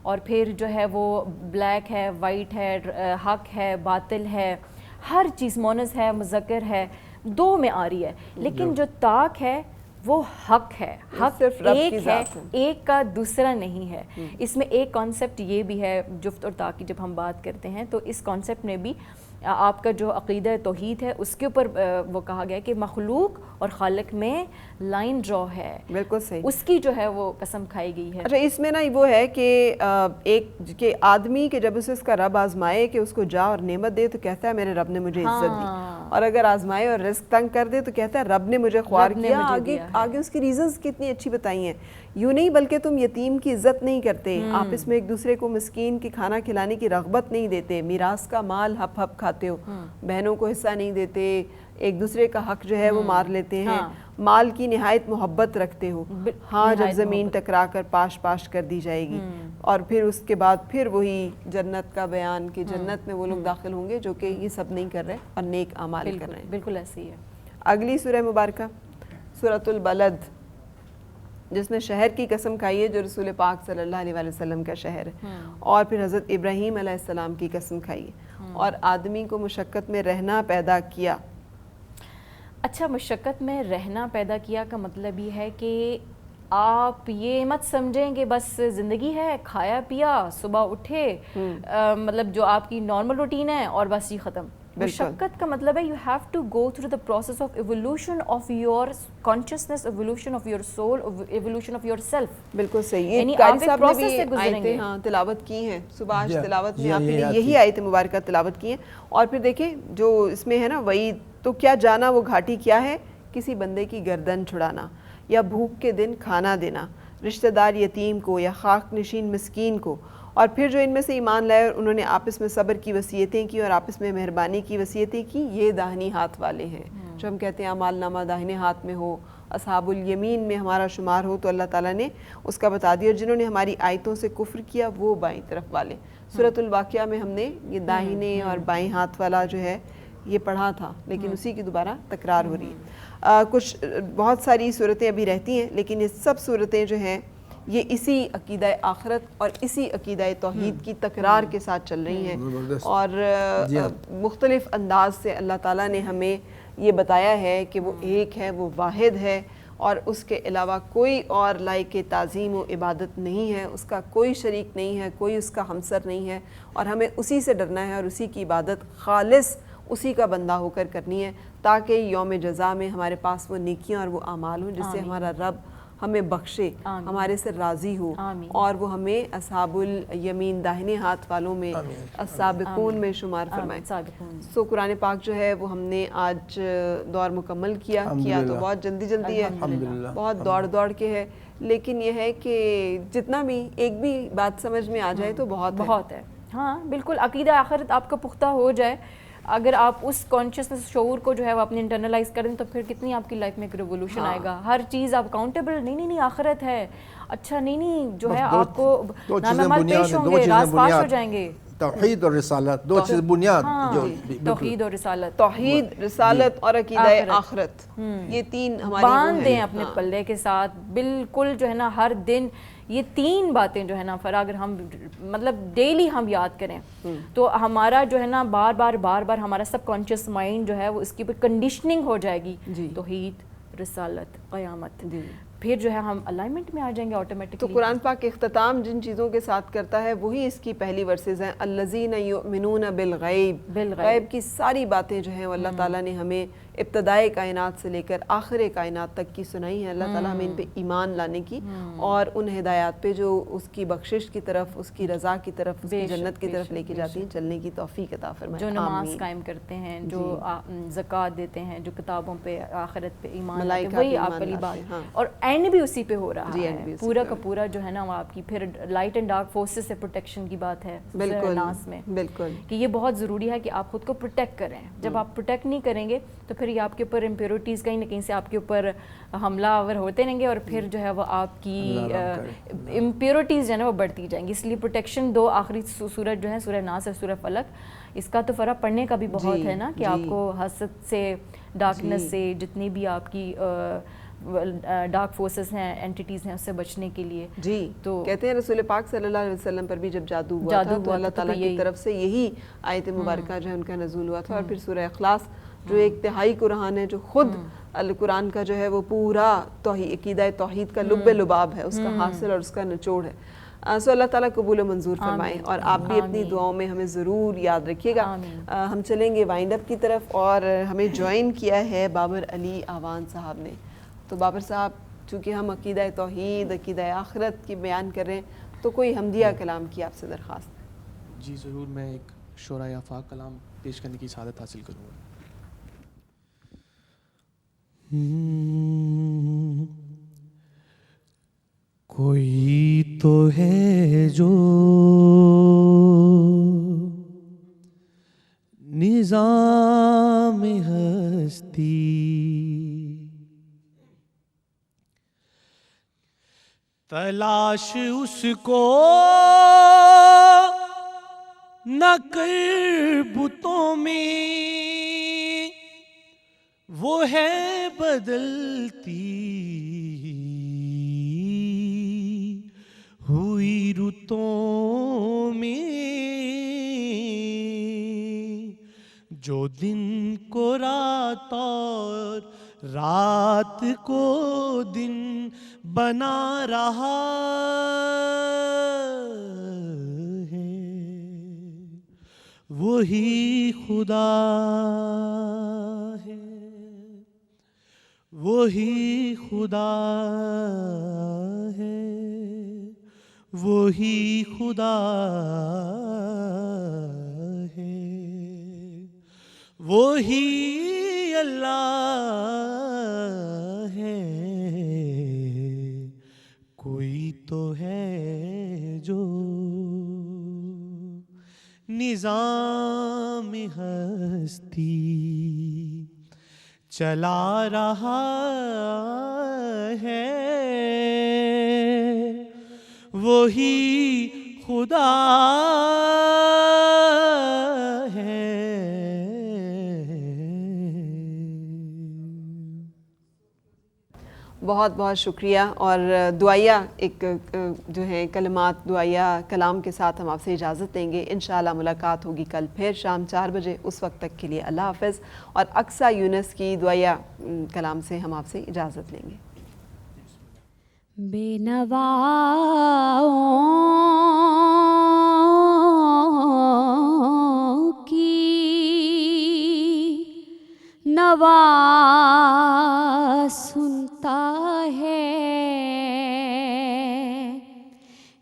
Speaker 4: اور پھر جو ہے وہ بلیک ہے، وائٹ ہے، حق ہے، باطل ہے، ہر چیز مونس ہے، مذکر ہے، دو میں آ رہی ہے۔ لیکن جو طاق ہے وہ حق ہے، حق ایک ہے، ایک کا دوسرا نہیں ہے۔ اس میں ایک کانسیپٹ یہ بھی ہے جفت اور طاق کی جب ہم بات کرتے ہیں تو اس کانسیپٹ میں بھی آپ کا جو عقیدہ توحید ہے اس کے اوپر وہ کہا گیا کہ مخلوق اور خالق میں لائن ڈرا ہے،
Speaker 1: بالکل صحیح،
Speaker 4: اس کی جو ہے وہ قسم کھائی گئی ہے۔
Speaker 1: اچھا، اس میں نا وہ ہے کہ ایک کہ آدمی کہ جب اسے اس کا رب آزمائے کہ اس کو جا اور نعمت دے تو کہتا ہے میرے رب نے مجھے عزت دی، اور اگر آزمائے اور رزق تنگ کر دے تو کہتا ہے رب نے مجھے خوار کیا۔ آگے اس کی ریزنز کتنی اچھی بتائی ہیں، یوں نہیں بلکہ تم یتیم کی عزت نہیں کرتے، آپس میں ایک دوسرے کو مسکین کی کھانا کھلانے کی رغبت نہیں دیتے، میراث کا مال ہپ ہپ کھاتے ہو، بہنوں کو حصہ نہیں دیتے، ایک دوسرے کا حق جو ہے وہ مار لیتے ہیں، مال کی نہایت محبت رکھتے ہو، ہاں جب زمین ٹکرا کر پاش پاش کر دی جائے گی، اور پھر اس کے بعد پھر وہی جنت کا بیان کہ جنت میں وہ لوگ داخل ہوں گے جو کہ یہ سب نہیں کر رہے اور نیک اعمال کر رہے ہیں۔
Speaker 4: بالکل ایسی ہے۔
Speaker 1: اگلی سورہ مبارکہ سورۃ البلد، جس میں شہر کی قسم کھائی ہے جو رسول پاک صلی اللہ علیہ وسلم کا شہر ہے، اور پھر حضرت ابراہیم علیہ السلام کی قسم کھائی ہے، اور آدمی کو مشقت میں رہنا پیدا کیا۔
Speaker 4: اچھا، مشقت میں رہنا پیدا کیا کا مطلب یہ ہے کہ آپ یہ مت سمجھیں کہ بس زندگی ہے، کھایا پیا، صبح اٹھے، مطلب جو آپ کی نارمل روٹین ہے اور بس یہ ختم۔ مشقت کا مطلب ہے you have to go through the process of evolution of your consciousness, evolution of your soul, evolution of your self.
Speaker 1: بالکل صحیح،
Speaker 4: یعنی
Speaker 1: یہ قاری
Speaker 4: آپ
Speaker 1: صاحب
Speaker 4: پروسیس
Speaker 1: نے
Speaker 4: سے
Speaker 1: بھی
Speaker 4: گزریں گے،
Speaker 1: آیتیں تلاوت کی ہیں صبح آج تلاوت میں آپ نے یہی آیت مبارکہ تلاوت کی ہیں، اور پھر دیکھیں جو اس میں ہے نا وعید، تو کیا جانا وہ گھاٹی کیا ہے، کسی بندے کی گردن چھڑانا، یا بھوک کے دن کھانا دینا، رشتہ دار یتیم کو یا خاک نشین مسکین کو، اور پھر جو ان میں سے ایمان لائے اور انہوں نے آپس میں صبر کی وصیتیں کی اور آپس میں مہربانی کی وصیتیں کی، یہ داہنی ہاتھ والے ہیں۔ جو ہم کہتے ہیں اعمال نامہ داہنے ہاتھ میں ہو، اصحاب الیمین میں ہمارا شمار ہو، تو اللہ تعالیٰ نے اس کا بتا دیا، اور جنہوں نے ہماری آیتوں سے کفر کیا وہ بائیں طرف والے۔ سورۃ الواقعہ میں ہم نے یہ داہنے اور بائیں ہاتھ والا جو ہے یہ پڑھا تھا، لیکن اسی کی دوبارہ تکرار ہو رہی ہے۔ کچھ بہت ساری صورتیں ابھی رہتی ہیں، لیکن یہ سب صورتیں جو ہیں یہ اسی عقیدہ آخرت اور اسی عقیدہ توحید کی تکرار کے ساتھ چل رہی ہیں، اور مختلف انداز سے اللہ تعالیٰ نے ہمیں یہ بتایا ہے کہ وہ ایک ہے، وہ واحد ہے، اور اس کے علاوہ کوئی اور لائق تعظیم و عبادت نہیں ہے، اس کا کوئی شریک نہیں ہے، کوئی اس کا ہمسر نہیں ہے، اور ہمیں اسی سے ڈرنا ہے اور اسی کی عبادت خالص اسی کا بندہ ہو کر کرنی ہے، تاکہ یوم جزا میں ہمارے پاس وہ نیکیاں اور وہ اعمال ہوں جس سے ہمارا رب ہمیں بخشے، ہمارے سے راضی ہو، اور وہ ہمیں اصحاب الیمین داہنے ہاتھ والوں میں السابقون میں شمار فرمائے۔ سو قرآن پاک جو ہے وہ ہم نے آج دور مکمل کیا تو بہت جلدی ہے، بہت دوڑ کے ہے، لیکن یہ ہے کہ جتنا بھی ایک بھی بات سمجھ میں آ جائے تو بہت ہے۔
Speaker 4: ہاں بالکل، عقیدہ آخرت آپ کا پختہ ہو جائے، اگر آپ اس کانشیسنس شعور کو جو ہے وہ اپنے انٹرنلائز کر دیں تو پھر کتنی آپ کی لائف میں ایک ریولوشن آئے گا۔ ہر چیز آپ اکاؤنٹیبل، نہیں آخرت ہے، اچھا نہیں جو ہے آپ کو نامعمل پیش ہوں گے، راز فاش ہو جائیں گے۔
Speaker 2: توحید اور رسالت، دو چیز بنیاد، جو
Speaker 4: توحید اور رسالت،
Speaker 1: توحید، رسالت اور عقیدہ آخرت، یہ تین ہماری
Speaker 4: باندھ دیں اپنے پلے کے ساتھ، بالکل جو ہے نا ہر دن یہ تین باتیں جو ہے نا فرا اگر ہم مطلب ڈیلی ہم یاد کریں تو ہمارا جو ہے نا بار بار ہمارا سب کانشیس مائنڈ جو ہے وہ اس کی کنڈیشننگ ہو جائے گی۔ توحید، رسالت، قیامت، پھر جو ہے ہم الائنمنٹ میں آ جائیں گے آٹومیٹکلی۔
Speaker 1: تو قرآن پاک اختتام جن چیزوں کے ساتھ کرتا ہے وہی اس کی پہلی ورسز ہیں، الذین یؤمنون بالغیب، غیب کی ساری باتیں جو ہیں وہ اللہ تعالیٰ نے ہمیں ابتدائے کائنات سے لے کر آخر کائنات تک کی سنائی ہیں۔ اللہ تعالیٰ ہمیں ان پہ ایمان لانے کی اور ان ہدایات پہ جو اس کی بخشش کی طرف، اس کی رضا کی طرف، اس کی جنت کی طرف لے کے جاتی ہیں، چلنے کی توفیق عطا فرمائے۔
Speaker 4: جو نماز قائم کرتے ہیں، جو زکوٰۃ دیتے ہیں، جو کتابوں پہ آخرت پہ ایمان لاتے ہیں، وہی آپ والی بات، اور اینڈ بھی اسی پہ ہو رہا
Speaker 1: جی، end
Speaker 4: ہے
Speaker 1: بھی اسی
Speaker 4: پورا
Speaker 1: پہ
Speaker 4: کا پورا جو ہے نا وہ آپ کی پھر لائٹ اینڈ ڈارک فورسز سے پروٹیکشن کی بات ہے
Speaker 1: بالکل
Speaker 4: ناس میں،
Speaker 1: بالکل
Speaker 4: کہ یہ بہت ضروری ہے کہ آپ خود کو پروٹیکٹ کریں. جب آپ پروٹیکٹ نہیں کریں گے تو پھر یہ آپ کے اوپر امپیورٹیز کہیں نہ کہیں سے آپ کے اوپر حملہ آور ہوتے رہیں گے اور پھر جو ہے وہ آپ کی امپیورٹیز جو ہے نا وہ بڑھتی جائیں گی. اس لیے پروٹیکشن دو آخری سورج جو ہے سورہ ناس اور سورہ فلق، اس کا تو فرق پڑھنے کا بھی بہت ہے نا کہ آپ کو حسد سے، ڈارکنس سے، جتنی بھی آپ کی ڈارک فورسز ہیں، اینٹیٹیز ہیں، اس سے بچنے کے لیے.
Speaker 1: جی تو کہتے ہیں رسول پاک صلی اللہ علیہ وسلم پر بھی جب جادو ہوا تھا تو اللہ تعالیٰ کی طرف سے یہی آیت مبارکہ جو ہے ان کا نزول ہوا تھا. اور پھر سورہ اخلاص جو ایک تہائی قرآن ہے، جو خود القرآن کا جو ہے وہ پورا عقیدہ توحید کا لب لباب ہے، اس کا حاصل اور اس کا نچوڑ ہے. سو اللہ تعالیٰ قبول و منظور فرمائیں اور آپ بھی اپنی دعاؤں میں ہمیں ضرور یاد رکھیے گا. ہم چلیں گے وائنڈ اپ کی طرف اور ہمیں جوائن کیا ہے بابر علی آوان صاحب نے. تو بابر صاحب چونکہ ہم عقیدہ توحید، عقیدہ آخرت کی بیان کر رہے ہیں تو کوئی حمدیہ کلام کی آپ سے درخواست.
Speaker 10: جی ضرور، میں ایک شعرۂ آفاق کلام پیش کرنے کی سعادت حاصل کروں گا. کوئی تو ہے جو نظام ہستی تلاش اس کو نہ کر بتوں میں، وہ ہے بدلتی ہوئی رتوں میں. جو دن کو رات اور رات کو دن بنا رہا ہے، وہی خدا ہے، وہی خدا ہے، وہی خدا ہے، وہی اللہ ہے. کوئی تو ہے جو نظام ہستی چلا رہا ہے، وہی خدا ہے.
Speaker 1: بہت بہت شکریہ. اور دعائیہ ایک جو ہے کلمات دعائیہ کلام کے ساتھ ہم آپ سے اجازت لیں گے. انشاءاللہ ملاقات ہوگی کل پھر شام 4 بجے. اس وقت تک کے لیے اللہ حافظ. اور اقصیٰ یونس کی دعائیہ کلام سے ہم آپ سے اجازت لیں گے.
Speaker 3: بے نواؤں کی نوا سنتا ہے،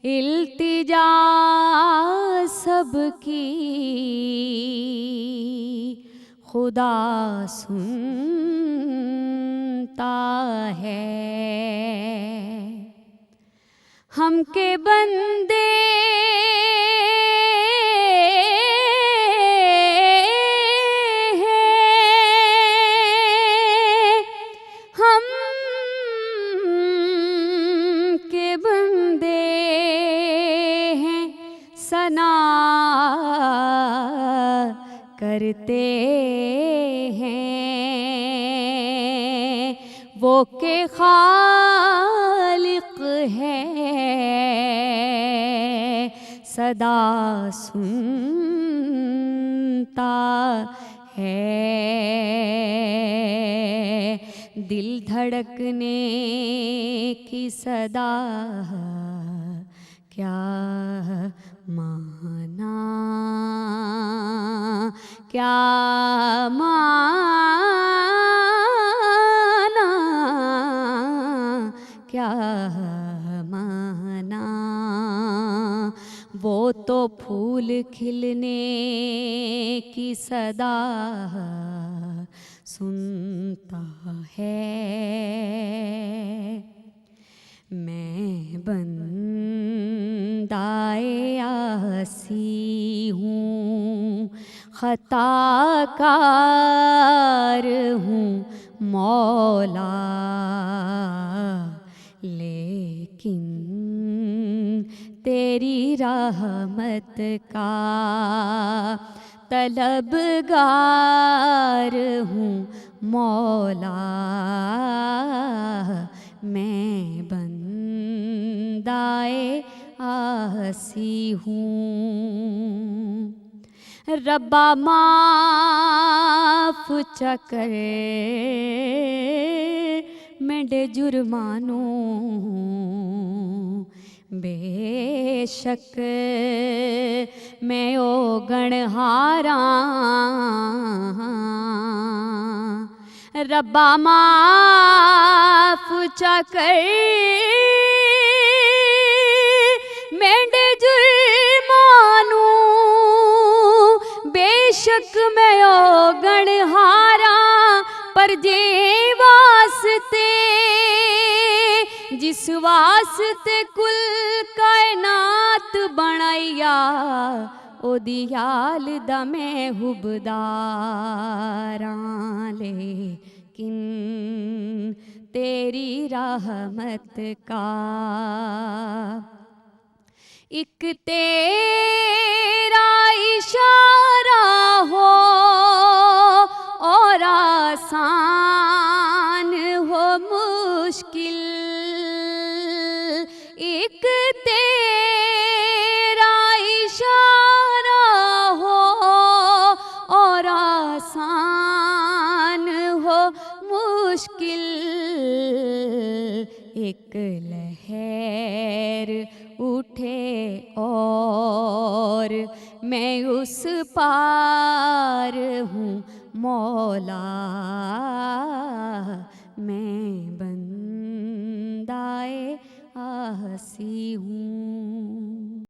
Speaker 3: التجا سب کی خدا سنتا ہے. ہم کے بندے کرتے ہیں وہ کہ خالق ہے، صدا سنتا ہے. دل دھڑکنے کی صدا کیا مانا، کیا مانا، کیا مانا. وہ تو پھول کھلنے کی صدا سنتا ہے. خطا کار ہوں مولا، لیکن تیری رحمت کا طلبگار ہوں مولا، میں بندائے آسی ہوں۔ ربا معاف چکر میںڈے جرمانوں، بے شک میں او گنہاراں، ربا معاف چکر میںڈے جرمانوں، بے شک میں او گنہاراں، پر جے واسطے جس واسطے کل کائنات بنائیا، او دیال دا میں حبداراں، لیکن تیری رحمت کا ایک تیرا اشارہ ہو اور آسان ہو مشکل، ایک تیرا اشارہ ہو اور آسان ہو مشکل، ایک لہر اٹھے اور میں اس پار ہوں مولا، میں بندائے آسی ہوں۔